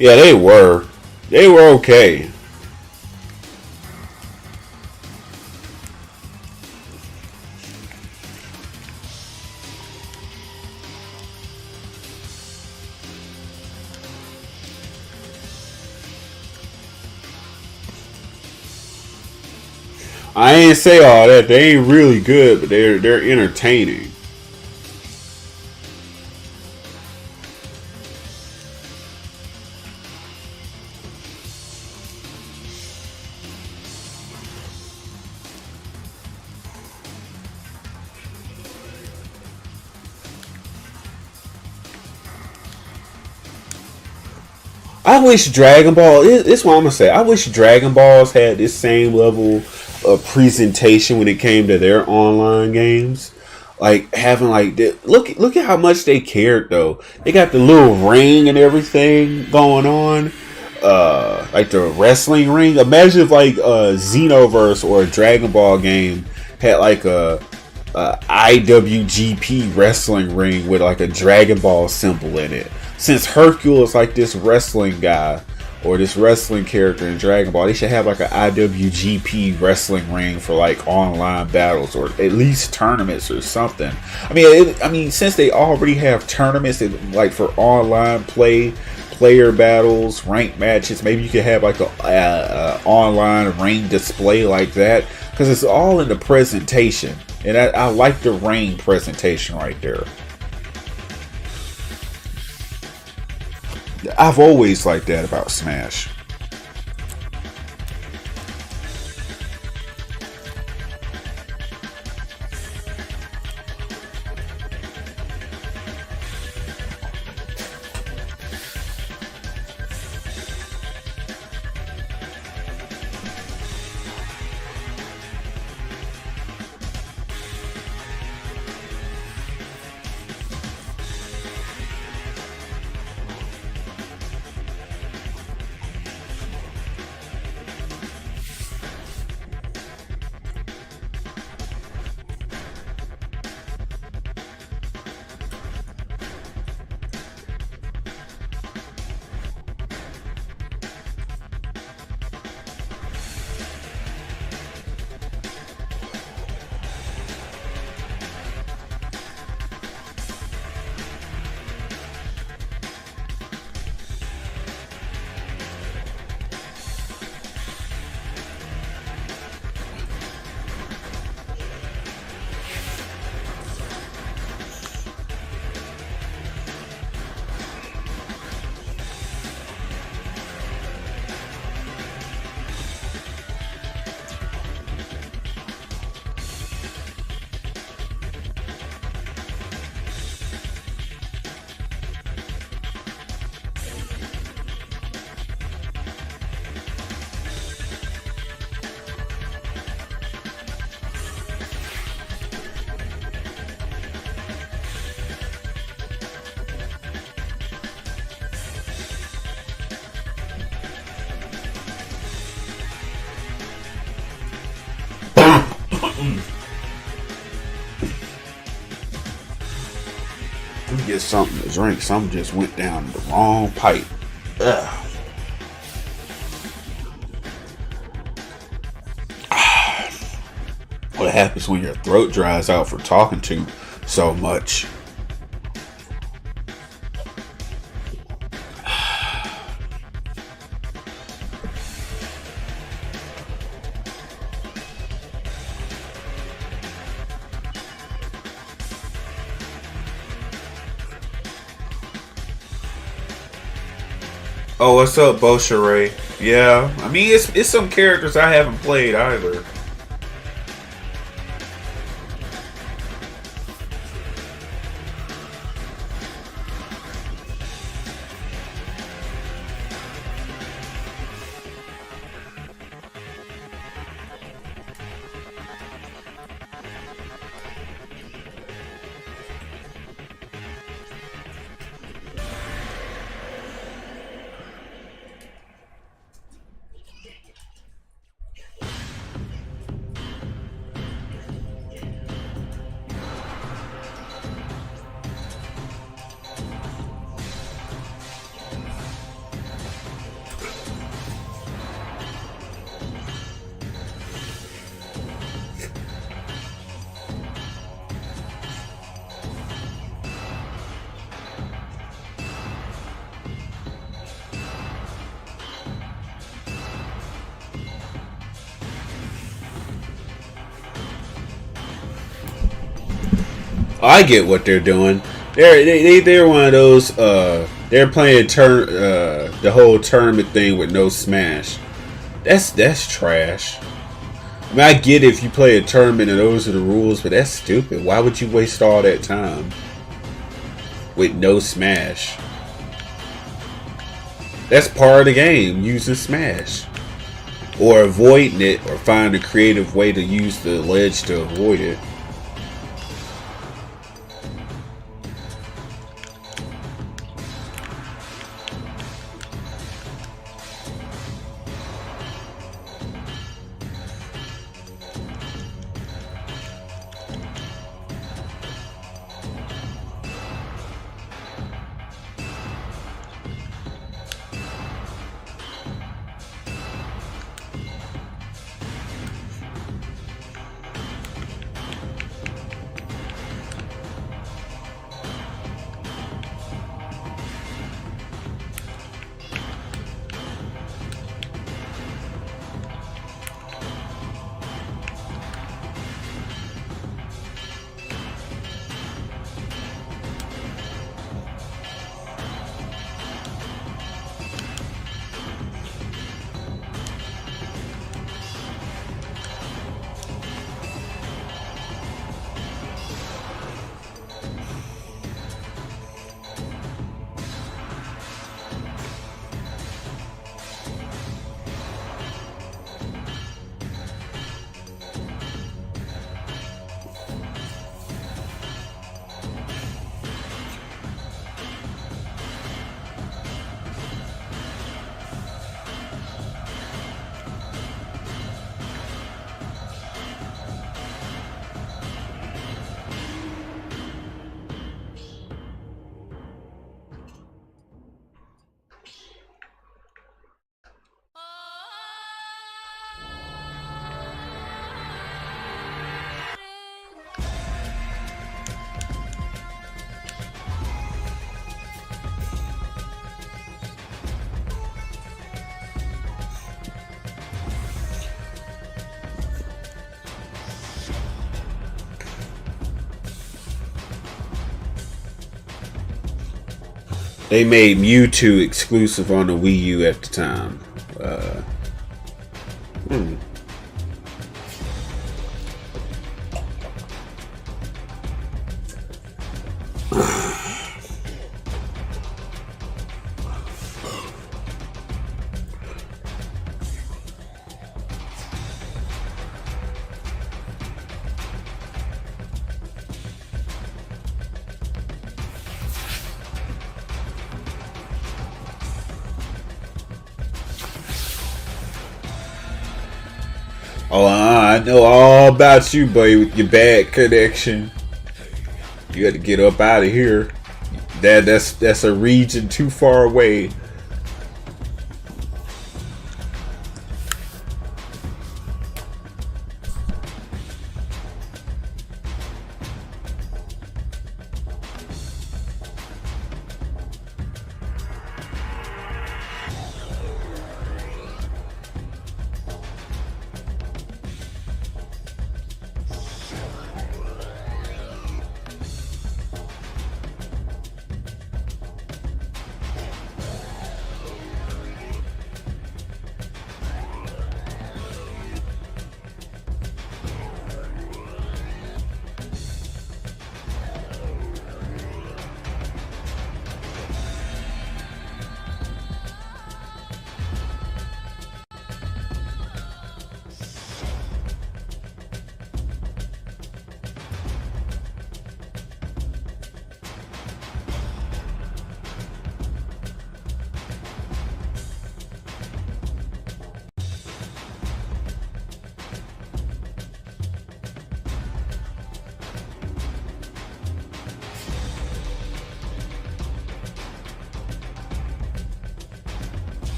Yeah, they were. They were okay. I ain't say all that. They ain't really good, but they're entertaining. I wish Dragon Ball. It's what I'm gonna say. I wish Dragon Balls had this same level of presentation when it came to their online games. Like having like look at how much they cared though. They got the little ring and everything going on. Like the wrestling ring. Imagine if like Xenoverse or a Dragon Ball game had like a IWGP wrestling ring with like a Dragon Ball symbol in it. Since Hercule is like this wrestling guy or this wrestling character in Dragon Ball, they should have like an IWGP wrestling ring for like online battles or at least tournaments or something. I mean, since they already have tournaments like for online player battles, ranked matches, maybe you could have like a online ring display like that because it's all in the presentation, and I like the ring presentation right there. I've always liked that about Smash. Let me get something to drink. Something just went down the wrong pipe. Ugh. What happens when your throat dries out for talking to so much? Oh, what's up, Bosharay? Yeah, I mean, it's some characters I haven't played either. I get what they're doing. They're one of those. They're playing the whole tournament thing with no smash. That's trash. I mean, I get if you play a tournament and those are the rules, but that's stupid. Why would you waste all that time with no smash? That's part of the game, using smash. Or avoiding it, or find a creative way to use the ledge to avoid it. They made Mewtwo exclusive on the Wii U at the time. Oh, I know all about you, buddy, with your bad connection. You got to get up out of here. That's a region too far away.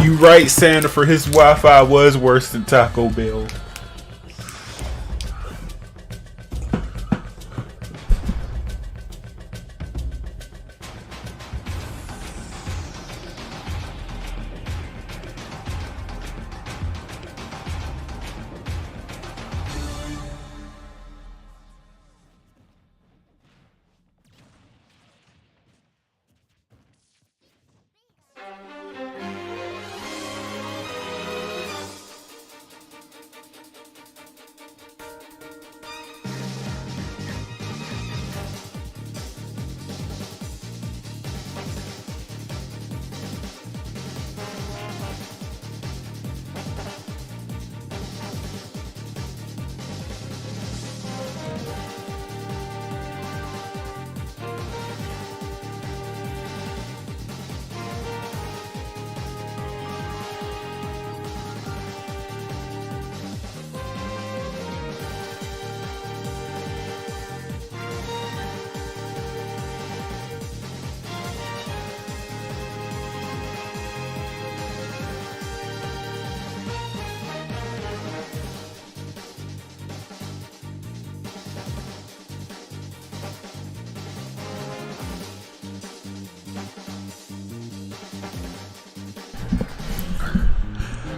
You right, Santa, for his Wi-Fi was worse than Taco Bell.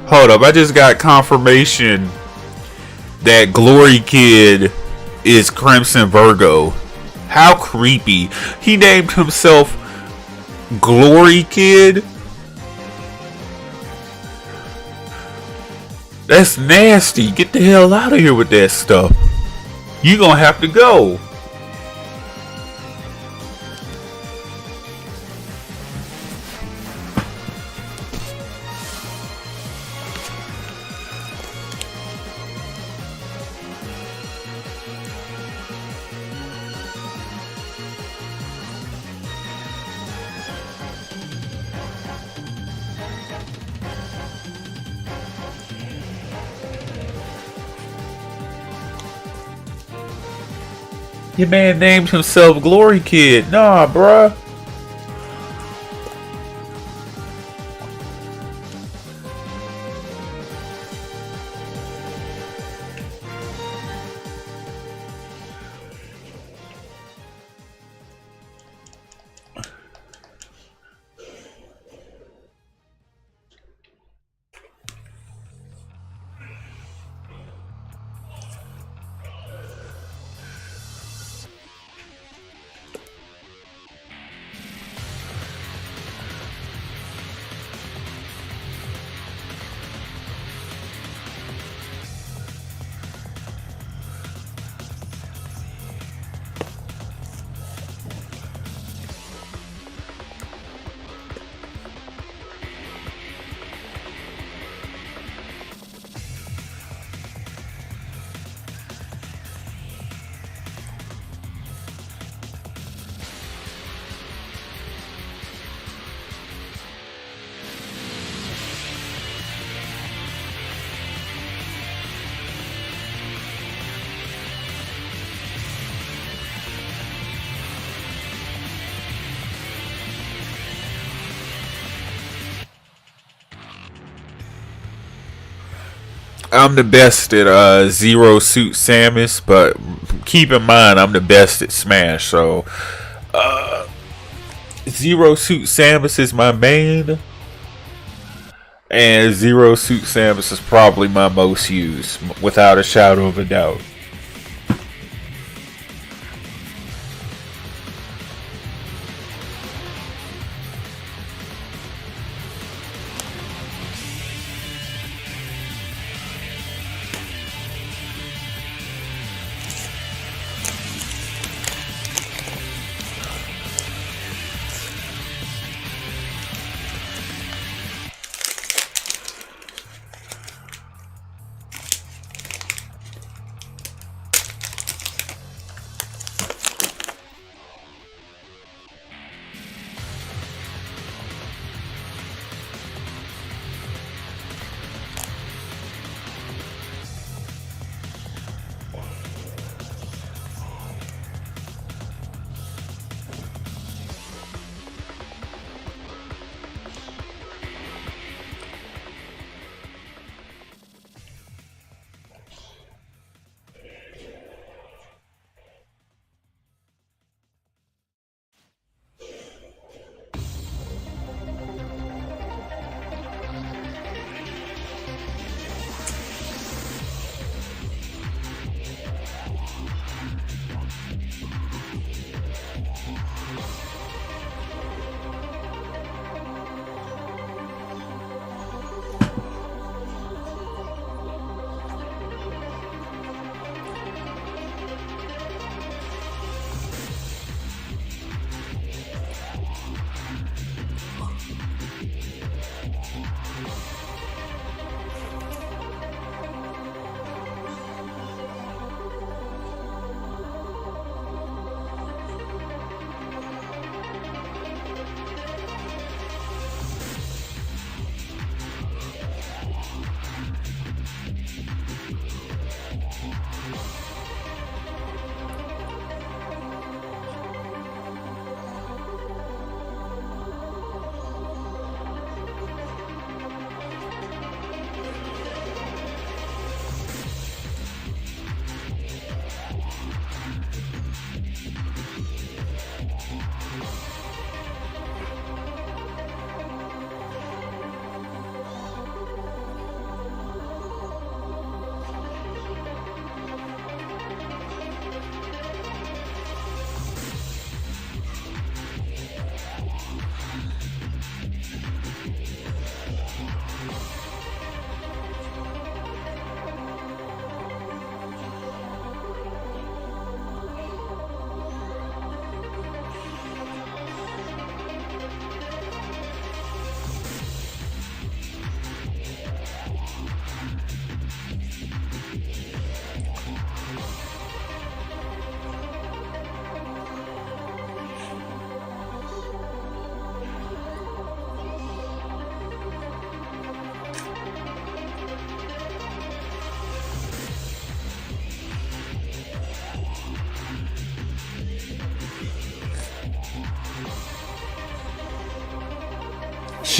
Hold up, I just got confirmation that Glory Kid is Crimson Virgo. How creepy. He named himself Glory Kid? That's nasty. Get the hell out of here with that stuff. You gonna have to go. Your man named himself Glory Kid. Nah, bruh. I'm the best at Zero Suit Samus, but keep in mind I'm the best at Smash, so Zero Suit Samus is my main, and Zero Suit Samus is probably my most used, without a shadow of a doubt.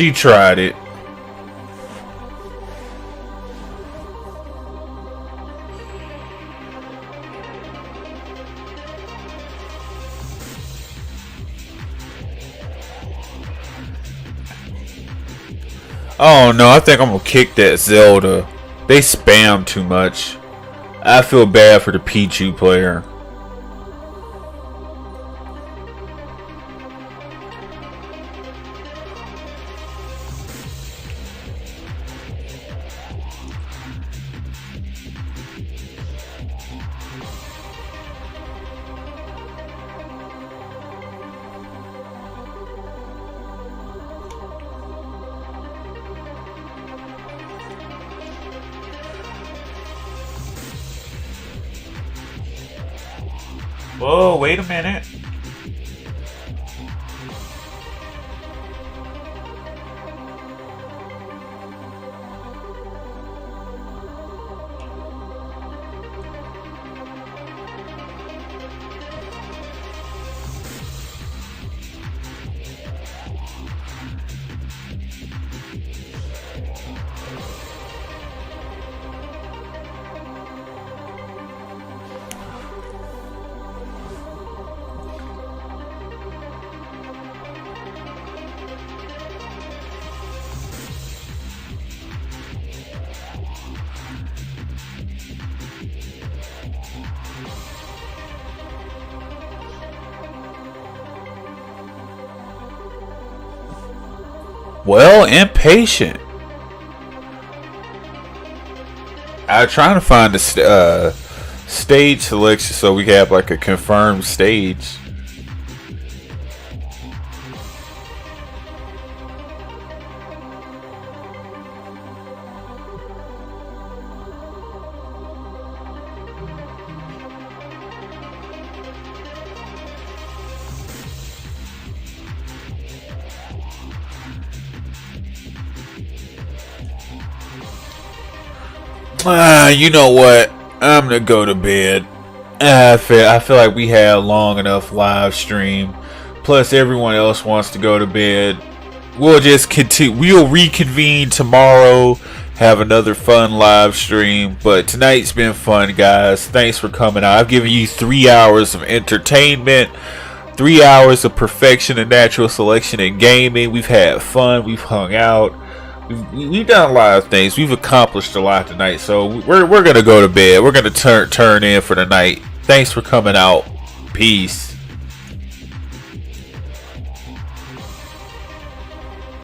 She tried it. Oh no, I think I'm gonna kick that Zelda. They spam too much. I feel bad for the Pichu player. Whoa, wait a minute. Well, impatient. I'm trying to find the stage selection so we have like a confirmed stage. You know what? I'm gonna go to bed. I feel like we had a long enough live stream. Plus, everyone else wants to go to bed. We'll just continue. We'll reconvene tomorrow. Have another fun live stream. But tonight's been fun, guys. Thanks for coming out. I've given you 3 hours of entertainment, 3 hours of perfection and natural selection in gaming. We've had fun. We've hung out. We've done a lot of things. We've accomplished a lot tonight, so we're gonna go to bed. We're gonna turn in for the night. Thanks for coming out. Peace.